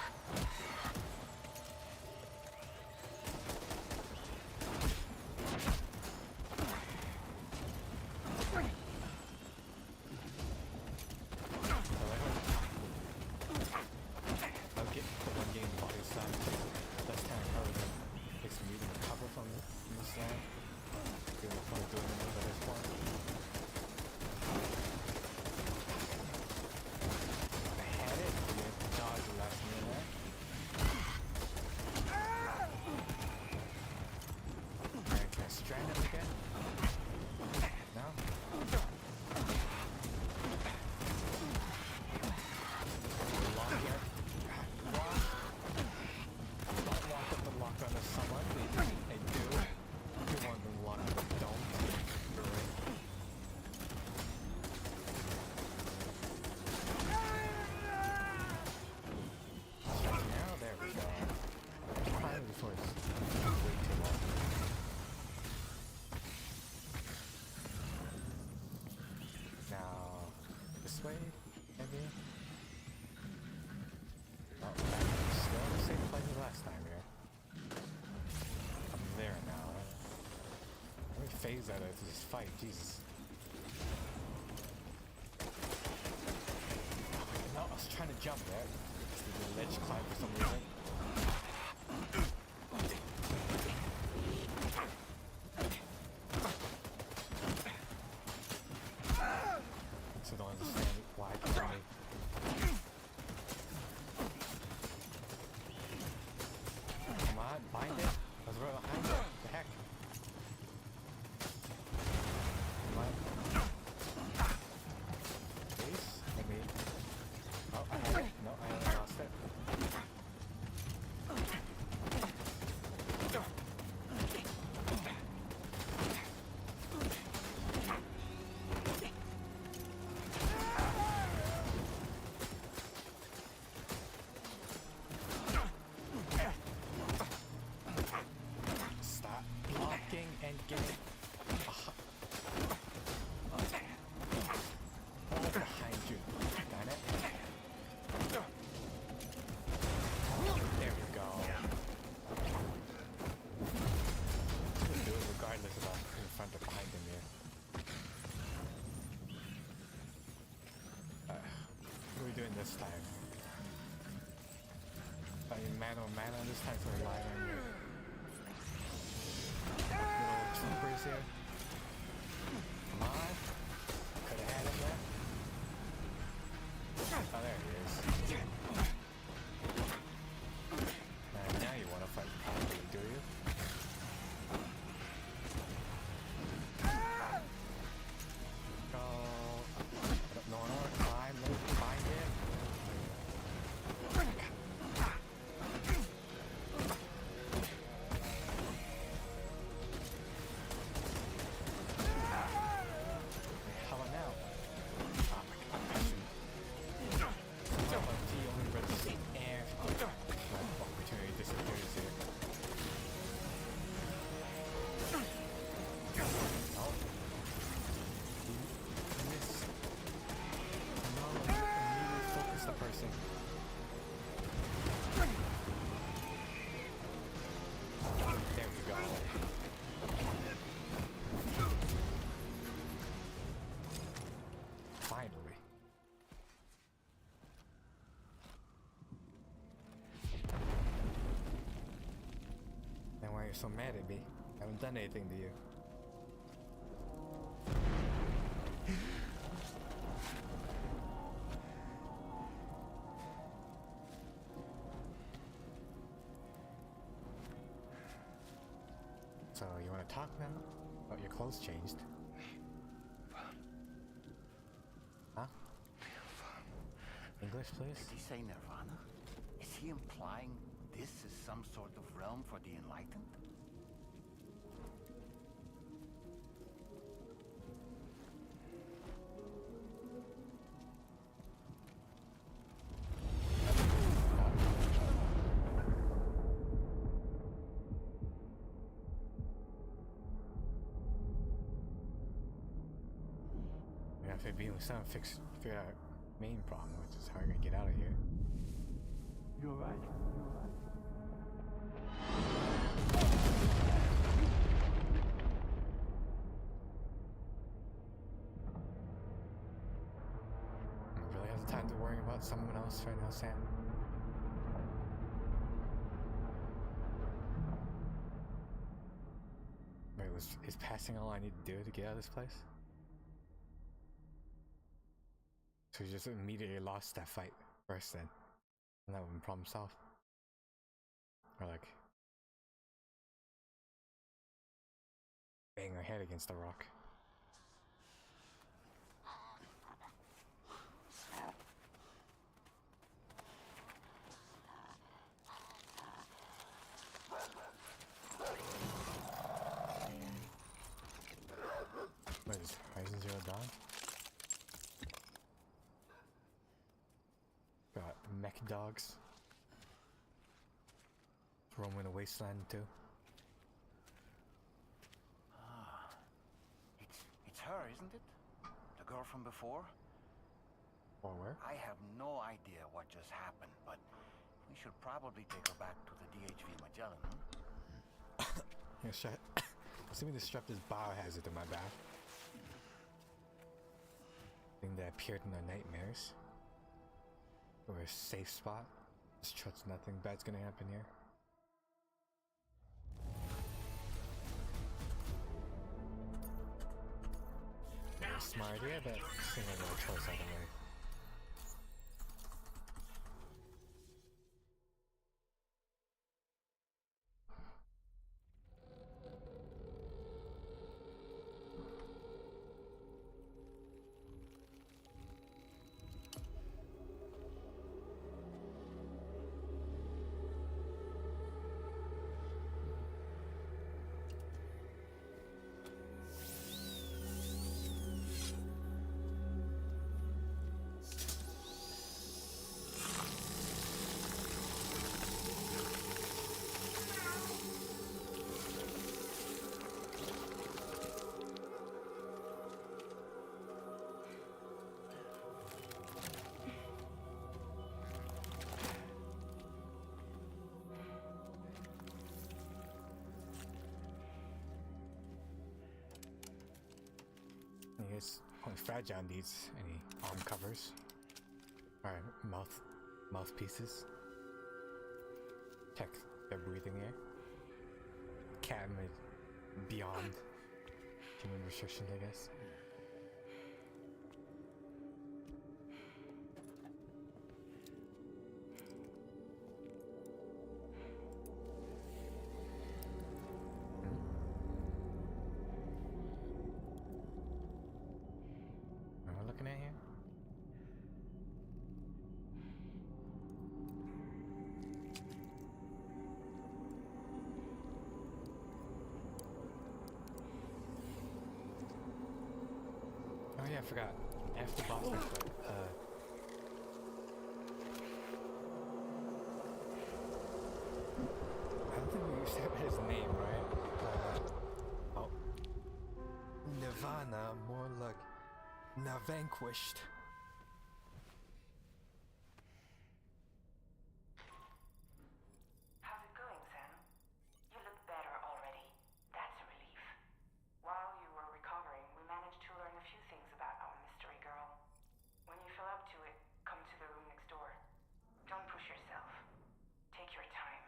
Way, maybe? Oh, still in the same place as last time here. I'm there now. Let me phase out of this fight, Jesus. No, I was trying to jump there. Just did the ledge climb for some reason. this time. I mean, mano a mano this time, so rely on your little troopers here. Come on. Could have had him there. Oh, there he is. Now you want to fight properly, do you? Go. I don't know, I want to climb, let me find him. How about now? Oh my god, I shouldn't. Tell my T only registers air. Opportunity disappears here. Oh. Miss. No, immediately focus the person. There we go. Finally. Then why are you so mad at me? I haven't done anything to you. So, you want to talk now? Oh, your clothes changed. Huh? English, please? Did he say Nirvana? Is he implying this is some sort of realm for the enlightened? We have to be with some figure out main problem, which is how we're gonna get out of here. You're right. I really have the time to worry about someone else right now, Sam. Wait, is passing all I need to do to get out of this place? So you just immediately lost that fight first then. And that would be problem solved. Or like bang our head against the rock. What is Horizon Zero Dawn? Got mech dogs. Roaming a wasteland too. Ah, it's her, isn't it? The girl from before? Or where? I have no idea what just happened, but we should probably take her back to the DHV Magellan, huh? Yeah, shit. Assuming the strep is biohazard in my bath. Thing that appeared in the nightmares. Or a safe spot. Just trust nothing bad's gonna happen here. Smart idea, but seeing no choice either way. I guess only Fragile needs any arm covers. Alright, mouthpieces. Check their breathing air. Cam is beyond human restrictions, I guess. What am I looking at here? Oh yeah, I forgot. After boss fight, I don't think we used to have his name, right? Oh. Nirvana, more like Vanquished. How's it going, Sam? You look better already. That's a relief. While you were recovering, we managed to learn a few things about our mystery girl. When you feel up to it, come to the room next door. Don't push yourself. Take your time.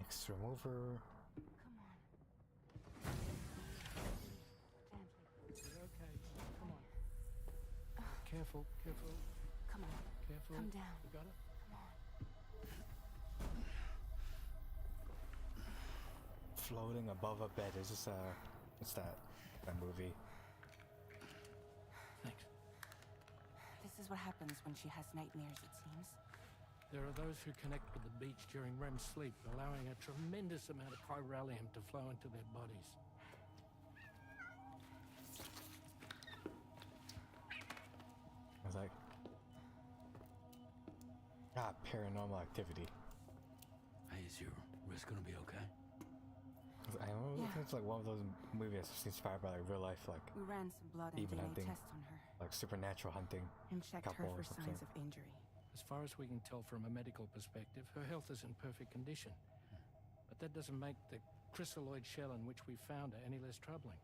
Next remover. Come on. Is it okay? Come on. Careful, careful. Come on. Careful. Come down. You got it? Come on. Floating above a bed. Is this what's that movie? Thanks. This is what happens when she has nightmares, it seems. There are those who connect with the beach during REM sleep, allowing a tremendous amount of chiralium to flow into their bodies. I was like, paranormal activity. Hey, is your wrist gonna be okay? I don't know if it's like one of those movies that's inspired by like real life, like We ran some blood and even DNA hunting, tests on her like supernatural hunting, and checked her couple for or something. signs of injury. As far as we can tell from a medical perspective, her health is in perfect condition. But that doesn't make the crystalloid shell in which we found her any less troubling.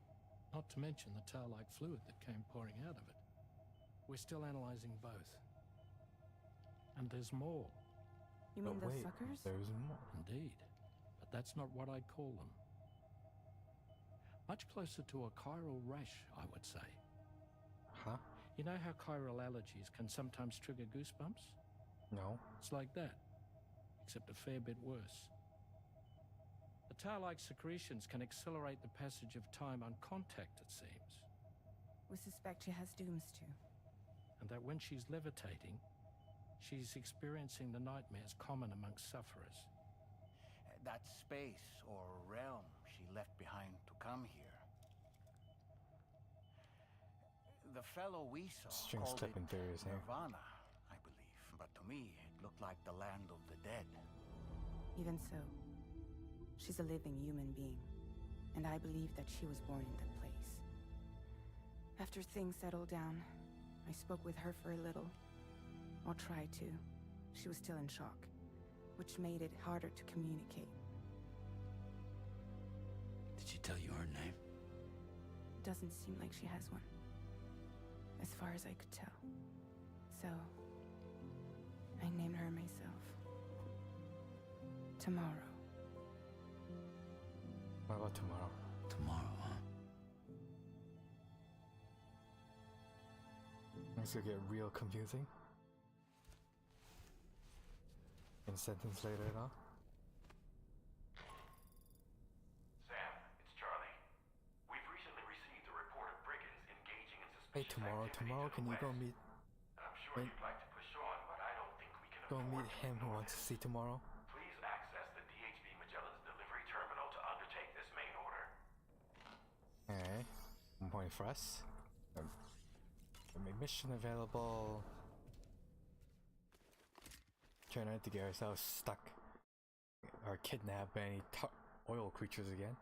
Not to mention the tar-like fluid that came pouring out of it. We're still analyzing both. And there's more. You mean But those wait, suckers? there's more. Indeed. But that's not what I'd call them. Much closer to a chiral rash, I would say. Huh? You know how chiral allergies can sometimes trigger goosebumps? No. It's like that, except a fair bit worse. The tar-like secretions can accelerate the passage of time on contact, it seems. We suspect she has dooms too. And that when she's levitating, she's experiencing the nightmares common amongst sufferers. That space or realm she left behind to come here. The fellow we saw String called it slipping through his hair. Nirvana, I believe. But to me, it looked like the land of the dead. Even so, she's a living human being, and I believe that she was born in that place. After things settled down, I spoke with her for a little. Or tried to. She was still in shock, which made it harder to communicate. Did she tell you her name? Doesn't seem like she has one, as far as I could tell. So, I named her myself. Tomorrow. What about tomorrow? Tomorrow, huh? This will get real confusing. And sentence later at all. Sam, it's Charlie. We've recently received a report of brigands engaging in Hey, suspicious tomorrow, can you go meet? I'm sure you'd like to push on, but I don't think we can Go afford meet to him who ignore wants to this. see tomorrow. Please access the DHV Magellan's delivery terminal to undertake this main order. Alright, 1 point for us. Mission available. Trying not to get ourselves stuck or kidnapped by any oil creatures again.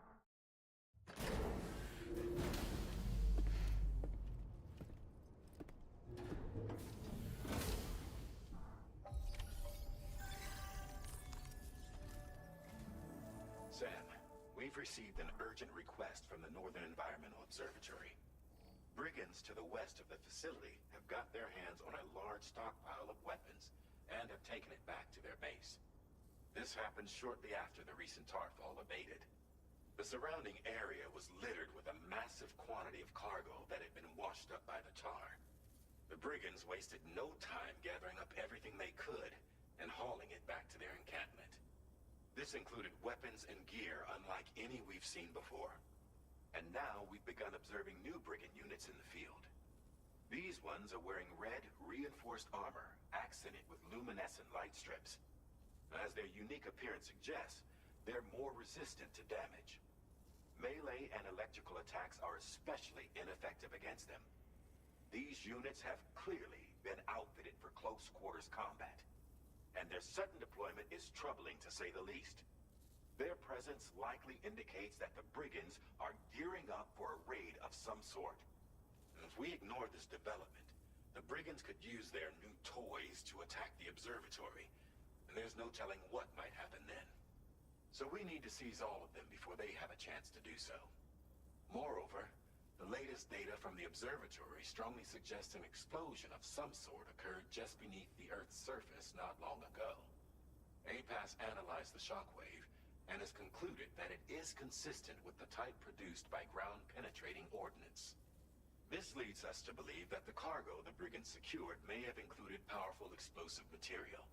Sam, we've received an urgent request from the Northern Environmental Observatory. Brigands to the west of the facility have got their hands on a large stockpile of weapons and have taken it back to their base. This happened shortly after the recent Tarfall abated. The surrounding area was littered with a massive quantity of cargo that had been washed up by the tar. The brigands wasted no time gathering up everything they could and hauling it back to their encampment. This included weapons and gear unlike any we've seen before. And now we've begun observing new brigand units in the field. These ones are wearing red, reinforced armor, accented with luminescent light strips. As their unique appearance suggests, they're more resistant to damage. Melee and electrical attacks are especially ineffective against them. These units have clearly been outfitted for close quarters combat, and their sudden deployment is troubling to say the least. Their presence likely indicates that the brigands are gearing up for a raid of some sort. And if we ignore this development, the brigands could use their new toys to attack the observatory, and there's no telling what might happen then. So we need to seize all of them before they have a chance to do so. Moreover, the latest data from the observatory strongly suggests an explosion of some sort occurred just beneath the Earth's surface not long ago. APAS analyzed the shockwave and has concluded that it is consistent with the type produced by ground-penetrating ordnance. This leads us to believe that the cargo the brigands secured may have included powerful explosive material.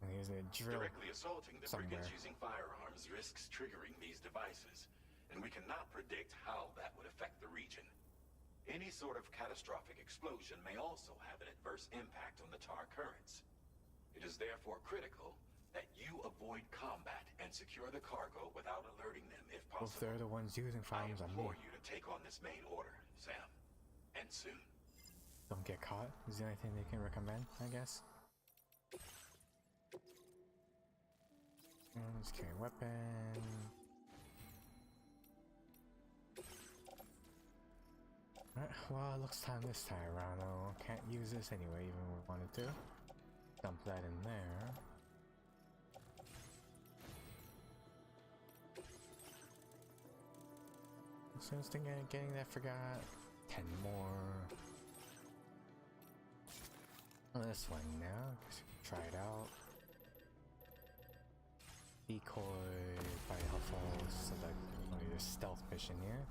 Directly assaulting the brigands using firearms risks triggering these devices, and we cannot predict how that would affect the region. Any sort of catastrophic explosion may also have an adverse impact on the tar currents. It is therefore critical that you avoid combat and secure the cargo without alerting them if possible. If they're the ones using firearms on me. I implore you to take on this main order, Sam. And soon. Don't get caught is the only thing they can recommend, I guess. Let's carry a weapon. Alright, well, it looks time this time around though. Can't use this anyway, even if we wanted to. Dump that in there. As soon as thing getting that, forgot 10 more. This one now, try it out. Decoy by helpful, so like a stealth mission here.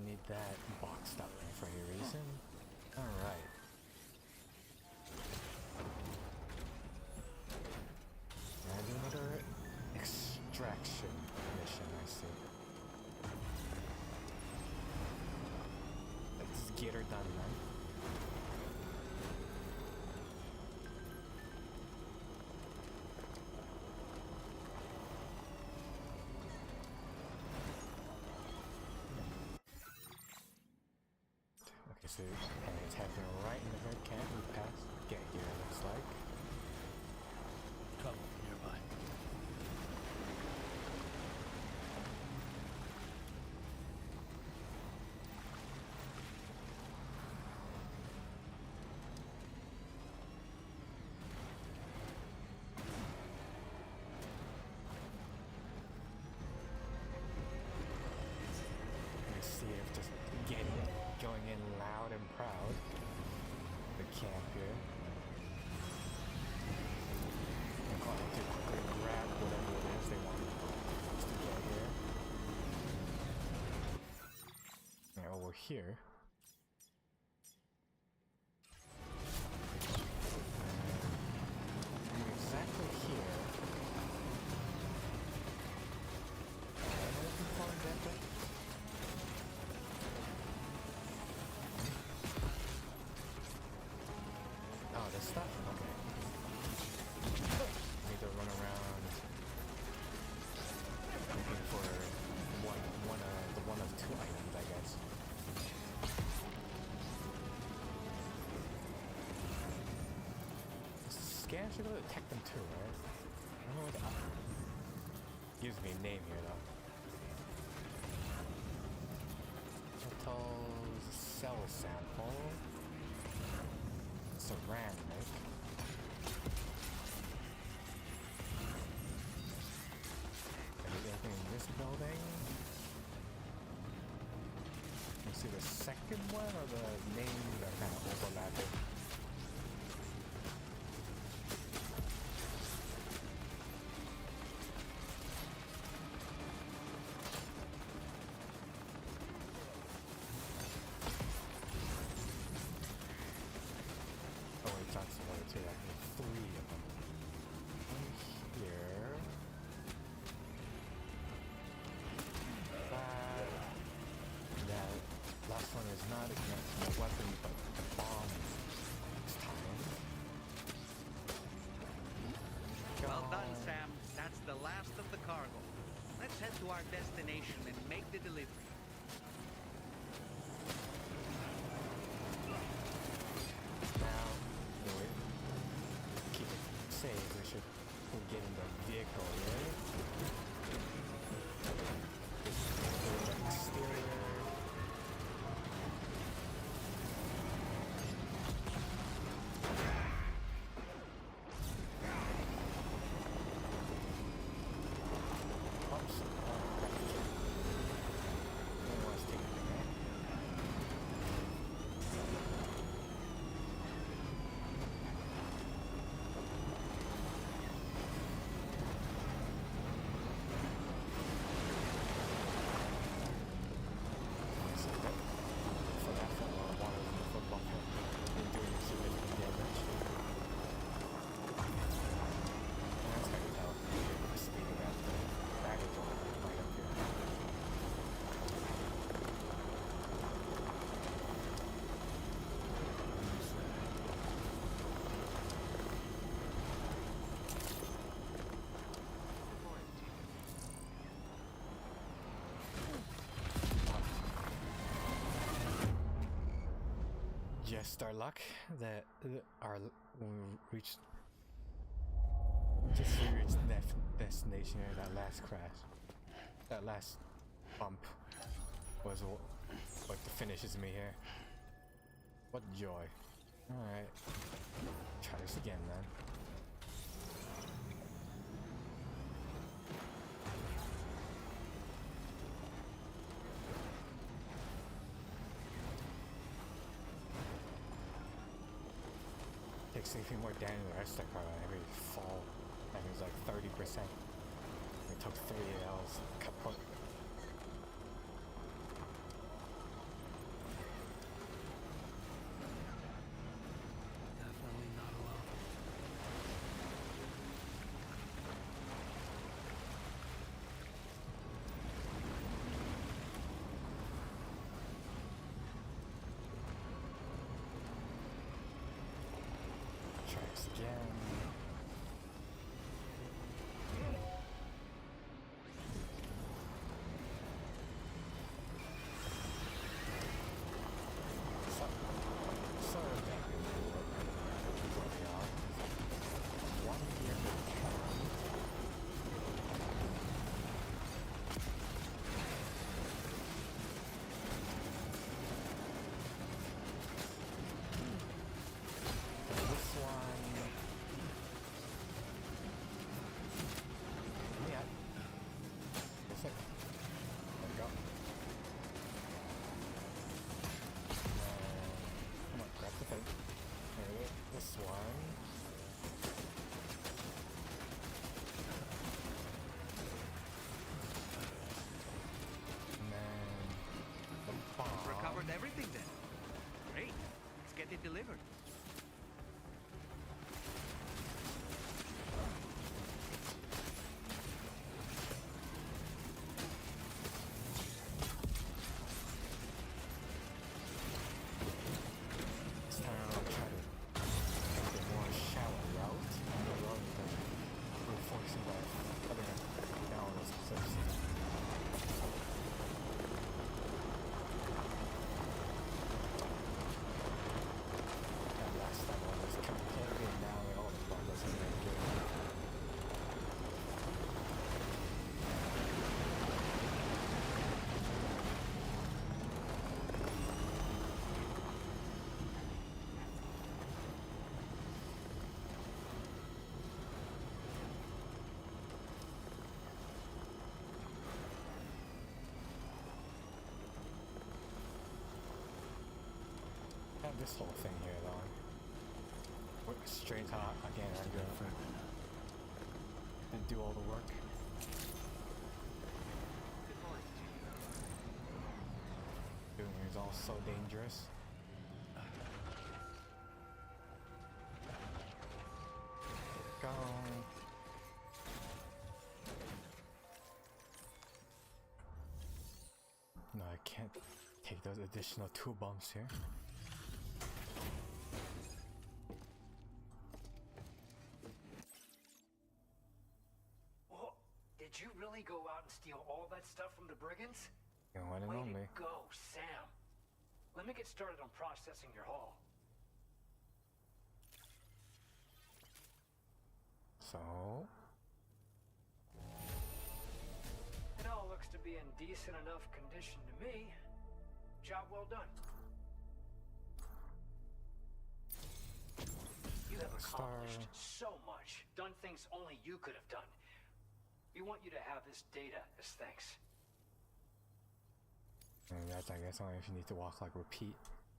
Need that boxed up for a reason. Alright. And another extraction mission, I see. Let's get her done, man. Okay, so it's happening right in the red camp we passed. Get here, it looks like. Trouble nearby. Let's see if just going in loud and proud. The camp here. I'm going to quickly grab whatever it is they want us to get here. And over here. And exactly here. Am I looking for that? Oh, this stuff? Okay. Need to run around looking for the one of two items, I guess. Scan should go detect them too, right? I don't know what the gives me a name here though. Metals cell sample. Ceramic. second one, or the names are kind of overlapping? Oh, wait, that's the one too. I have 3 of them. One here. That last one is not against the weapon, but the bomb this time. Well done, Sam. That's the last of the cargo. Let's head to our destination and make the delivery. Now, anyway, keep it safe. We should get in the vehicle, right? Go to the exterior. Just our luck that when we reached destination here, that last crash, that last bump was what finishes me here. What joy. Alright, try this again then. Takes anything more damage than the rest of the car. Every fall, that was like 30%. It took 3 L's. Kaput. Definitely not alone. Tracks again. this whole thing here though. We're straight hot again. I'm gonna and do all the work. Doing it is all so dangerous. Go. No, I can't take those additional 2 bumps here. Oh, did you really go out and steal all that stuff from the brigands? You want to know me. Way to go, Sam. Let me get started on processing your haul. So It all looks to be in decent enough condition to me. Job well done. You have accomplished so much, done things only you could have done. We want you to have this data as thanks. and that's, I guess, only if you need to walk like repeat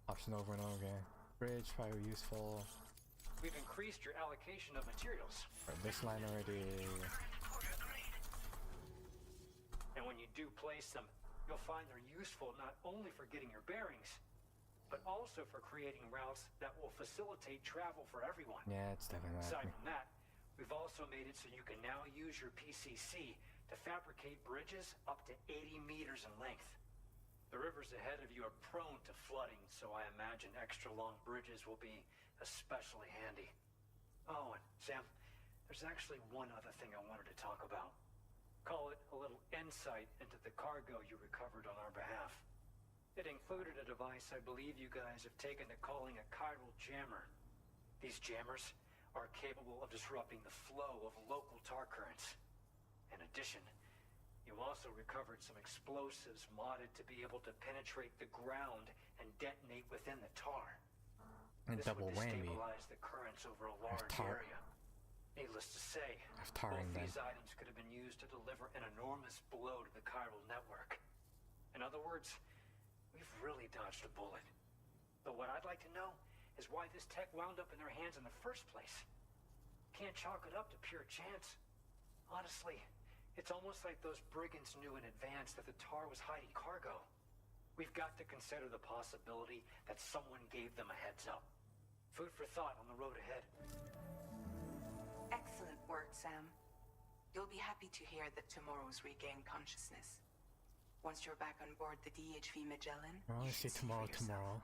option over and over again. Bridge probably useful. We've increased your allocation of materials. This line already. And when you do place them, you'll find they're useful not only for getting your bearings, but also for creating routes that will facilitate travel for everyone. Yeah, it's definitely Aside like me. from that, we've also made it so you can now use your PCC to fabricate bridges up to 80 meters in length. The rivers ahead of you are prone to flooding, so I imagine extra long bridges will be especially handy. Oh, and Sam, there's actually one other thing I wanted to talk about. Call it a little insight into the cargo you recovered on our behalf. It included a device I believe you guys have taken to calling a chiral jammer. These jammers are capable of disrupting the flow of local tar currents. In addition, you also recovered some explosives modded to be able to penetrate the ground and detonate within the tar. And This double would whammy. destabilize the currents over a large area. Needless to say, tarring both them. these items could have been used to deliver an enormous blow to the chiral network. In other words, we've really dodged a bullet. But what I'd like to know is why this tech wound up in their hands in the first place. Can't chalk it up to pure chance. Honestly, it's almost like those brigands knew in advance that the tar was hiding cargo. We've got to consider the possibility that someone gave them a heads up. Food for thought on the road ahead. Excellent work, Sam. You'll be happy to hear that tomorrow's regained consciousness. Once you're back on board the DHV Magellan, Well, you let's see should for yourself. tomorrow.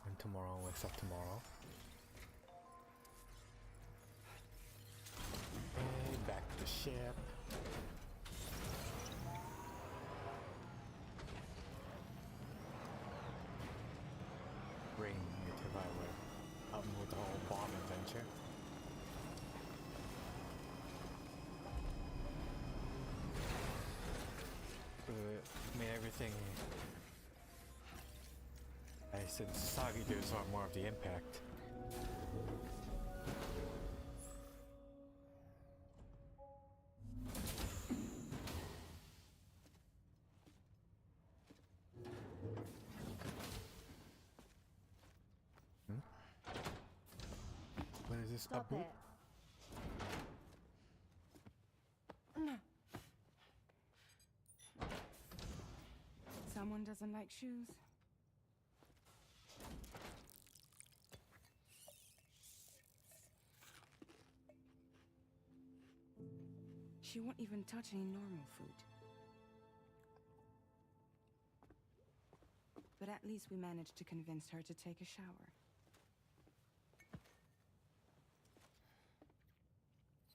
And tomorrow wakes up tomorrow. And back to the ship. Bring me to my way. Up with the whole bomb adventure. Made everything. I said Sagi gives out more of the impact. What is this? Stop A boot? it. Someone doesn't like shoes? She won't even touch any normal food. But at least we managed to convince her to take a shower.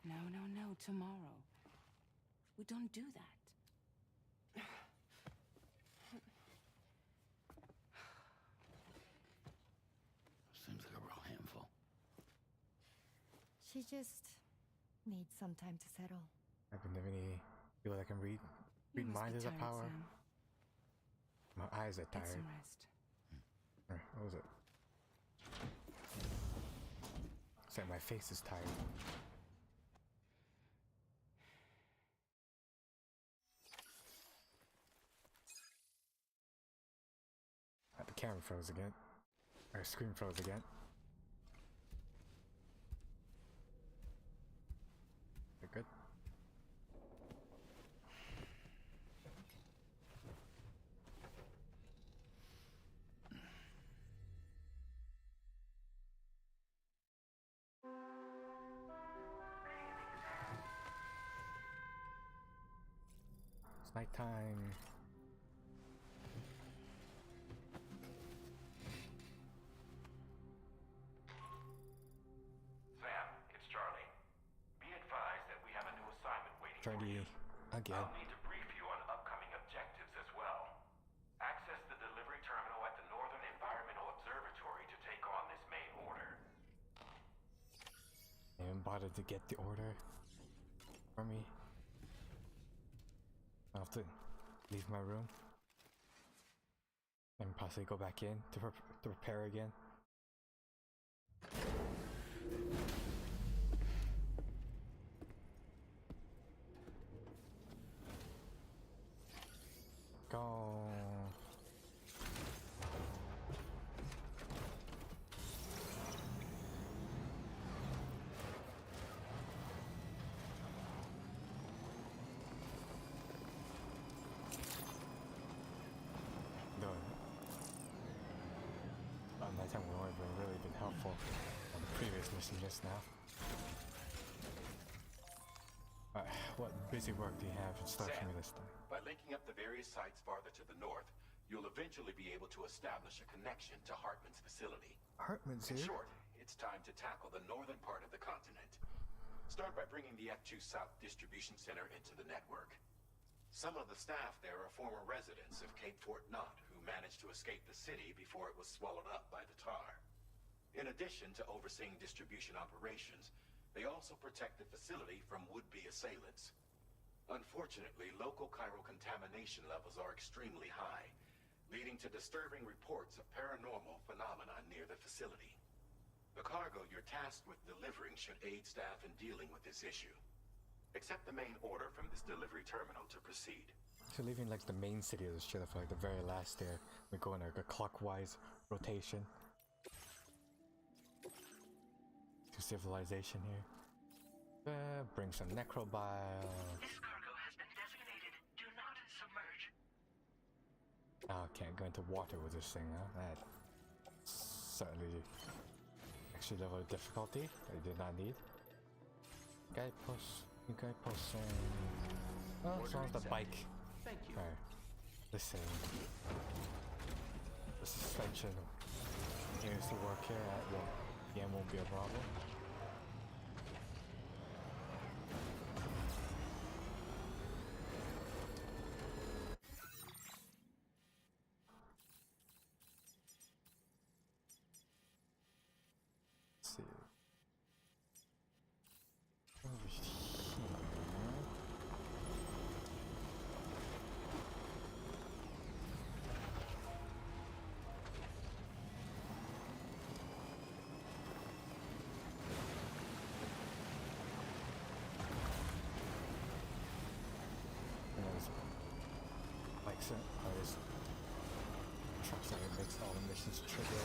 No, no, no, tomorrow. We don't do that. Seems like a real handful. She just needs some time to settle. Happen to any people that can read You must minds be is a tired, power. Sam. My eyes are Get tired. some rest. What was it? It's like my face is tired. The camera froze again. Our screen froze again. We're good. It's nighttime. Charlie, again. I'll need to brief you on upcoming objectives as well. Access the delivery terminal at the Northern Environmental Observatory to take on this main order. I haven't bothered to get the order for me. I'll have to leave my room and possibly go back in to prepare again. Go. No. Nighttime would have really been helpful on the previous mission just now. What busy work do you have in store for me this time? By linking up the various sites farther to the north, you'll eventually be able to establish a connection to Hartman's facility. Hartman's In here? short, it's time to tackle the northern part of the continent. Start by bringing the F2 South Distribution Center into the network. Some of the staff there are former residents of Cape Fort Knot who managed to escape the city before it was swallowed up by the tar. In addition to overseeing distribution operations, they also protect the facility from would-be assailants. Unfortunately, local chiral contamination levels are extremely high, leading to disturbing reports of paranormal phenomena near the facility. The cargo you're tasked with delivering should aid staff in dealing with this issue. Accept the main order from this delivery terminal to proceed. So leaving like the main city of the ship for like the very last there. We go in like a clockwise rotation. To civilization here. Bring some necrobile. This cargo has been designated Do Not Submerge. Oh, can't go into water with this thing, huh? That certainly actually level of difficulty I did not need. Guidepost, well, as long as the bike. Thank you. Alright. Listen. The suspension continues to work here. Again, won't be a problem. Let's see. Over here. Likes it. Oh, this trucks that makes all the missions trigger.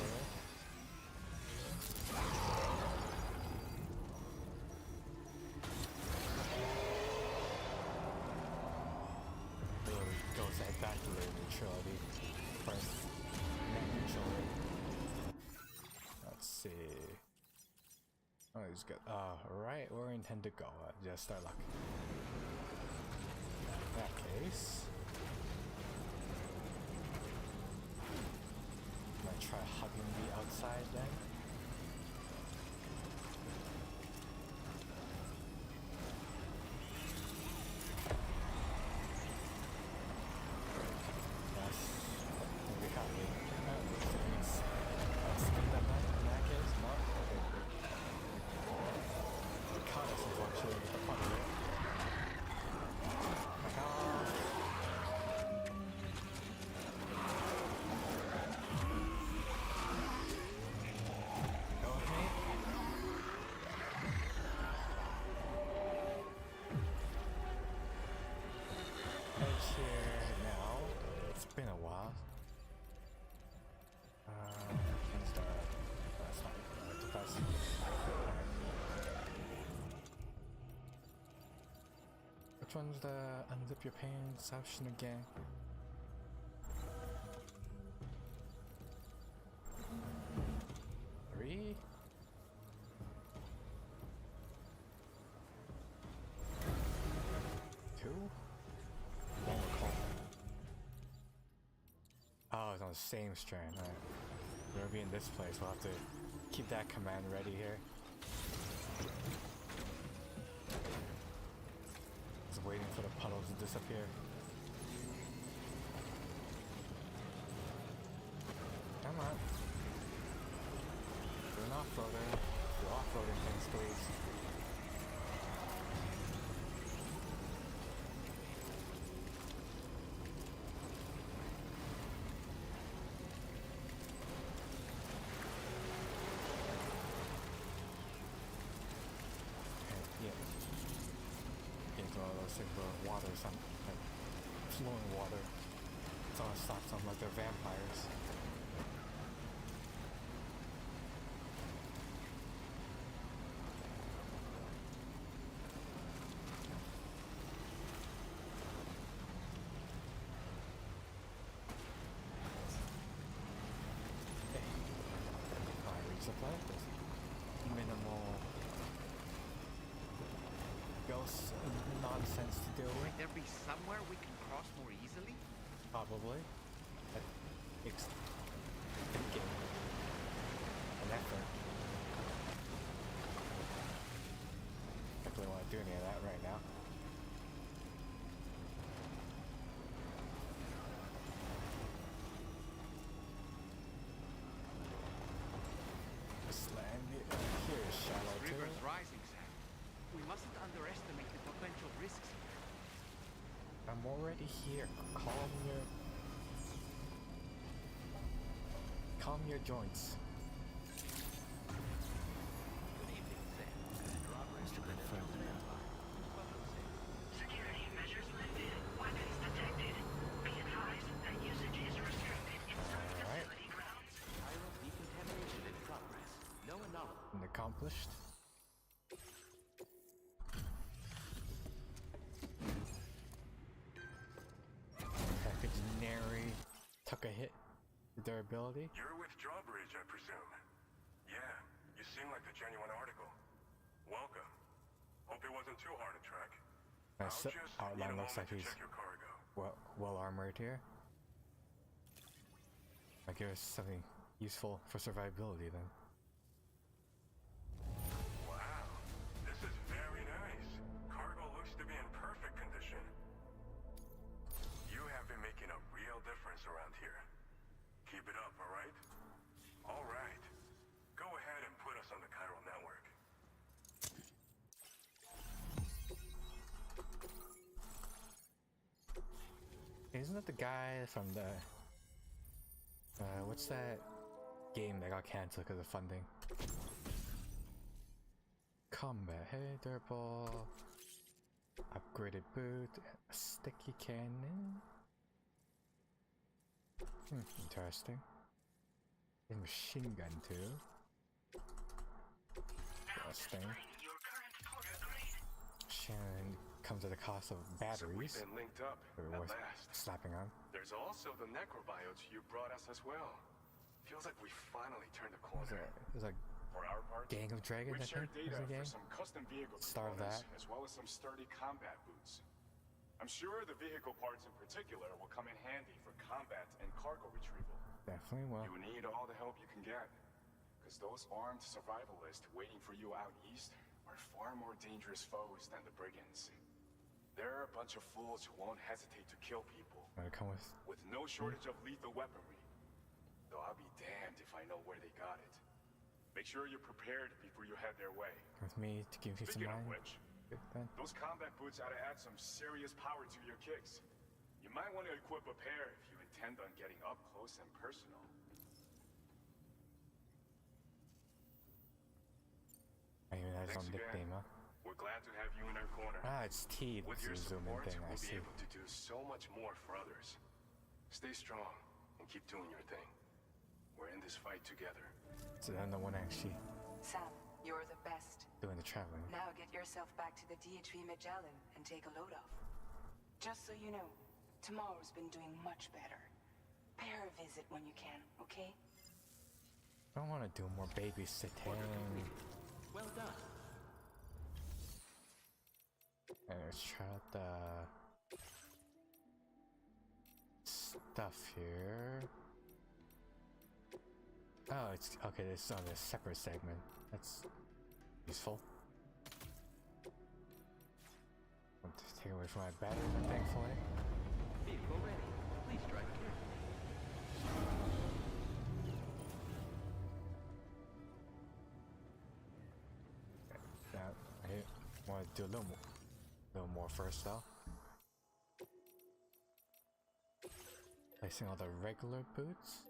Really goes at that delay neutrality. First net neutrality. Let's see. Oh, he's good. Right where I intend to go. Just start luck. In that case. Might try hugging the outside then. Yes. Maybe hugging. Spin that night in that case? No? Okay, good. It caught us unfortunately with the fun of it. Back off. which one's the unzip your pants option again? Three? Two? Don't recall. Oh, it's on the same strand. Alright. We're gonna be in this place. We'll have to keep that command ready here. Just waiting for the puddles to disappear. Come on. Do an off-roader. Do off-roading things, please. Water or something, like flowing water. It's all stops them like they're vampires. Hey, I reached the planet. Minimal ghost nonsense to deal with. Might there be somewhere we can cross more easily? Probably. That takes thinking. An effort. I don't really want to do any of that right now. Just land it here, shallow too. River's rising, Sam. We mustn't underestimate the potential risks. I'm already here. Calm your joints. Good evening, Sam. Drawbridge credentials verified. Security measures lifted. Weapons detected. Be advised that usage is restricted inside facility grounds. Chiral decontamination in progress. No anomaly. And accomplished. Nary took a hit. Durability. You're with Drawbridge, I presume. Yeah, you seem like the genuine article. Welcome. Hope it wasn't too hard to track. Nice outline. Looks like he's well armored here. I guess something useful for survivability then. Wow, this is very nice. Cargo looks to be in perfect condition. You have been making a real difference around here. Keep it up, alright? Alright. Go ahead and put us on the chiral network. Isn't it the guy from the what's that game that got cancelled because of funding? Combat, hey, durable, upgraded boot, a sticky cannon. Interesting. A machine gun too. Interesting. Shannon comes at the cost of batteries. So we've been linked up at worth last. slapping on. There's also the necrobiotes you brought us as well. Feels like we finally turned the corner. There's a For our part, gang of dragons, we've I think. shared data Was the for gang? some custom vehicle Star of components, that. as well as some sturdy combat boots. I'm sure the vehicle parts in particular will come in handy for combat and cargo retrieval. Definitely will. You need all the help you can get, because those armed survivalists waiting for you out east are far more dangerous foes than the brigands. They're a bunch of fools who won't hesitate to kill people. Come with no shortage of lethal weaponry. Though I'll be damned if I know where they got it. Make sure you're prepared before you head their way. with me to give you some Speaking of mind. which, Good then. those combat boots ought to add some serious power to your kicks. You might want to equip a pair if you intend on getting up close and personal. I even has Thanks some again. nickname, huh? We're glad to have you in our corner. Ah, it's T. With It's your a zoom in support, thing. I we'll see. be able to do so much more for others. Stay strong and keep doing your thing. We're in this fight together. So then the one actually. Sam, You're the best. Doing the traveling. Now get yourself back to the DHV Magellan and take a load off. Just so you know, tomorrow's been doing much better. Pay her a visit when you can, okay? I don't want to do more babysitting. Well done. And let's try out the stuff here. Oh, it's okay. This is on a separate segment. That's useful. Want to take away from my battery, thankfully. Vehicle ready. Please drive carefully. I want to do a little more first, though. Placing all the regular boots.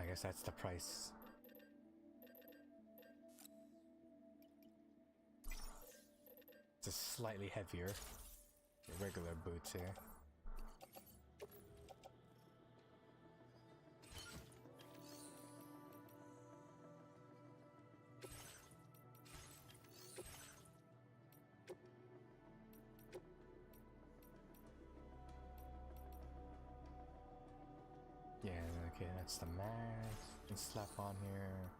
I guess that's the price. It's just slightly heavier. The regular boots here. Yeah, okay, that's the mask. You can slap on here.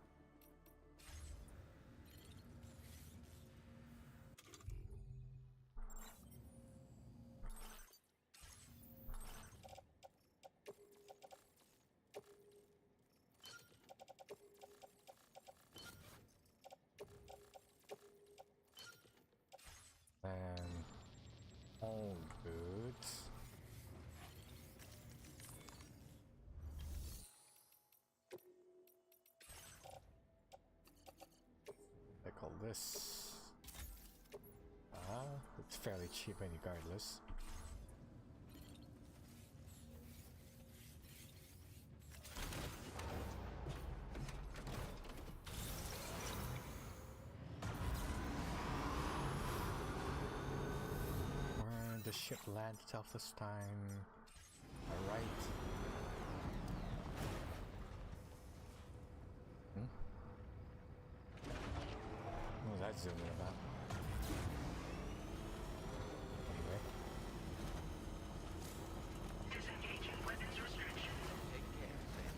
And old boots. I call this. It's fairly cheap regardless. Where the ship land itself this time? Alright. What was that zooming about? Anyway. Disengaging weapons restriction. Take care, Sam.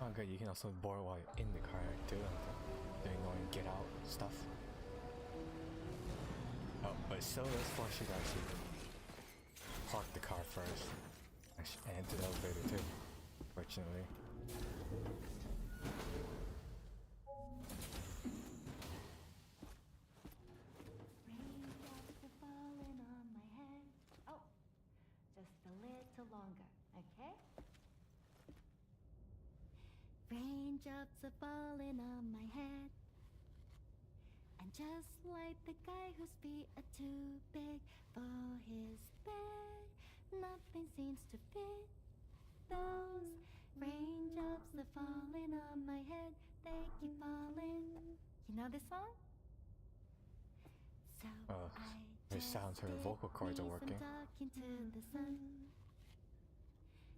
Oh good, you can also board while you're in the car too. Doing going get out stuff. Oh, but it still does force you to actually park the car first. And to the elevator too, fortunately. Raindrops are falling on my head. Oh, just a little longer, okay? Raindrops are falling on my head. And just like the guy whose feet are too big for his bed, nothing seems to fit. Those raindrops are falling on my head. They keep falling. You know this song? So it sounds her vocal cords are working. Talking to the sun.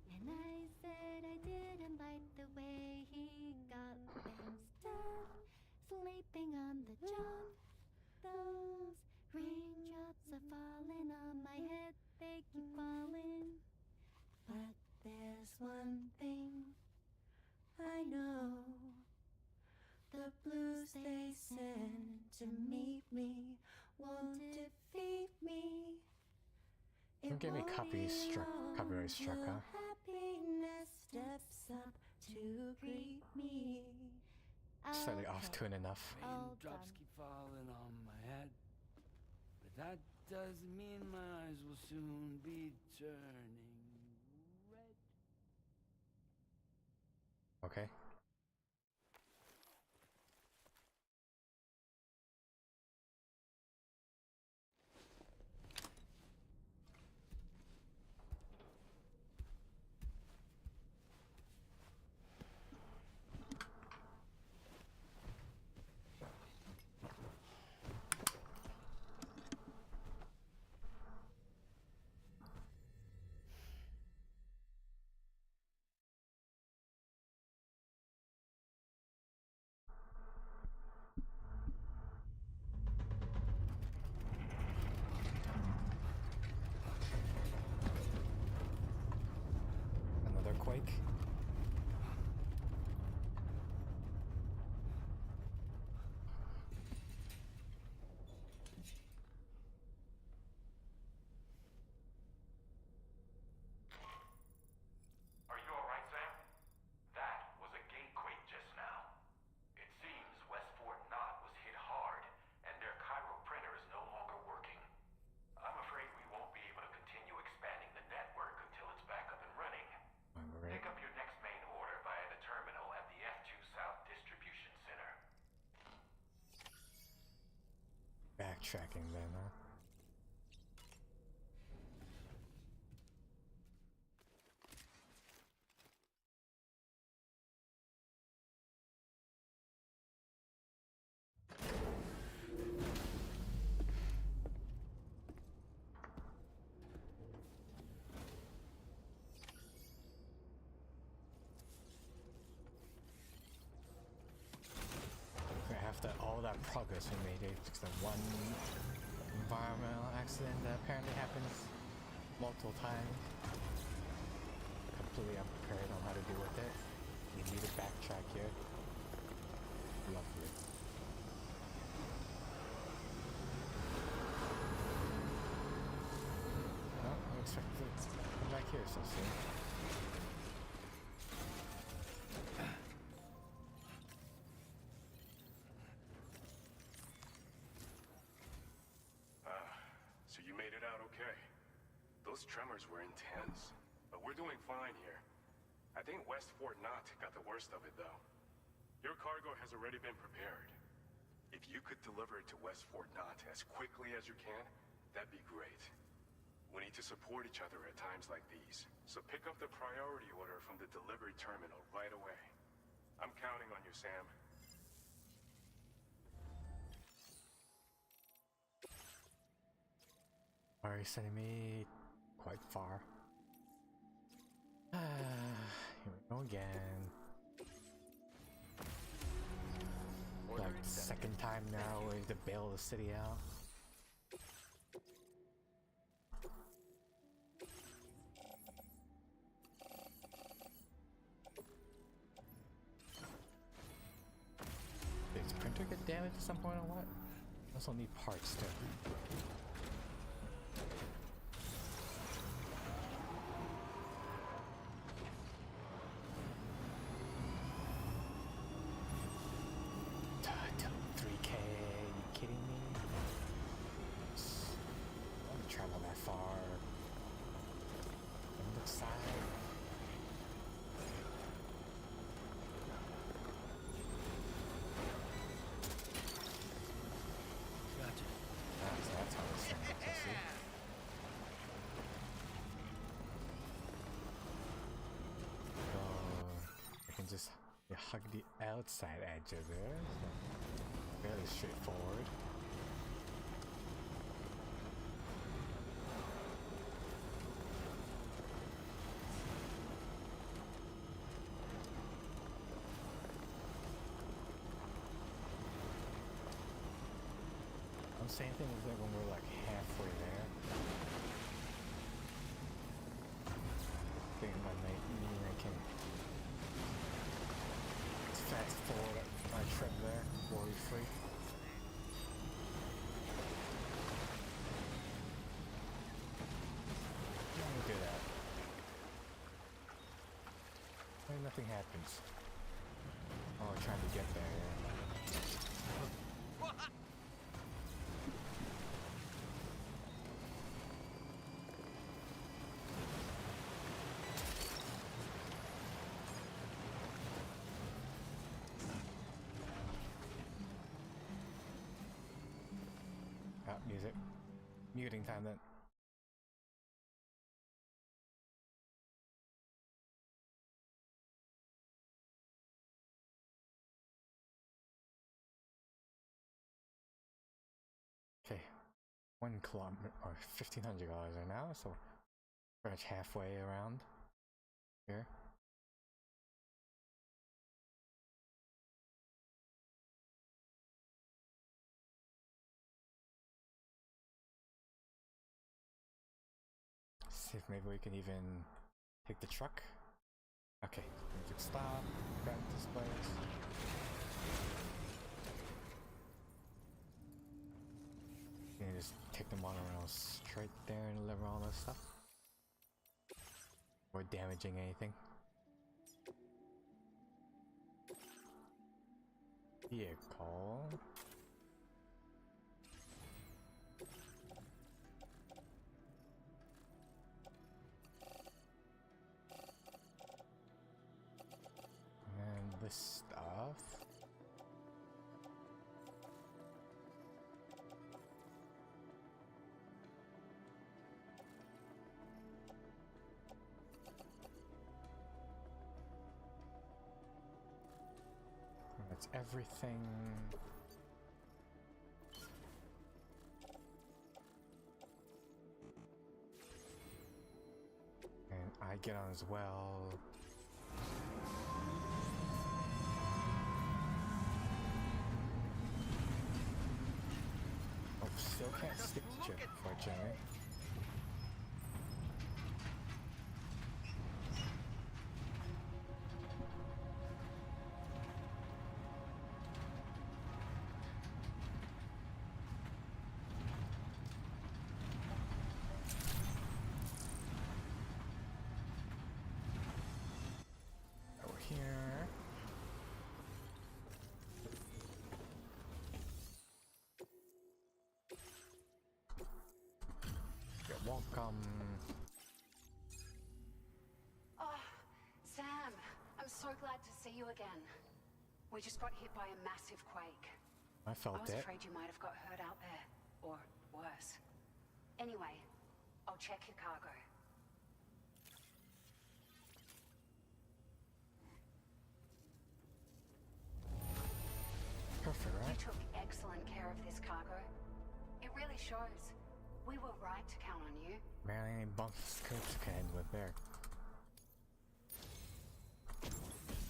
And I said I didn't like the way he got things done. Sleeping on the job. Those raindrops are falling on my head. They keep falling. But there's one thing I know. The blues they send to meet me won't defeat me. Don't get me copyright struck, huh? Happiness steps up to greet me. Slightly off tune enough. Raindrops keep falling on my head, but that doesn't mean my eyes will soon be turning red. Okay. backtracking then, huh? After all that progress we made, it's the one environmental accident that apparently happens multiple times. Completely unprepared on how to deal with it. You need to backtrack here. Lovely. Well, I expect to come back here so soon. So you made it out okay. Those tremors were intense, but we're doing fine here. I think West Fort Knot got the worst of it, though. Your cargo has already been prepared. If you could deliver it to West Fort Knot as quickly as you can, that'd be great. We need to support each other at times like these, so pick up the priority order from the delivery terminal right away. I'm counting on you, Sam. Are you sending me quite far? Here we go again. Like second time now we have to bail the city out. Did the printer get damaged at some point or what? I also need parts too. Just hug the outside edge of it. Fairly straightforward. Same thing as like when we're like halfway there. I think my meaning I can fast forward my trip there, worry free. Let me do that. I mean, nothing happens. Oh, I'm trying to get there, yeah. Music. Muting time then. Okay. 1 kilometer or $1,500 right now, so pretty much halfway around here. See if maybe we can even take the truck. Okay, music stop, gun displays. You can just take the monorail straight there and deliver all that stuff. Or damaging anything. Vehicle. This stuff. everything. And I get on as well. Oh, still can't stick to chip, fortunately. Here. You're welcome. Oh, Sam, I'm so glad to see you again. We just got hit by a massive quake. I felt I was it. afraid you might have got hurt out there, or worse. Anyway, I'll check your cargo. Perfect, right? You took excellent care of this cargo. It really shows. We were right to count on you. Barely any bumps to end with there.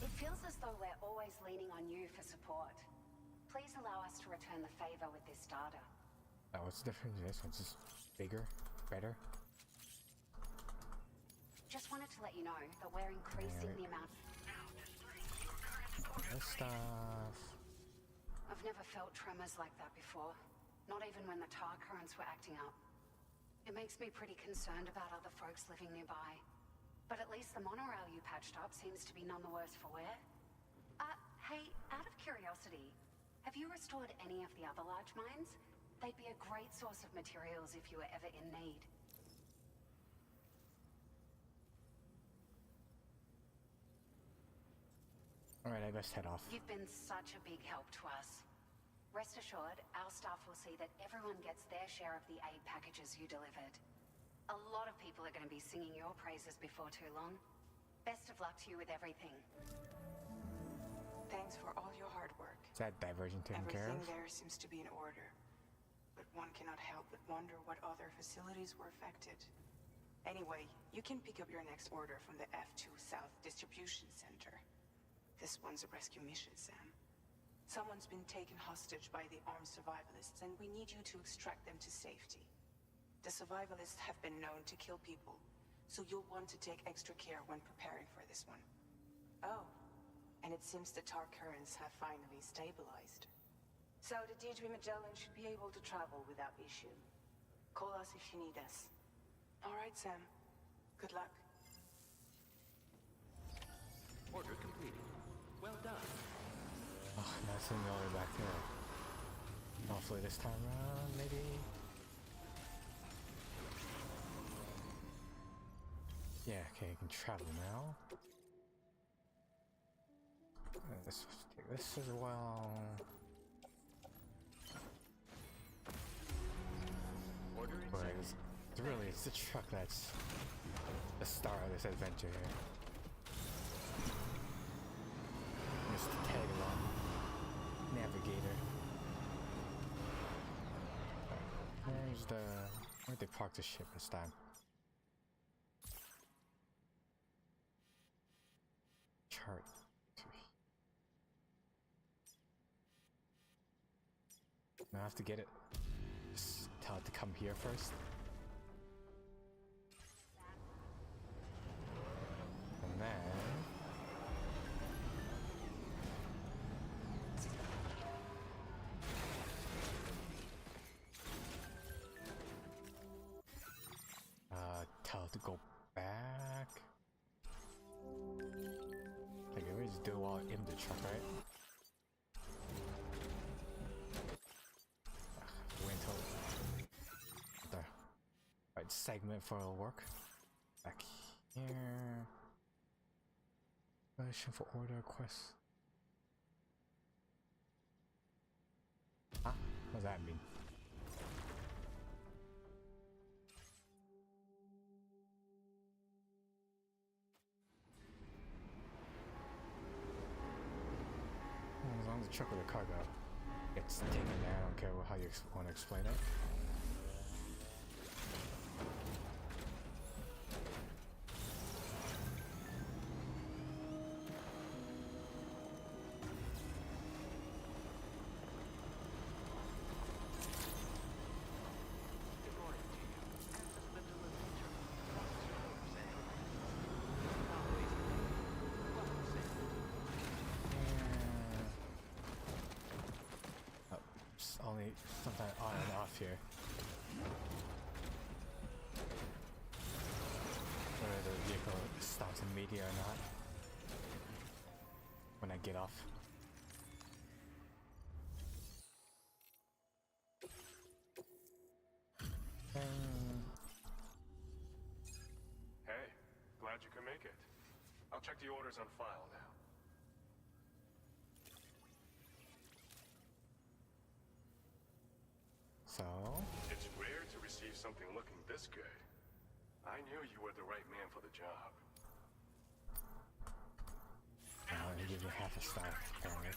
It feels as though we're always leaning on you for support. Please allow us to return the favor with this data. Oh, what's the difference? This one's just bigger, better. Just wanted to let you know that we're increasing the amount. This stuff. I've never felt tremors like that before. Not even when the tar currents were acting up. It makes me pretty concerned about other folks living nearby. But at least the monorail you patched up seems to be none the worse for wear. Hey, out of curiosity, have you restored any of the other large mines? They'd be a great source of materials if you were ever in need. Alright, I best head off. You've been such a big help to us. Rest assured, our staff will see that everyone gets their share of the aid packages you delivered. A lot of people are going to be singing your praises before too long. Best of luck to you with everything. Thanks for all your hard work. Is that diversion taken care of? Everything there seems to be in order. But one cannot help but wonder what other facilities were affected. Anyway, you can pick up your next order from the F2 South Distribution Center. This one's a rescue mission, Sam. Someone's been taken hostage by the armed survivalists, and we need you to extract them to safety. The survivalists have been known to kill people, so you'll want to take extra care when preparing for this one. Oh, and it seems the tar currents have finally stabilized. So the DHB Magellan should be able to travel without issue. Call us if you need us. All right, Sam. Good luck. Order completed. Well done. Oh, that's all the way back there. Hopefully this time around, maybe. Yeah, okay, I can travel now. Let's take this as well. Order Whereas, really, it's the truck that's the star of this adventure here. Mr. Tag along. Navigator. Where's the... Where'd they park the ship this time? Chart. Now I have to get it. Just tell it to come here first. And then... tell it to go back. Like, we just do it while in the truck, right? Wait until the right segment for it'll work. Back here. Relation for order quest. Huh? What does that mean? truck with the cargo gets taken down. I don't care how you want to explain it. Only sometimes on and off here. Whether the vehicle stops immediately or not. When I get off. Hey, glad you could make it. I'll check the orders on file now. So? It's rare to receive something looking this good. I knew you were the right man for the job. He gives me half a star, apparently.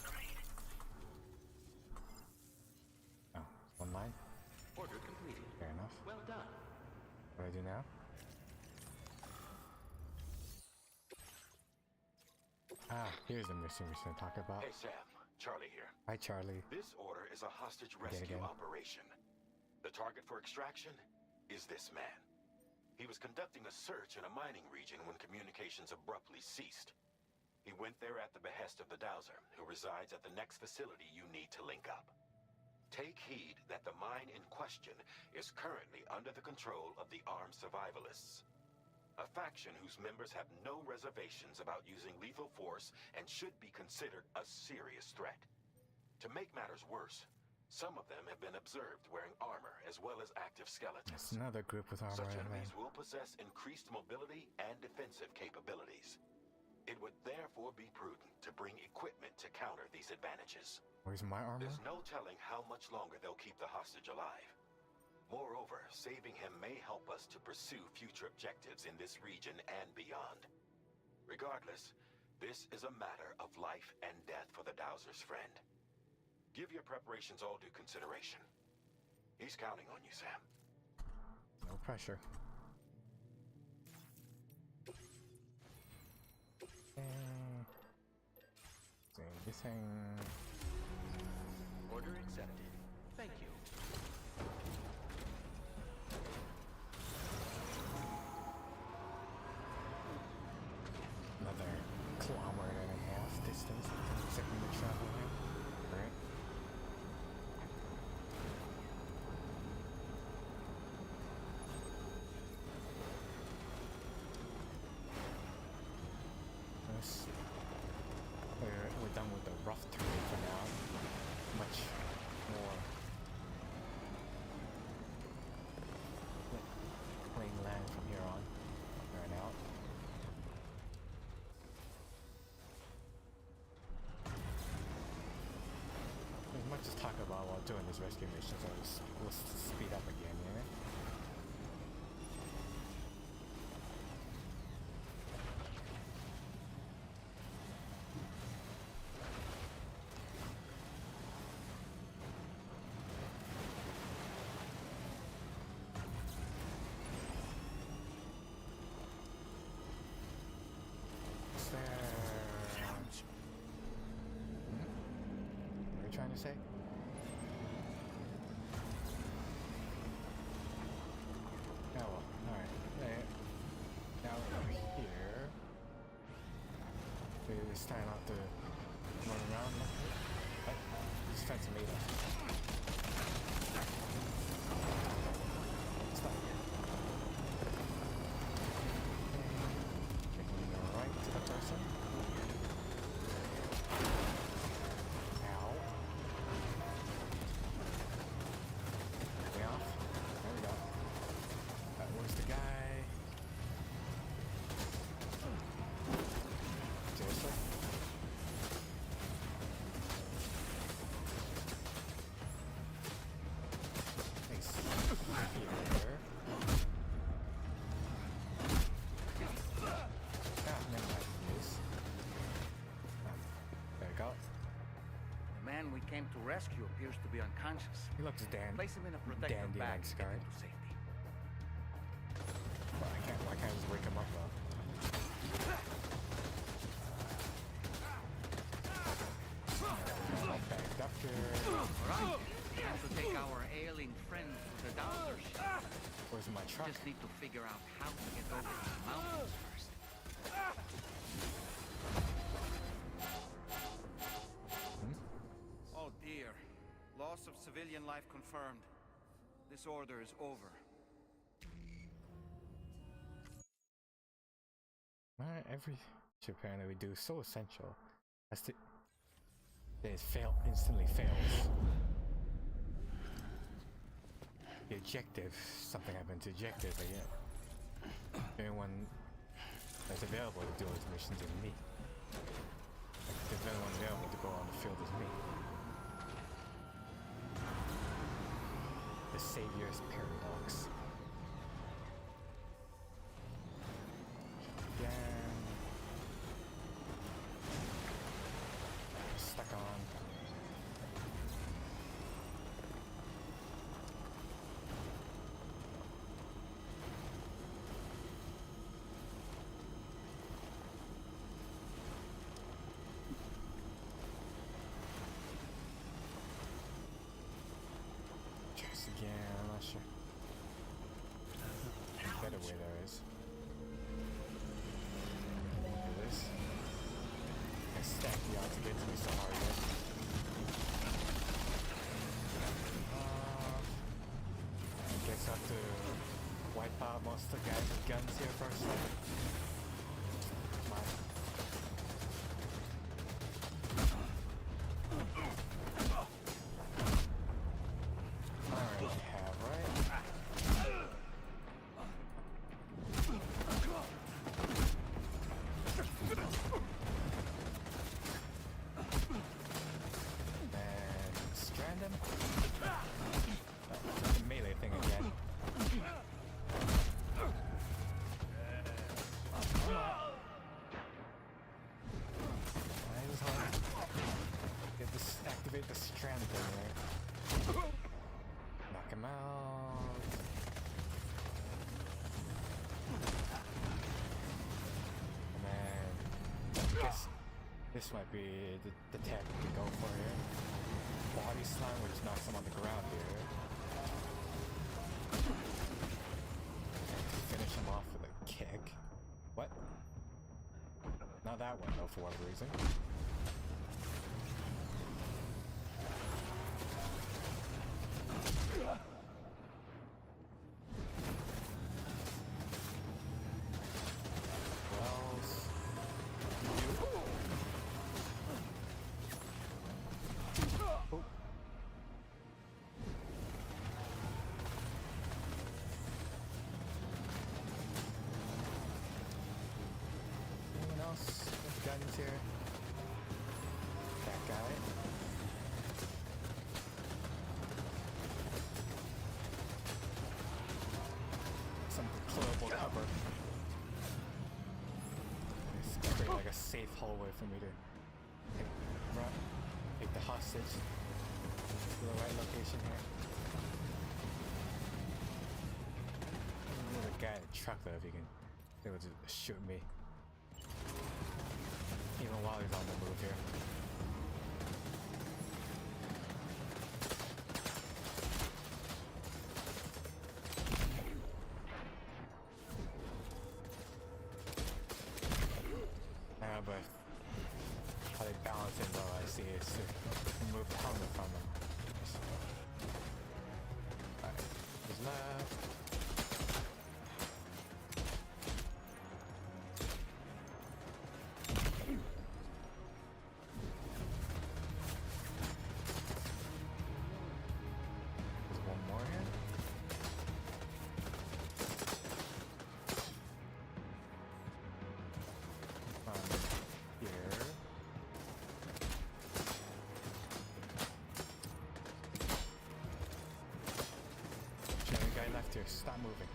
Oh, one line? Order completed. Fair enough. Well done. What do I do now? Ah, here's the mission we're going to talk about. Hey Sam, Charlie here. Hi Charlie. This order is a hostage rescue operation. The target for extraction is this man. He was conducting a search in a mining region when communications abruptly ceased. He went there at the behest of the Dowser, who resides at the next facility you need to link up. Take heed that the mine in question is currently under the control of the armed survivalists, a faction whose members have no reservations about using lethal force and should be considered a serious threat. To make matters worse, some of them have been observed wearing armor as well as active skeletons. That's another group with armor. Such enemies will possess increased mobility and defensive capabilities. It would therefore be prudent to bring equipment to counter these advantages. Where's my armor? There's no telling how much longer they'll keep the hostage alive. Moreover, saving him may help us to pursue future objectives in this region and beyond. Regardless, this is a matter of life and death for the Dowser's friend. Give your preparations all due consideration. He's counting on you, Sam. No pressure. Order accepted. Thank you. Another kilometer and a half distance looks like we would travel here. Right? We're done with the rough terrain for now. Much more plain land from here on out. There's much to talk about while doing this rescue mission, so we'll speed up again, yeah? What are you trying to say? Oh well, alright. Now we're here. Maybe it's time not to run around. What? This fence made us. Stop. Taking the right to the person. Ow. Way off. There we go. That was the guy. Seriously? rescue appears to be unconscious. He looks Place him in a protective dandy bag and to get scarred. him to safety. Well, why can't I just wake him up though? Backed up here. Alright, time to take our ailing friend to the Dowser ship. Where's my truck? Just need to figure out how to get over these mountains first. Oh dear. Loss of civilian life confirmed. This order is over. Not every Japan that we do is so essential. As to it instantly fails. The objective, something happened to objective, but yet everyone that's available to do those missions is me. There's no one available to go on the field is me. The Savior's Paradox. Again. Stuck on. Again, I'm not sure. Better way there is. Look at this. I stack the odds to get to me so hard yet. I guess I have to wipe out most of the guys with guns here first. Come on. Activate the Stram thing, right? Knock him out. And then I guess this might be the tech we can go for here. Body slam, which knocks him on the ground here. And finish him off with a kick. What? Not that one though, for whatever reason. Guns here. That guy. Some deployable cover. It's create like a safe hallway for me to take the hostage to the right location here. There's a guy in the truck though, if he can be able to shoot me. Even while he's on the move here. But how they balance it though, I see, is to remove the helmet from them. Alright, he's left. Here, stop moving.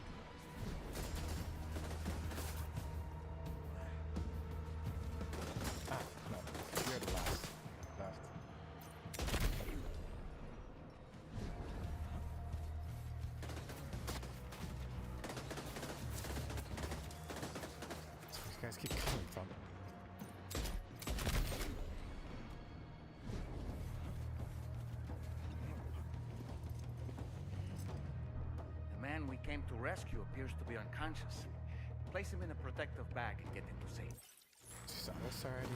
Ah, no, you're the last. Left. guys keep coming from? The man we came to rescue appears to be unconscious. Place him in a protective bag and get into safety. So this already.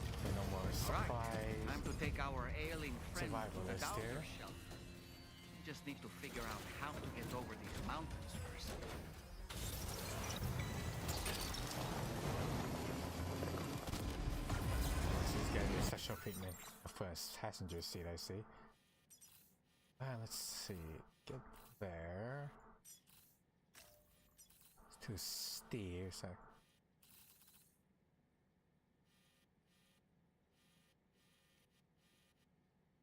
Okay, no more supplies. Right. Time to take our ailing friend to the Survivalist Gouger here. shelter. We just need to figure out how to get over these mountains first. He's getting a special treatment for a passenger seat, I see. Let's see. Get there. It's too steep, so.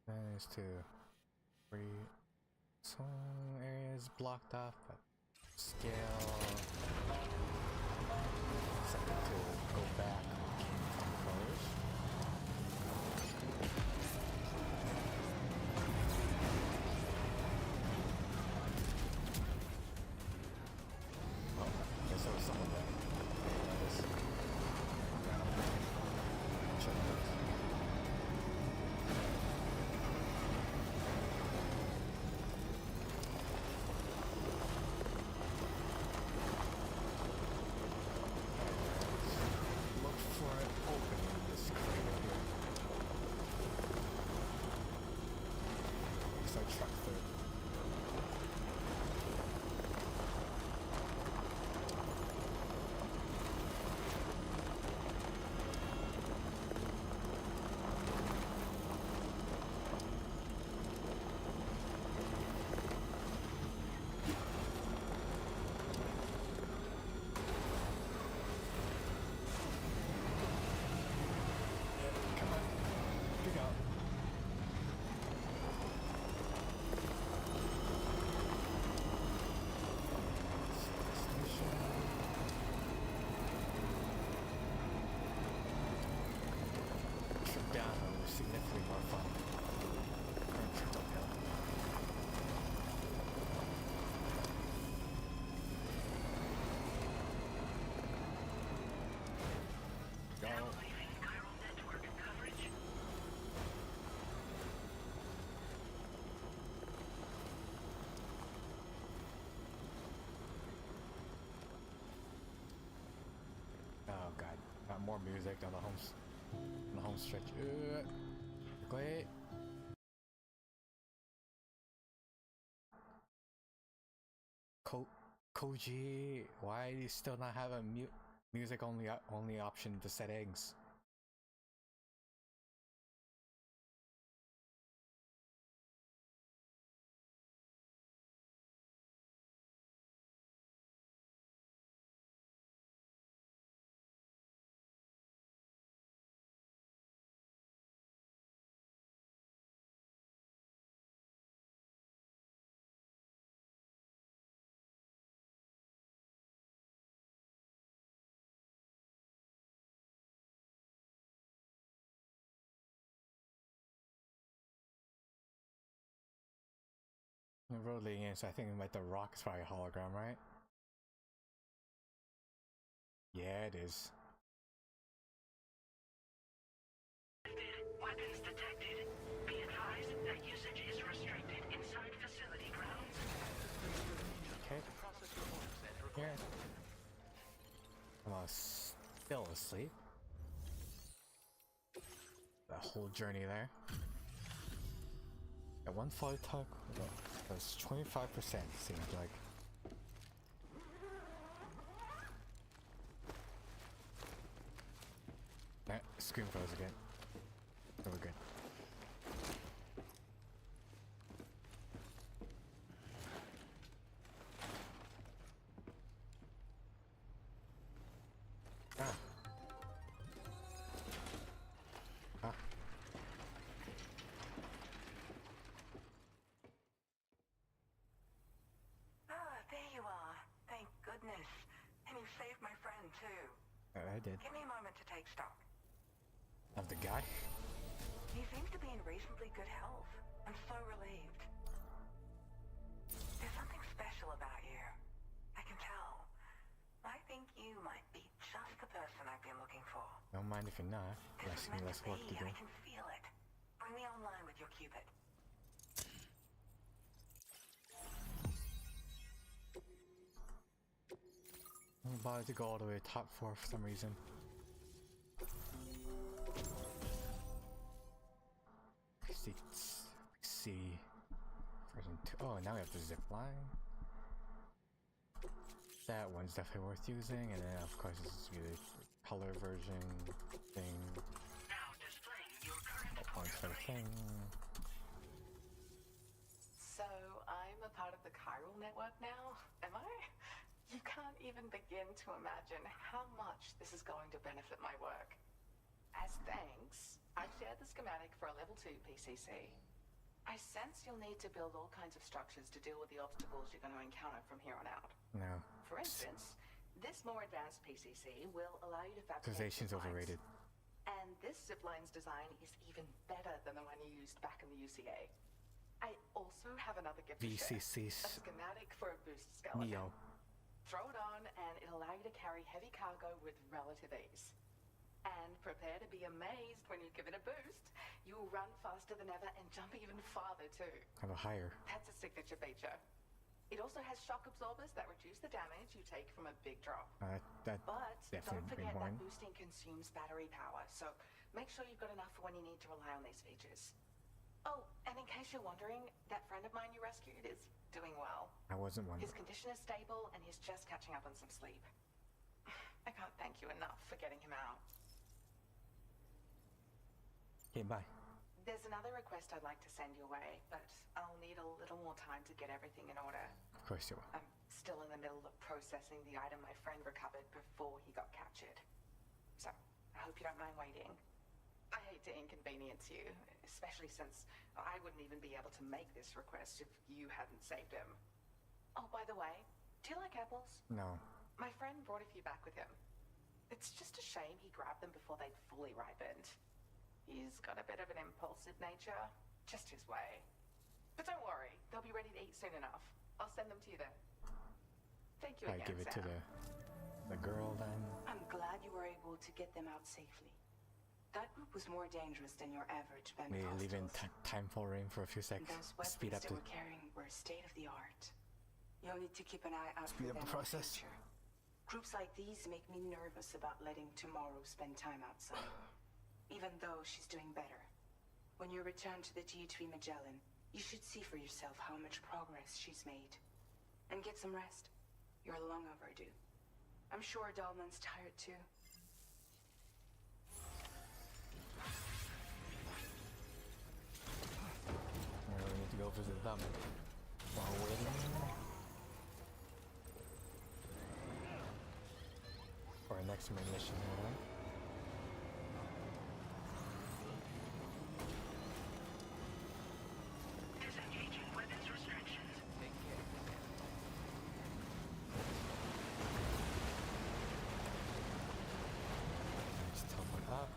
Managed to free some areas blocked off, but scale something to go back first. Oh, guess there was someone there. Check this. Significantly more fun. Current trip uphill. Go. Oh god, got more music on the home stretch. Great. Koji, why do you still not have a music only option to settings? Road leading in, so I think like the rock is probably a hologram, right? Yeah, it is. Weapons detected. Be advised that usage is restricted inside facility grounds. Okay. Here. I'm still asleep. The whole journey there. At one flight talk, that's 25% seems like. Screen froze again. So we're good. I did. Give me a moment to take stock. Of the guy? He seems to be in reasonably good health. I'm so relieved. special about you. I can tell. I think you might be just the person I've been looking for. Don't mind if you're not. Less and less work to do. I can feel it. Bring me online with your Cupid. I'm about to go all the way to top 4 for some reason. See. Version 2. Oh, now we have the zip line. That one's definitely worth using, and then of course this is the color version thing. Now displaying your current Points for the thing. So, I'm a part of the chiral network now, am I? You can't even begin to imagine how much this is going to benefit my work. As thanks, I've shared the schematic for a level 2 PCC. I sense you'll need to build all kinds of structures to deal with the obstacles you're going to encounter from here on out. No. For instance, this more advanced PCC will allow you to fabricate Accusation's zip lines. overrated. And this zipline's design is even better than the one you used back in the UCA. I also have another gift to share. VCC's A schematic for a boost skeleton. Neo. Throw it on and it'll allow you to carry heavy cargo with relative ease. And prepare to be amazed when you give it a boost. You'll run faster than ever and jump even farther too. Have a higher. That's a signature feature. It also has shock absorbers that reduce the damage you take from a big drop. That But definitely don't forget that important. boosting consumes battery power, so make sure you've got enough for when you need to rely on these features. Oh, and in case you're wondering, that friend of mine you rescued is doing well. I wasn't one. His condition is stable and he's just catching up on some sleep. I can't thank you enough for getting him out. Okay, bye. There's another request I'd like to send your way, but I'll need a little more time to get everything in order. Of course you will. I'm still in the middle of processing the item my friend recovered before he got captured. So, I hope you don't mind waiting. I hate to inconvenience you, especially since I wouldn't even be able to make this request if you hadn't saved him. Oh, by the way, do you like apples? No. My friend brought a few back with him. It's just a shame he grabbed them before they'd fully ripened. He's got a bit of an impulsive nature, just his way. But don't worry, they'll be ready to eat soon enough. I'll send them to you then. Thank you I again, give it to Sam. the girl then. I'm glad you were able to get them out safely. That group was more dangerous than your average band Maybe of leaving hostiles. time falling for a few seconds. Those Speed up weapons they the were carrying were state of the art. You'll need to keep an eye out speed for up them the in process. future. Groups like these make me nervous about letting Tomorrow spend time outside, even though she's doing better. When you return to the GHV Magellan, you should see for yourself how much progress she's made. And get some rest. You're long overdue. I'm sure Dahlman's tired too. We need to go visit them while waiting. For our next main mission, right? Disengaging weapons restrictions. Take care. Let's teleport up.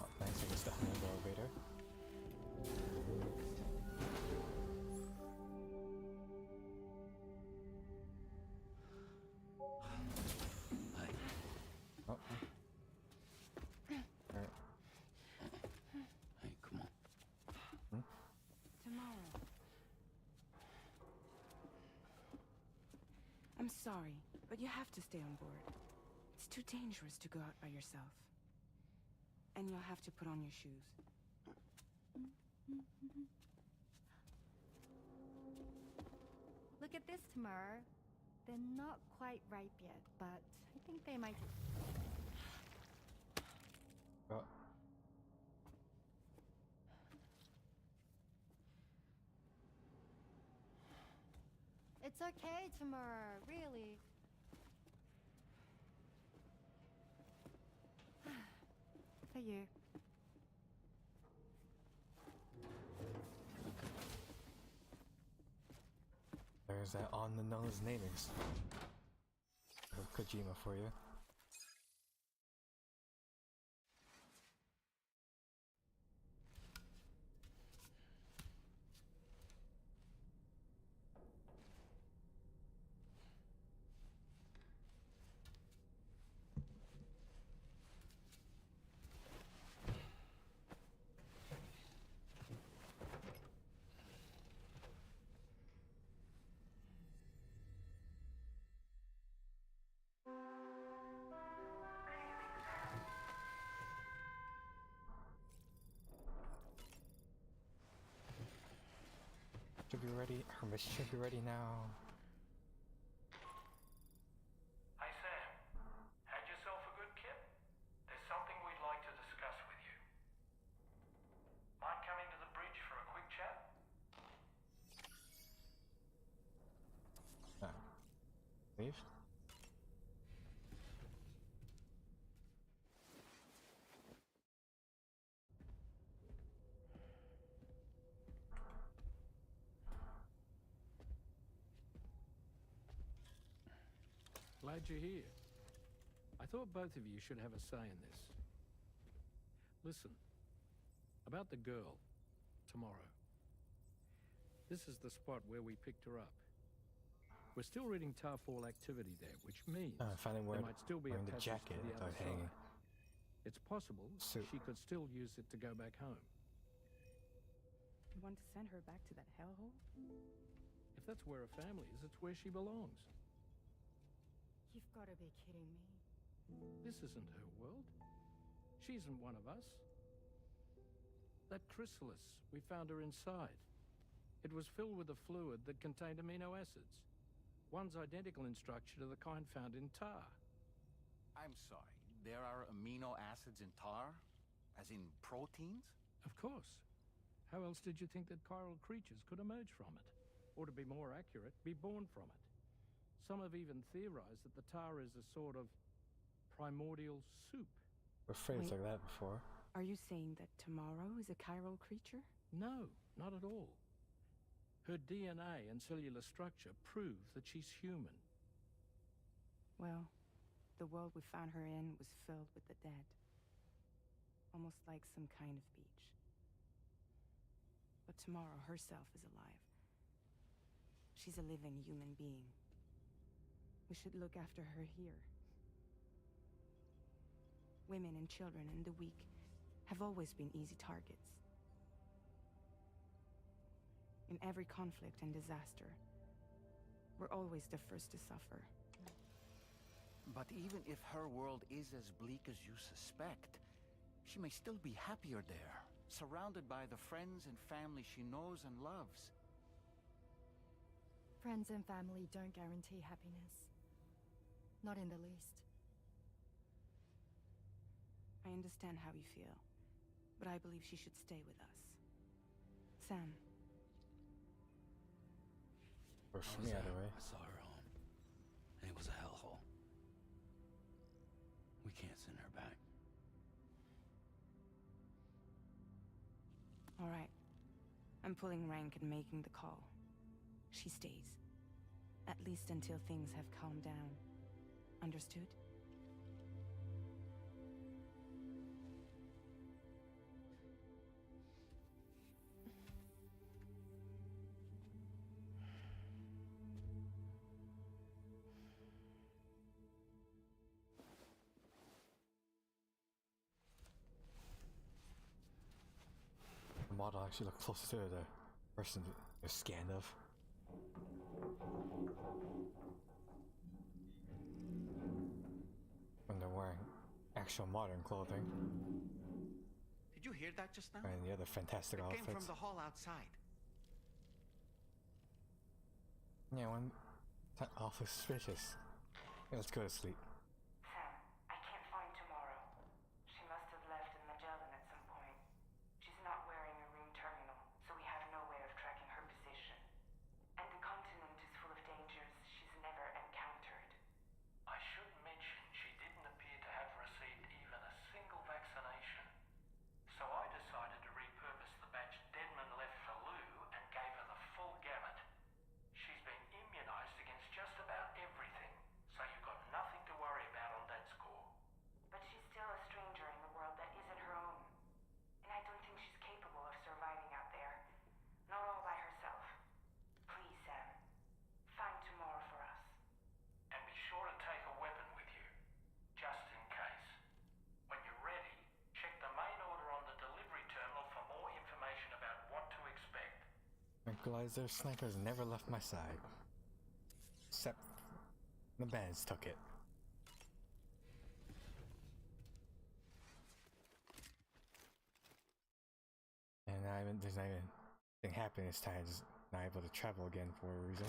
Oh, nice, I guess the home elevator. Oh. Alright. Hey, come on. Tomorrow. I'm sorry, but you have to stay on board. It's too dangerous to go out by yourself. And you'll have to put on your shoes. Look at this, Tamar. They're not quite ripe yet, but I think they might. Oh. It's okay, Tamar. Really. For you. There's that on the nose natives. Kojima for you. ready. Her mission should be ready now. Hey Sam, had yourself a good kip? There's something we'd like to discuss with you. Mind coming to the bridge for a quick chat? Oh. Leave? Glad you're here. I thought both of you should have a say in this. Listen, about the girl, tomorrow. This is the spot where we picked her up. We're still reading Tarfall activity there, which means finally there might still be a wearing the passage jacket to the other hanging. side. It's possible Suit. she could still use it to go back home. You want to send her back to that hellhole? If that's where her family is, it's where she belongs. You've got to be kidding me. This isn't her world. She isn't one of us. That chrysalis, we found her inside. It was filled with a fluid that contained amino acids. One's identical in structure to the kind found in tar. I'm sorry, there are amino acids in tar? As in proteins? Of course. How else did you think that chiral creatures could emerge from it? Or to be more accurate, be born from it? Some have even theorized that the tar is a sort of primordial soup. We've phrased like that before. Are you saying that tomorrow is a chiral creature? No, not at all. Her DNA and cellular structure prove that she's human. Well, the world we found her in was filled with the dead. Almost like some kind of beach. But tomorrow herself is alive. She's a living human being. We should look after her here. Women and children and the weak have always been easy targets. In every conflict and disaster, we're always the first to suffer. But even if her world is as bleak as you suspect, she may still be happier there, surrounded by the friends and family she knows and loves. Friends and family don't guarantee happiness. Not in the least. I understand how you feel, but I believe she should stay with us. Sam. Push me out of the way. I saw her home, and it was a hellhole. We can't send her back. All right. I'm pulling rank and making the call. She stays. At least until things have calmed down. Understood? The model actually looked closer to the person they're scanned of. When they're wearing actual modern clothing. Did you hear that just now? And the other fantastic It outfits. came from the hall outside. Yeah, one that awful suspicious. Yeah, let's go to sleep. Sam, I can't find tomorrow. She must have left in Magellan at some point. She's not wearing a ring terminal, so we have no way of tracking her position. And the continent is full of dangers she's never encountered. I should mention she didn't appear to have received even a single vaccination. So I decided to repurpose the batch Deadman left for Lou and gave her the full gamut. She's been immunized against just about everything, so you've got nothing to worry about on that score. But she's still a stranger in the world that isn't her own. And I don't think she's capable of surviving out there. Not all by herself. Please, Sam. Find tomorrow for us. And be sure to take a weapon with you, just in case. When you're ready, check the main order on the delivery terminal for more information about what to expect. Tranquilizer snipers never left my side. Except the bands took it. And there's not even anything happening this time, just not able to travel again for a reason.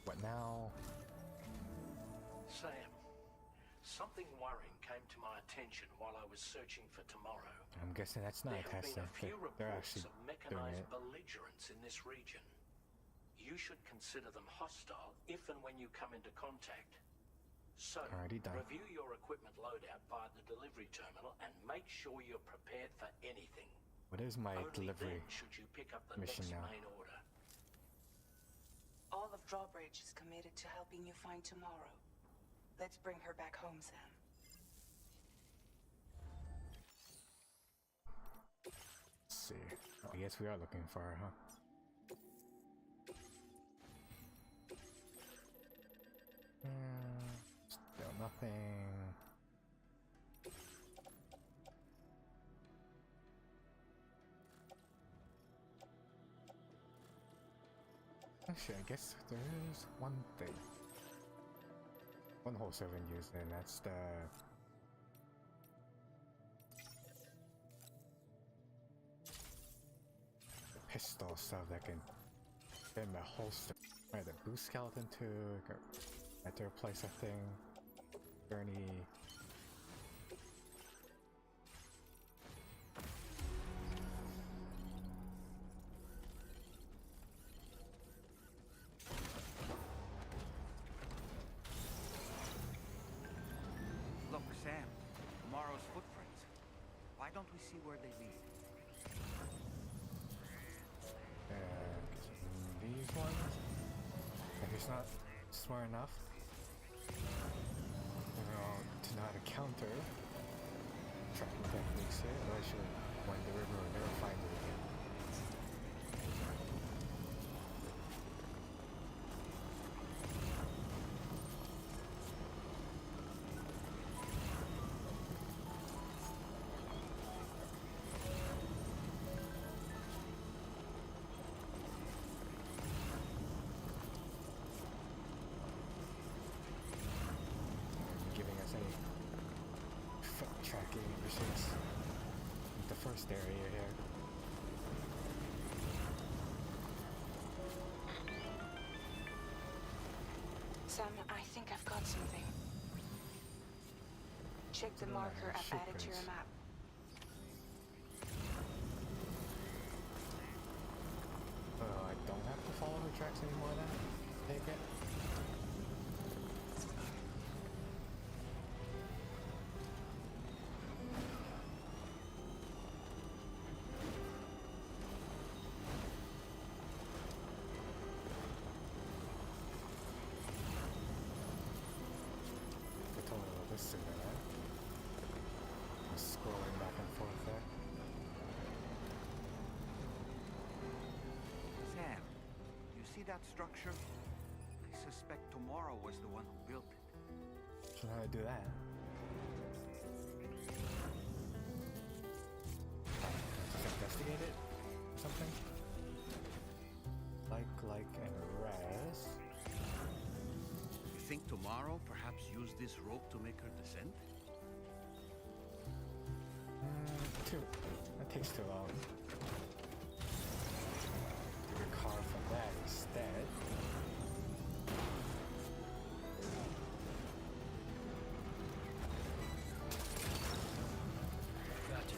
What now? Sam, something worrying came to my attention while I was searching for tomorrow. I'm guessing that's not There a have test. been a few They're reports actually of doing mechanized it. belligerents in this region. You should consider them hostile if and when you come into contact. So, Already done. review your equipment loadout via the delivery terminal and make sure you're prepared for anything. What is my Only delivery then should you pick up the mission next now? main order. All of Drawbridge is committed to helping you find tomorrow. Let's bring her back home, Sam. Let's see. I guess we are looking for her, huh? Still nothing. Actually, I guess there is one thing. One whole servant used, and that's the pistol stuff that can get in my holster. Right, the boost skeleton too. I had to replace a thing. Gurney. Look, Sam, tomorrow's footprints. Why don't we see where they lead? These ones? If he's not smart enough, to know how to counter tracking techniques here, or I should wind the river and never find it again. Giving us any foot tracking missions. The first area here. Sam, I think I've got something. Check the marker I've added to your map. I don't have to follow the tracks anymore then? Take it? Scrolling back and forth there. Sam, you see that structure? I suspect Tomorrow was the one who built it. So how do I do that? Just investigate it? Or something? Like, and res. You think Tomorrow perhaps used this rope to make her descend? That takes too long. Take a car from that instead. Gotcha.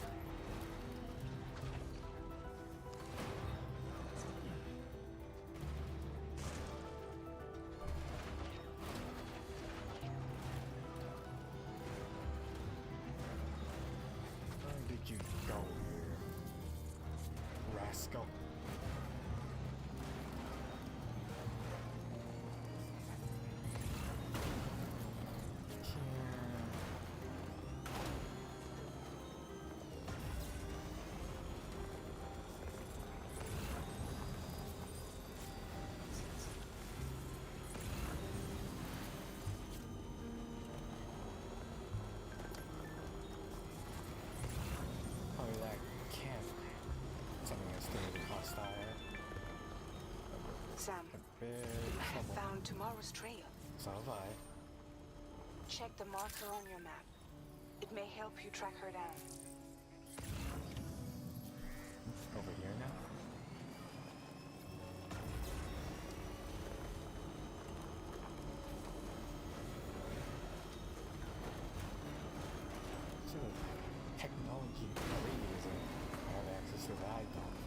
Where did you go here, rascal? Probably that camp. Something that's going to be hostile. Sam, Big I have trouble. found tomorrow's trail. So have I. Check the marker on your map. It may help you track her down. Over here now? So technology really isn't have access to that, I don't.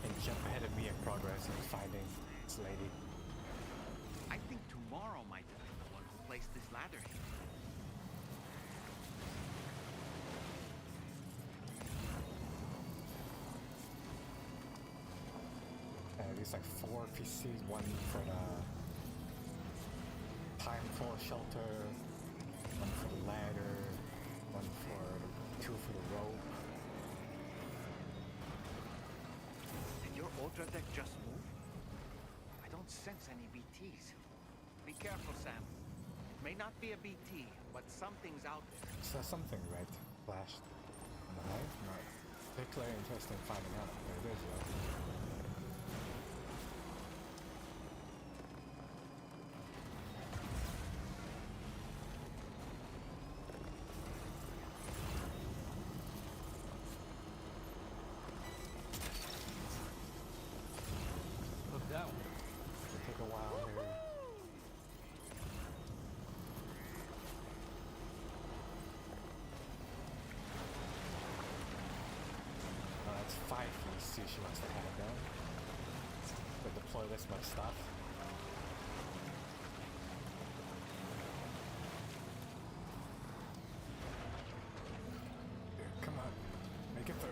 And jump ahead of me in progress in finding this lady. I think tomorrow might have been the one who placed this ladder here. There's like 4 PCs, one for the timefall shelter, one for the ladder, one for 2 for the rope. Did your Ultra deck just move? I don't sense any BTs. Be careful, Sam. It may not be a BT, but something's out there. So something red flashed on the hive? Not particularly interested in finding out. There it is though. See, she wants to have them. But deploy this much stuff. Here, come on, make it through.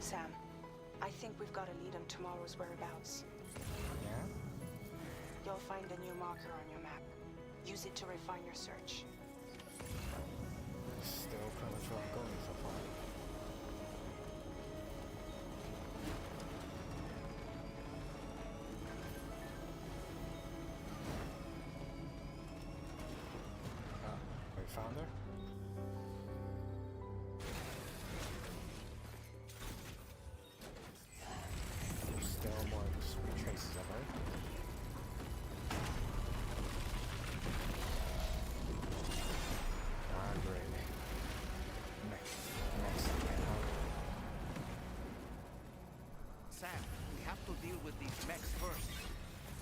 Sam, I think we've got a lead on tomorrow's whereabouts. Yeah? You'll find a new marker on your map. Use it to refine your search. Still pretty much where I'm going so far. We found her? There's still more traces of her. Deal with these mechs first.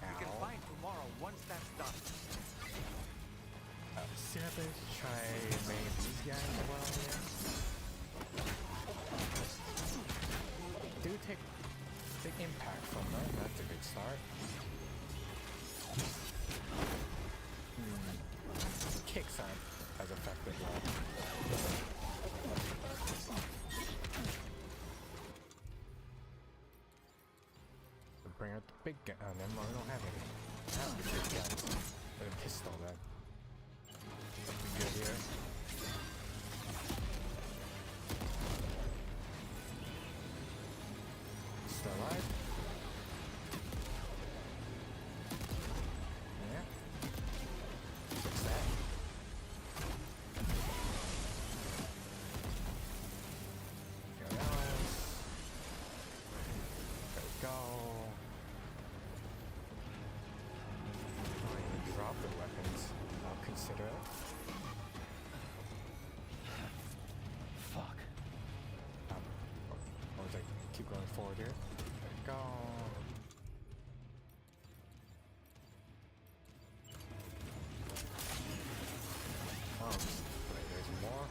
You can find tomorrow once that's done. Serapis, try making these guys a while here. Do take big impact from them, that's a good start. Kicks aren't as effective though. Bring out the big gun. Oh, never mind, we don't have any. Have the big guns. With a pistol then. Something good here. Still alive? Yeah. Fix that. Go else. There we go. Drop the weapons. I'll consider it. Fuck. Or was I keep going forward here? There we go. Oh, wait, there's more.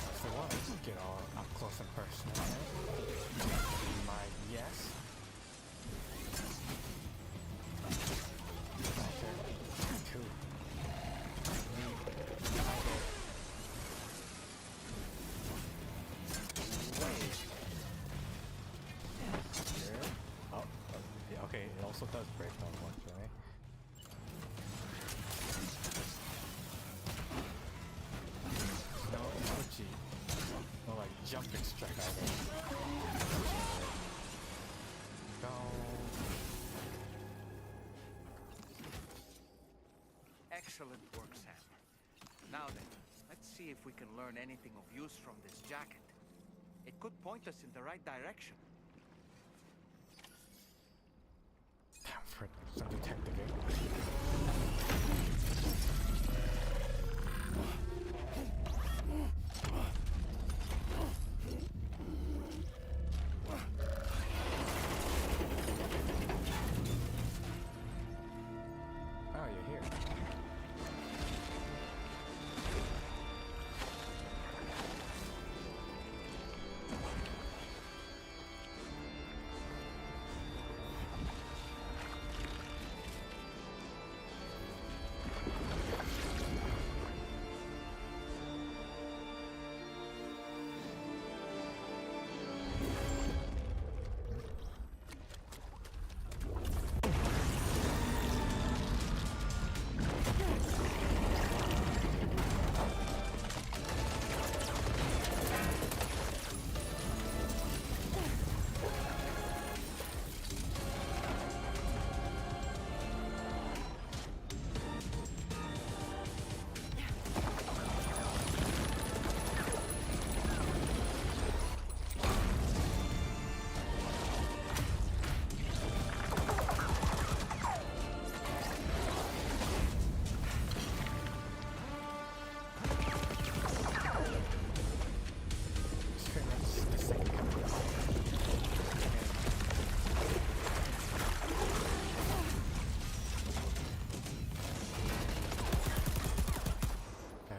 If they want to get all up close and personal, my yes. Two. Excellent work, Sam. Now then, let's see if we can learn anything of use from this jacket. It could point us in the right direction. Damn, for some detective game. Oh, you're here.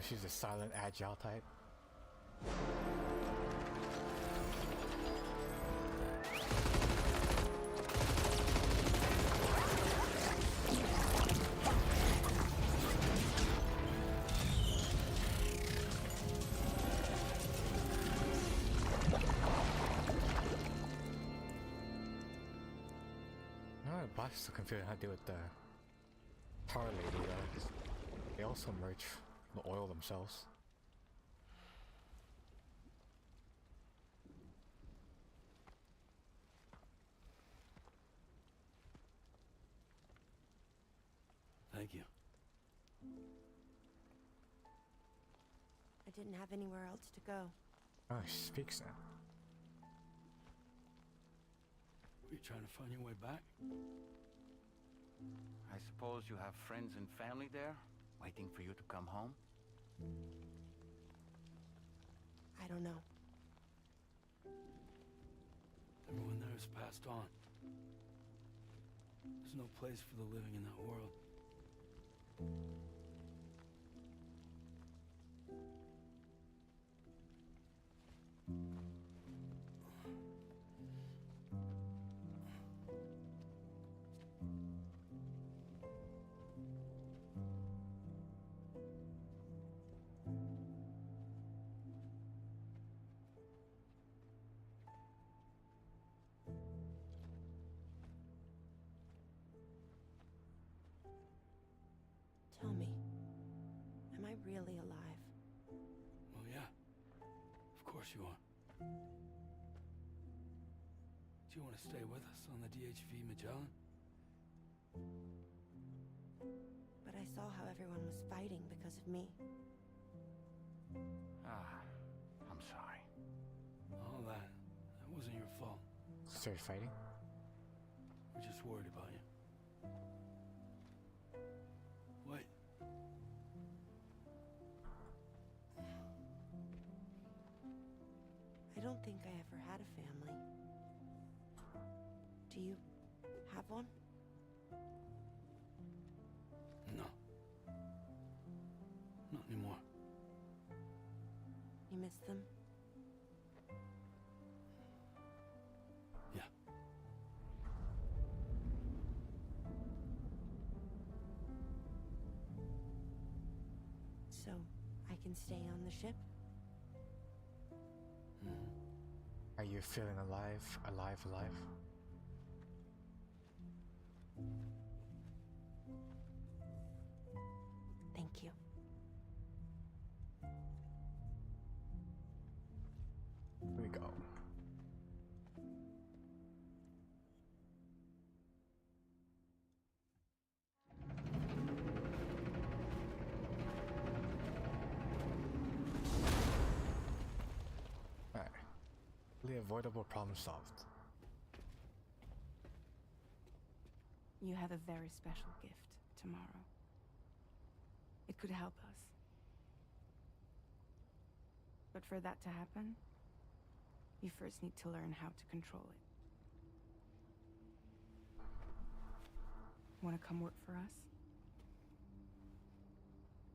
She's a silent, agile type. The boss is so confused how to deal with the tar lady though. They also merge the oil themselves. Thank you. I didn't have anywhere else to go. Oh, she speaks now. Were you trying to find your way back? I suppose you have friends and family there, waiting for you to come home? I don't know. Everyone there has passed on. There's no place for the living in that world. Tell me, am I really alive? Well, yeah. Of course you are. Do you want to stay with us on the DHV Magellan? But I saw how everyone was fighting because of me. I'm sorry. All that wasn't your fault. Started fighting? We're just worried about you. Wait. I don't think I ever had a family. Do you have one? No. Not anymore. You miss them? Yeah. So, I can stay on the ship? Are you feeling alive? Thank you. Here we go. Avoidable problem solved. You have a very special gift tomorrow. It could help us. But for that to happen, you first need to learn how to control it. Want to come work for us?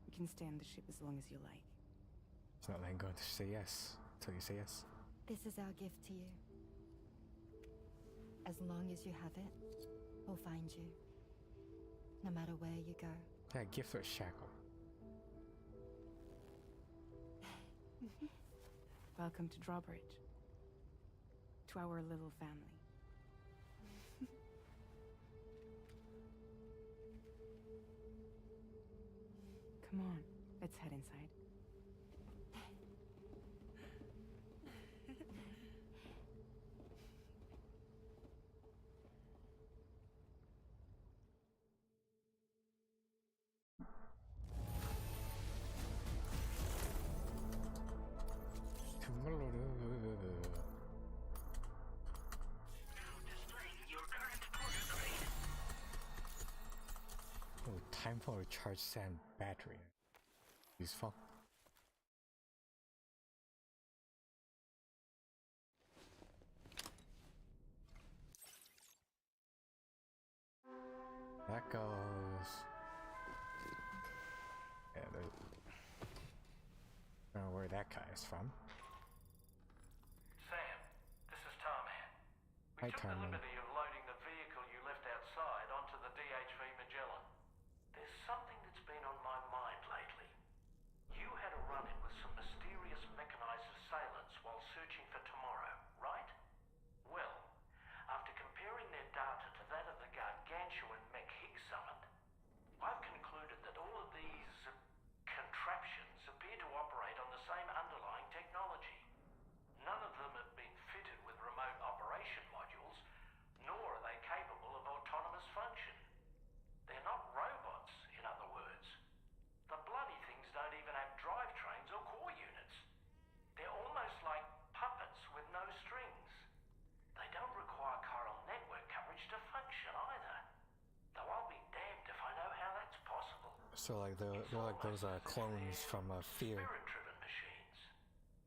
You can stay on the ship as long as you like. It's not like I'm going to say yes until you say yes. This is our gift to you. As long as you have it, we'll find you. No matter where you go. Yeah, gift or shackle. Welcome to Drawbridge. To our little family. Come on, let's head inside. Oh, time for recharge sand battery. Useful. That goes. Yeah, I don't know where that guy is from. Sam, this is Tarman. Hi, We took the Tarman. liberty of loading the vehicle you left outside onto the DHV Magellan. There's something that's been on my mind lately. You had a run-in with some mysterious mechanized assailants while searching for tomorrow, right? Well, after comparing their data to that of the gargantuan mech Higgs summoned, I've concluded that all of these contraptions appear to operate on the same underlying technology. None of them have been fitted with remote operation modules, nor are they capable of autonomous function. They're not robots, in other words. The bloody things don't even have drivetrains or core units. They're almost like puppets with no strings. They don't require chiral network coverage to function either. Though I'll be damned if I know how that's possible. So like they're like those clones from Fear. Spirit-driven machines.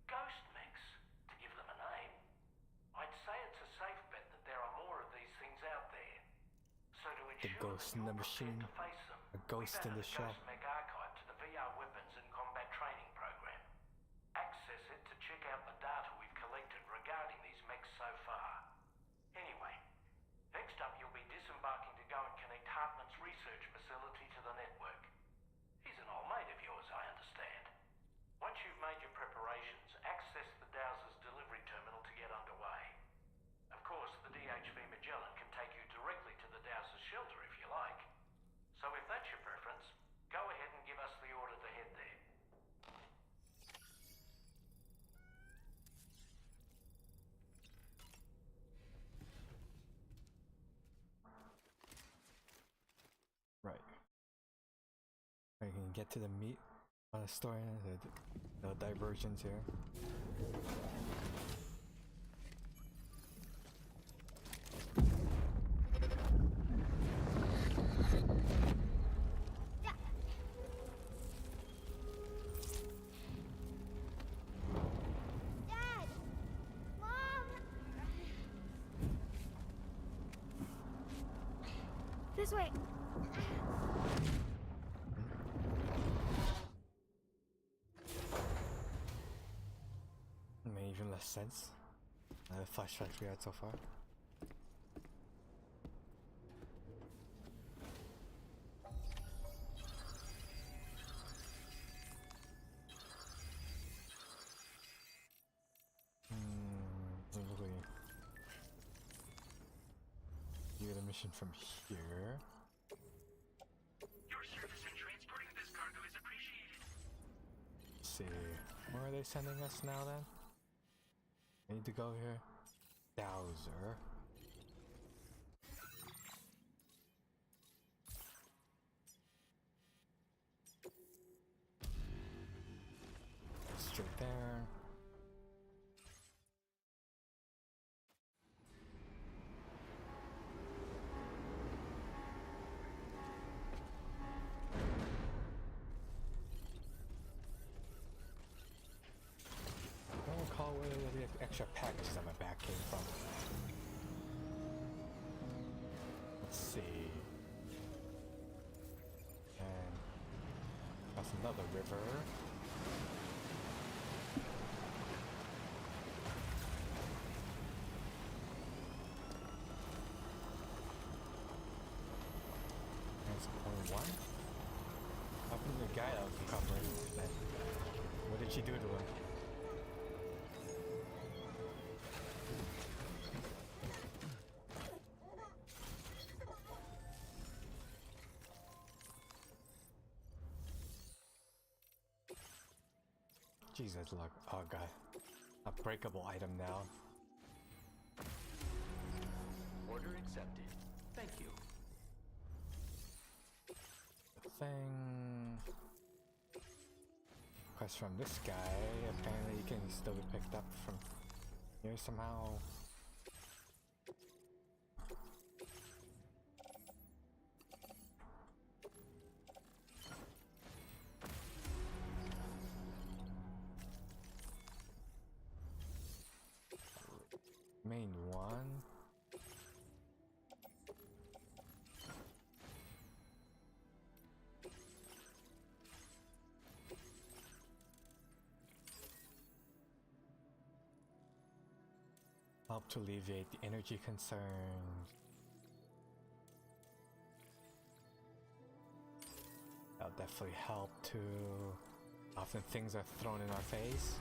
Ghost mechs, to give them a name. I'd say it's a safe bet that there are more of these things out there. So to The ensure ghost in the machine. to face them, A ghost in the shell. Ghost Mech Archive to the VR Weapons and Combat Training Program. Access it to check out the data we've collected regarding these mechs so far. Anyway, next up you'll be disembarking to go and connect Hartman's research facility to the network. He's an old mate of yours, I understand. Once you've made your preparations, access the Dowser's delivery terminal to get underway. Of course, the DHV Magellan can take you directly to the Dowser's shelter if you like. So if that's your preference, go ahead and give us the order to head there. Right. I can get to the meat on the story, the divergence here. Dad! Mom! This way. Made even less sense. The flashbacks we had so far. Lovely. You get a mission from here. Your service in transporting this cargo is appreciated. Let's see. Where are they sending us now then? I need to go here. Dowser. Straight there. extra packages that my back came from. Let's see. And that's another river. That's only one. How come the guy that was covering? What did she do to him? Jesus, look. Oh god. A breakable item now. Order accepted. Thank you. Thing. Quest from this guy. Apparently, you can still be picked up from here somehow. Main one. Help to alleviate the energy concerns. That'll definitely help too. Often things are thrown in our face.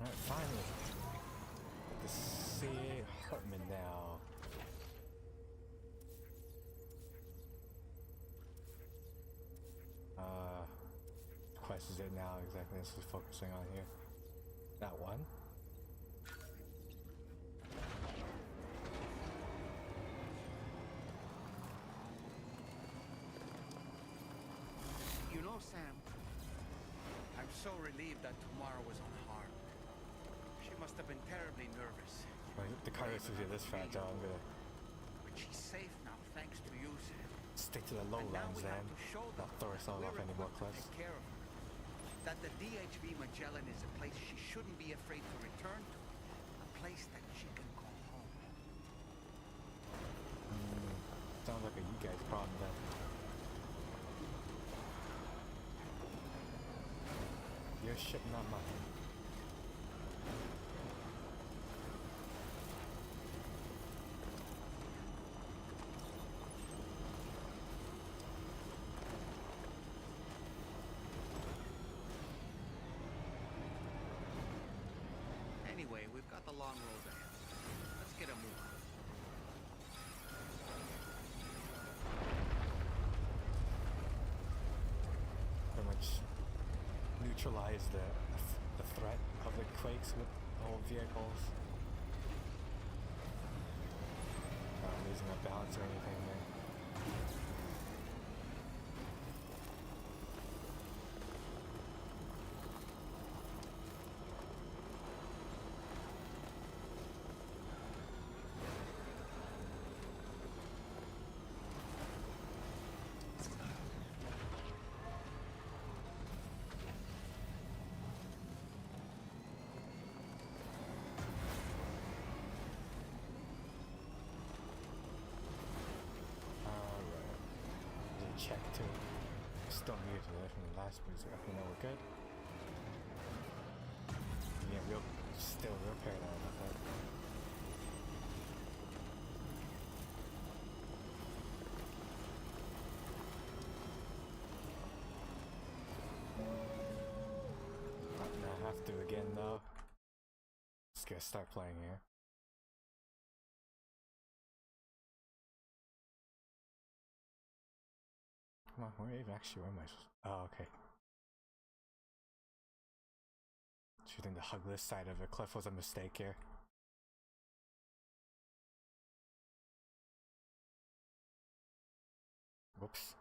Alright, finally. The C.A. Hartman now. Quest is it now exactly? This is focusing on here. That one. You know, Sam, I'm so relieved that tomorrow was unharmed. She must have been terribly nervous. Well, the car is this fragile. I'm gonna. But she's safe now, thanks to you, Sam. Stick to the lowlands then. Not throw herself off any more cliffs. Take care of her. That the DHV Magellan is a place she shouldn't be afraid to return to. A place that she can call home. Sounds like a you guys problem then. Your ship, not mine. Anyway, we've got the long road ahead. Let's get a move on. Pretty much neutralize the threat of the quakes with all vehicles. Not losing a balance or anything there. Check too. Still muted from the last music. I know we're good. Yeah, still real paranoid about that. Not gonna have to again though. Just gonna start playing here. Come on, where am I supposed to... Oh, okay. Shooting the hugless side of a cliff was a mistake here. Whoops.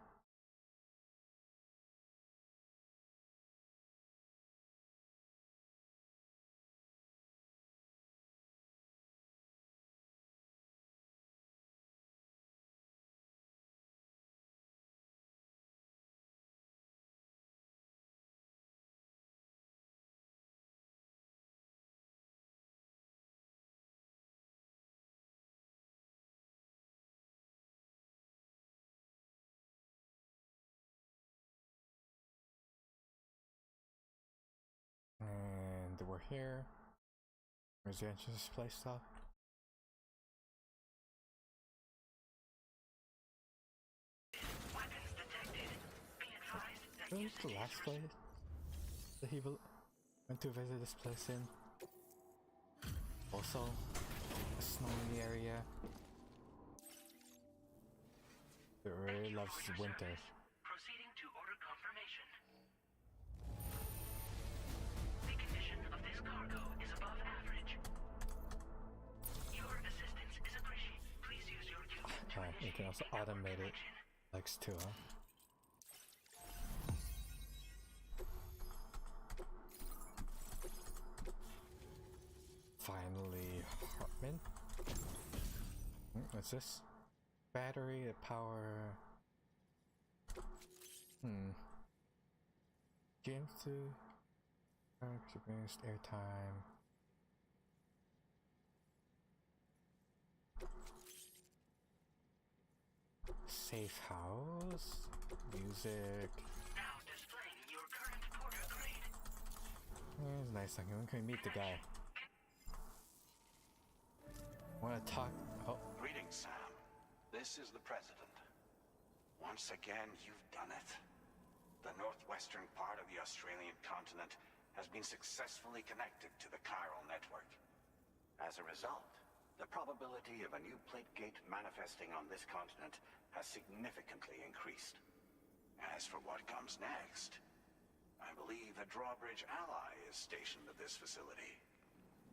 here. Where's the entrance to this place though? Weapons detected. Be advised that This was the last place that he went to visit this place in. Also, a snow in the area. It really loves winter. Proceeding to order confirmation. The condition of this cargo is above average. Your assistance is appreciated. Please use your cube to Alright, you can also automate it. Likes too, huh? Finally, Hartman. What's this? Battery to power. Games to experienced airtime. Safe house. Music. Now displaying your current porter grade. It's nice. When can we meet the guy? Want to talk? Oh. Greetings, Sam. This is the President. Once again, you've done it. The northwestern part of the Australian continent has been successfully connected to the chiral network. As a result, the probability of a new plate gate manifesting on this continent has significantly increased. As for what comes next, I believe a drawbridge ally is stationed at this facility.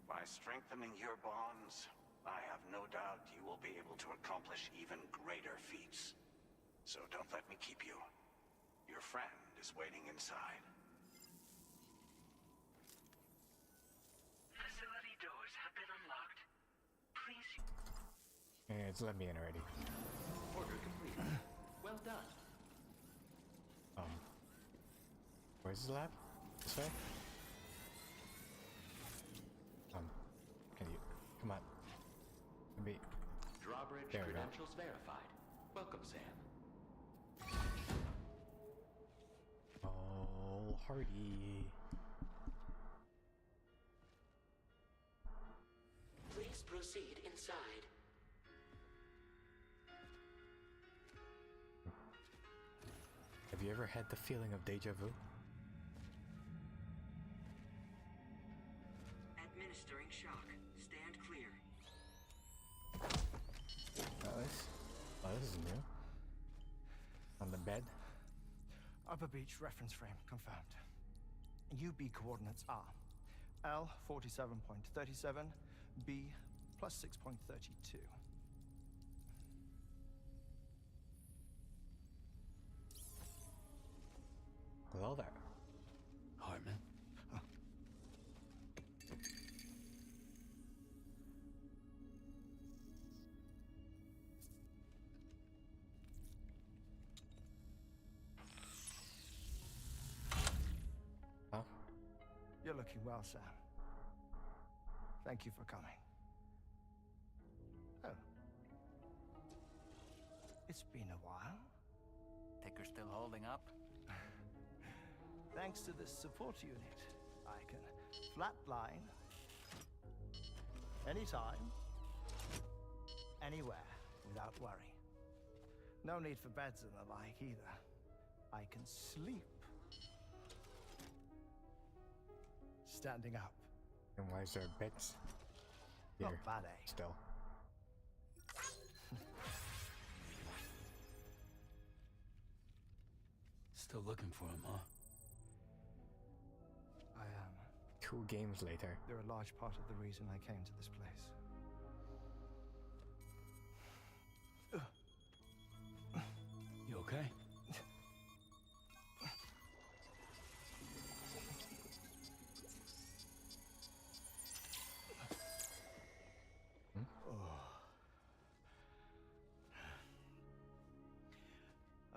By strengthening your bonds, I have no doubt you will be able to accomplish even greater feats. So don't let me keep you. Your friend is waiting inside. Facility doors have been unlocked. Please. It's let me in already. Order complete. Well done. Where's the lab? This way? Can you come on? Maybe. Drawbridge There we go. credentials verified. Welcome, Sam. Oh, Hardy. Please proceed inside. Have you ever had the feeling of deja vu? Administering shock. Stand clear. This is new. On the bed. Upper Beach reference frame confirmed. UB coordinates are L 47.37, B plus 6.32. Hello there. Hartman. Huh? You're looking well, Sam. Thank you for coming. Oh. It's been a while. Ticker still holding up? Thanks to this support unit, I can flatline anytime, anywhere, without worry. No need for beds and the like either. I can sleep standing up. And why is there beds here? Not bad, eh? Still. Still looking for him, huh? I am. 2 games later. They're a large part of the reason I came to this place. You okay?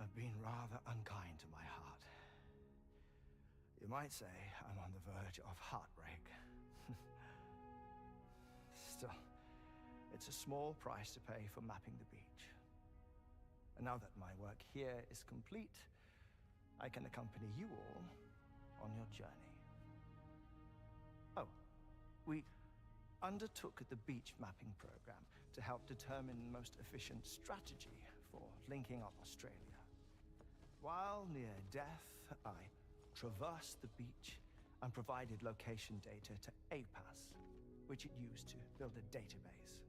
I've been rather unkind to my heart. You might say I'm on the verge of heartbreak. Still, it's a small price to pay for mapping the beach. And now that my work here is complete, I can accompany you all on your journey. Oh, We undertook the beach mapping program to help determine the most efficient strategy for linking up Australia. While near death, I traversed the beach and provided location data to APAS, which it used to build a database.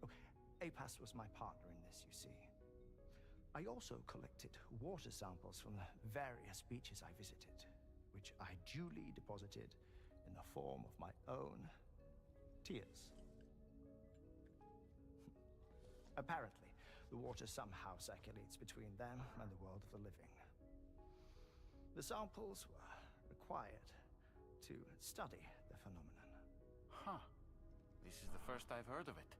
Oh, APAS was my partner in this, you see. I also collected water samples from the various beaches I visited, which I duly deposited in the form of my own tears. Apparently, the water somehow circulates between them and the world of the living. The samples were required to study the phenomenon. Huh. This is the first I've heard of it.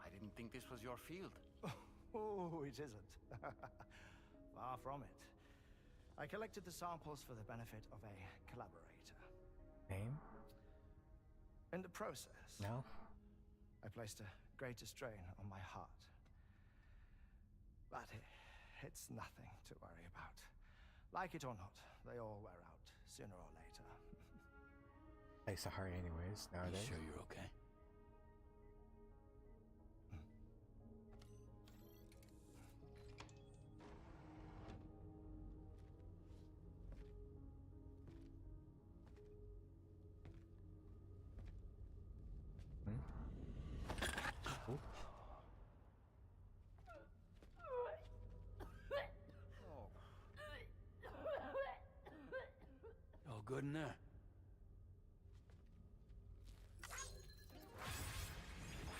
I didn't think this was your field. Oh, it isn't. Far from it. I collected the samples for the benefit of a collaborator. Name? In the process, no, I placed a greater strain on my heart. But it's nothing to worry about. Like it or not, they all wear out sooner or later. Takes a heart anyways nowadays. You sure you're okay? All good in there?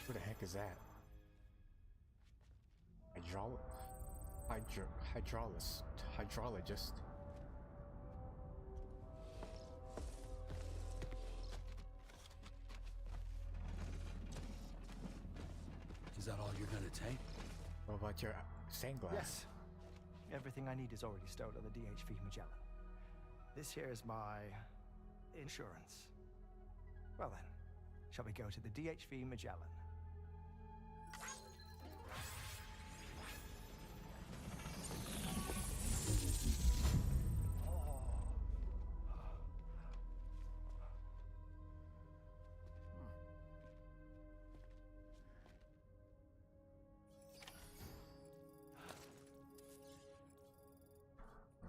Who the heck is that? Hydrologist. Is that all you're gonna take? What about your stained glass? Yes. Everything I need is already stored on the DHV Magellan. This here is my insurance. Well then, shall we go to the DHV Magellan?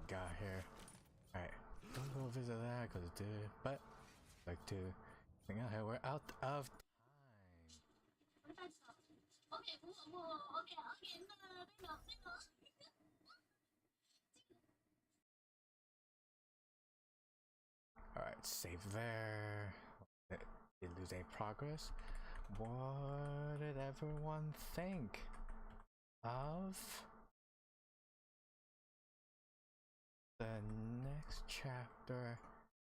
Got here. Alright, don't go visit that because but like to think out here, we're out of Alright, save there. Did lose any progress? What did everyone think of the next chapter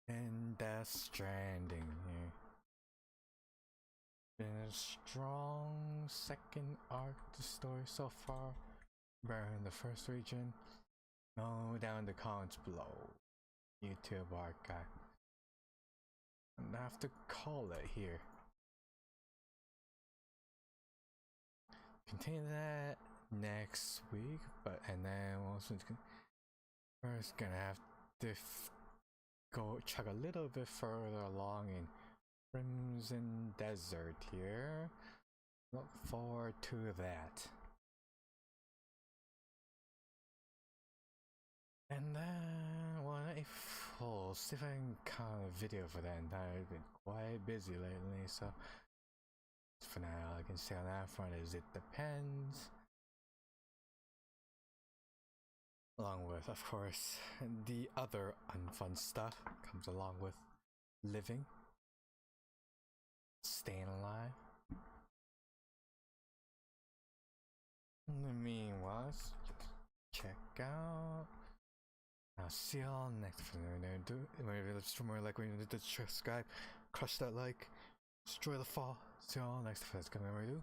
in Death Stranding here? Been a strong second arc to the story so far. We're in the first region. No, down in the comments below. YouTube archive. And I have to call it here. Continue that next week, and then also we're just gonna have to go check a little bit further along in Crimson Desert here. Look forward to that. And then want a full Stephen kind of video for that entire. I've been quite busy lately, so for now all I can say on that front is it depends. Along with, of course, the other unfun stuff comes along with living, staying alive. In the meanwhile, check out. I'll see y'all next video. Remember, like when you did the subscribe, crush that like, destroy the fall. See y'all next video. Remember to do.